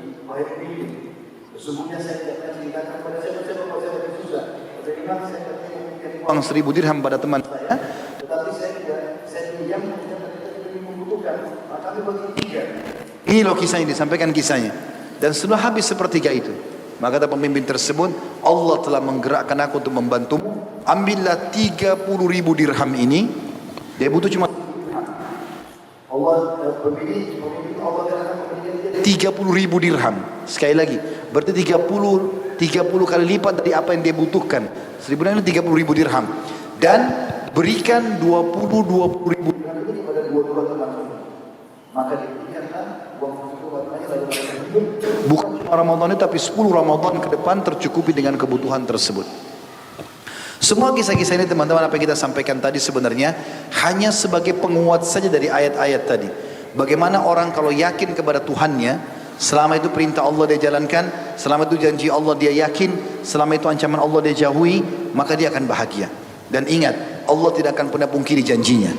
Sesungguhnya saya tidak akan ceritakan kepada siapa-siapa kalau saya lagi susah. Kata Imam, saya akan memberikan uang 1000 dirham pada teman saya, tetapi saya pinjam ketika kita lebih membutuhkan. Maka kami bagi 3. Ini loh kisahnya, disampaikan kisahnya. Dan setelah habis sepertiga itu, maka kata pemimpin tersebut, Allah telah menggerakkan aku untuk membantu. Ambillah 30.000 dirham ini. Dia butuh cuma Allah, pemimpin Allah gerakkan 30.000 dirham. Sekali lagi, berarti 30 kali lipat dari apa yang dia butuhkan. 1.000 dirham 30.000 dirham. Dan berikan 20.000 dirham ini kepada dua-dua teman. Maka diberikanlah uang bukan cuma Ramadan itu, tapi 10 Ramadan ke depan tercukupi dengan kebutuhan tersebut. Semua kisah-kisah ini teman-teman, apa yang kita sampaikan tadi sebenarnya hanya sebagai penguat saja dari ayat-ayat tadi. Bagaimana orang kalau yakin kepada Tuhannya, selama itu perintah Allah dia jalankan, selama itu janji Allah dia yakin, selama itu ancaman Allah dia jauhi, maka dia akan bahagia. Dan ingat, Allah tidak akan pernah pungkiri janjinya.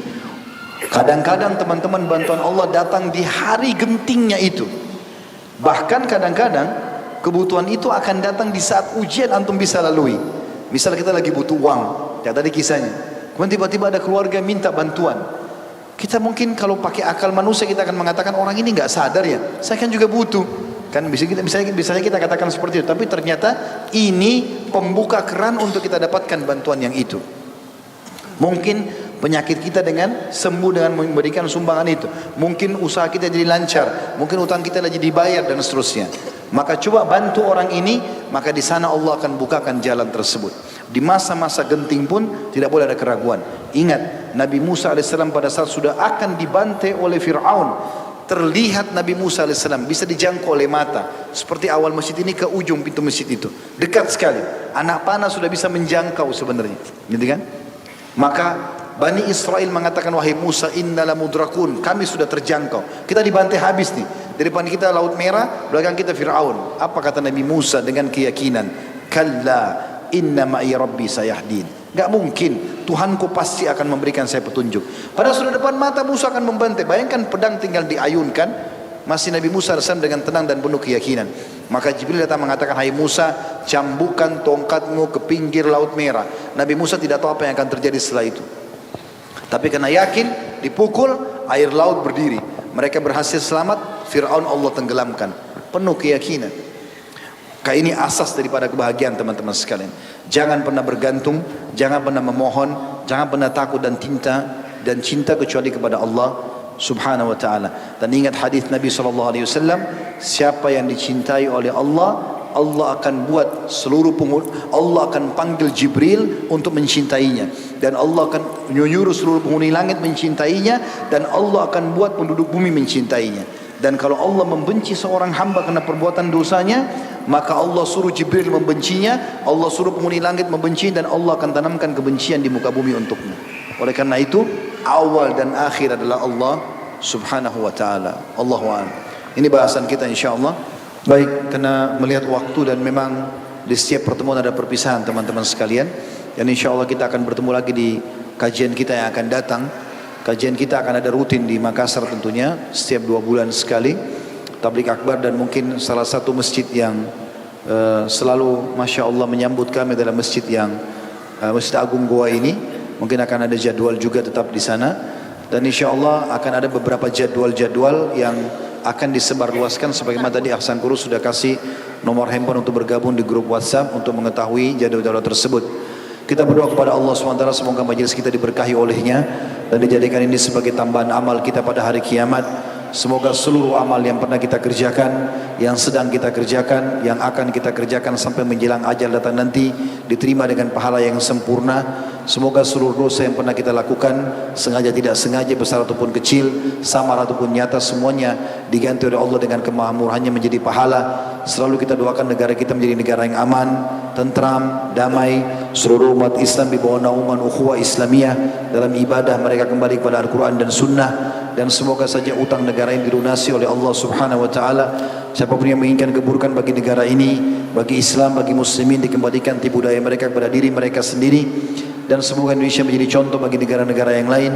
Kadang-kadang teman-teman, bantuan Allah datang di hari gentingnya itu. Bahkan kadang-kadang kebutuhan itu akan datang di saat ujian antum bisa lalui. Misal kita lagi butuh uang, ya tadi kisahnya, kemudian tiba-tiba ada keluarga minta bantuan. Kita mungkin kalau pakai akal manusia kita akan mengatakan orang ini nggak sadar ya, saya kan juga butuh. Kan bisa kita katakan seperti itu, tapi ternyata ini pembuka keran untuk kita dapatkan bantuan yang itu. Mungkin penyakit kita dengan sembuh dengan memberikan sumbangan itu. Mungkin usaha kita jadi lancar, mungkin utang kita lagi dibayar dan seterusnya. Maka coba bantu orang ini, maka di sana Allah akan bukakan jalan tersebut. Di masa-masa genting pun tidak boleh ada keraguan. Ingat, Nabi Musa alaihissalam pada saat sudah akan dibantai oleh Fir'aun, terlihat Nabi Musa alaihissalam bisa dijangkau oleh mata. Seperti awal masjid ini ke ujung pintu masjid itu, dekat sekali. Anak panah sudah bisa menjangkau sebenarnya, gitu kan? Maka Bani Israel mengatakan, wahai Musa, innala mudrakun, kami sudah terjangkau, kita dibantai habis nih. Di depan kita Laut Merah, belakang kita Fir'aun. Apa kata Nabi Musa dengan keyakinan? Kalla inna ma'i rabbi sayahdin. Gak mungkin, Tuhanku pasti akan memberikan saya petunjuk. Padahal sudah depan mata Musa akan membantai. Bayangkan pedang tinggal diayunkan, masih Nabi Musa AS dengan tenang dan penuh keyakinan. Maka Jibril datang mengatakan, hai Musa, cambukkan tongkatmu ke pinggir Laut Merah. Nabi Musa tidak tahu apa yang akan terjadi setelah itu. Tapi karena yakin, dipukul, air laut berdiri. Mereka berhasil selamat, Fir'aun Allah tenggelamkan. Penuh keyakinan. Kayak ini asas daripada kebahagiaan teman-teman sekalian. Jangan pernah bergantung, jangan pernah memohon, jangan pernah takut dan cinta kecuali kepada Allah Subhanahu wa ta'ala. Dan ingat hadis Nabi SAW, siapa yang dicintai oleh Allah, Allah akan buat seluruh penghuni, Allah akan panggil Jibril untuk mencintainya, dan Allah akan menyuruh seluruh penghuni langit mencintainya, dan Allah akan buat penduduk bumi mencintainya. Dan kalau Allah membenci seorang hamba karena perbuatan dosanya, maka Allah suruh Jibril membencinya, Allah suruh penghuni langit membencinya, dan Allah akan tanamkan kebencian di muka bumi untuknya. Oleh karena itu, awal dan akhir adalah Allah Subhanahu wa ta'ala. Allahu a'lam. Ini bahasan kita insyaallah. Baik, karena melihat waktu dan memang di setiap pertemuan ada perpisahan teman-teman sekalian, dan insyaallah kita akan bertemu lagi di kajian kita yang akan datang. Kajian kita akan ada rutin di Makassar tentunya, setiap 2 bulan sekali, tablik akbar. Dan mungkin salah satu masjid yang selalu Masya Allah menyambut kami adalah masjid yang Masjid Agung Goa ini. Mungkin akan ada jadwal juga tetap di sana, dan insyaallah akan ada beberapa jadwal-jadwal yang akan disebarluaskan. Sebagaimana tadi Ahsan Kurus sudah kasih nomor handphone untuk bergabung di grup WhatsApp untuk mengetahui jadwal-jadwal tersebut. Kita berdoa kepada Allah SWT, semoga majelis kita diberkahi olehnya dan dijadikan ini sebagai tambahan amal kita pada hari kiamat. Semoga seluruh amal yang pernah kita kerjakan, yang sedang kita kerjakan, yang akan kita kerjakan sampai menjelang ajal datang nanti diterima dengan pahala yang sempurna. Semoga seluruh dosa yang pernah kita lakukan, sengaja tidak sengaja, besar ataupun kecil, samar ataupun nyata, semuanya diganti oleh Allah dengan kemahamurahannya menjadi pahala. Selalu kita doakan negara kita menjadi negara yang aman, tentram, damai. Seluruh umat Islam di bawah naungan ukhuwah Islamiyah dalam ibadah mereka kembali kepada Al-Quran dan Sunnah. Dan semoga saja utang negara ini dilunasi oleh Allah Subhanahu wa ta'ala. Siapapun yang menginginkan keburukan bagi negara ini, bagi Islam, bagi muslimin, dikembalikan tipu daya mereka kepada diri mereka sendiri. Dan semoga Indonesia menjadi contoh bagi negara-negara yang lain.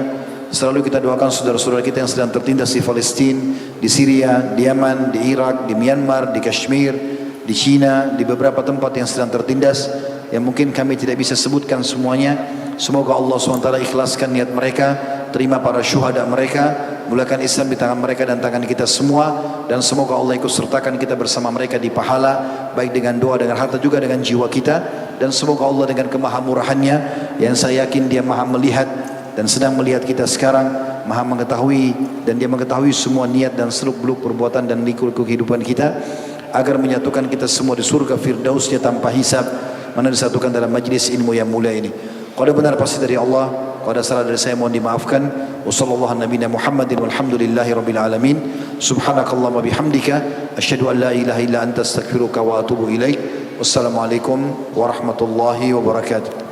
Selalu kita doakan saudara-saudara kita yang sedang tertindas di Palestina, di Syria, di Yaman, di Irak, di Myanmar, di Kashmir, di China, di beberapa tempat yang sedang tertindas, yang mungkin kami tidak bisa sebutkan semuanya. Semoga Allah SWT ikhlaskan niat mereka, terima para syuhada mereka, mulakan Islam di tangan mereka dan tangan kita semua, dan semoga Allah ikut sertakan kita bersama mereka di pahala, baik dengan doa, dengan harta, juga dengan jiwa kita. Dan semoga Allah dengan kemahamurahannya yang saya yakin Dia maha melihat dan sedang melihat kita sekarang, maha mengetahui, dan Dia mengetahui semua niat dan seluk-beluk perbuatan dan liku-liku kehidupan kita, agar menyatukan kita semua di surga firdausnya tanpa hisab, mana disatukan dalam majlis ilmu yang mulia ini. Kalau benar pasti dari Allah, kalau ada salah dari saya mohon dimaafkan. Wassallallahu nabiyana Muhammadin walhamdulillahi rabbil alamin. Subhanakallahumma bihamdika asyhadu an la ilaha illa anta astaghfiruka wa atubu ilaik. Wassalamualaikum warahmatullahi wabarakatuh.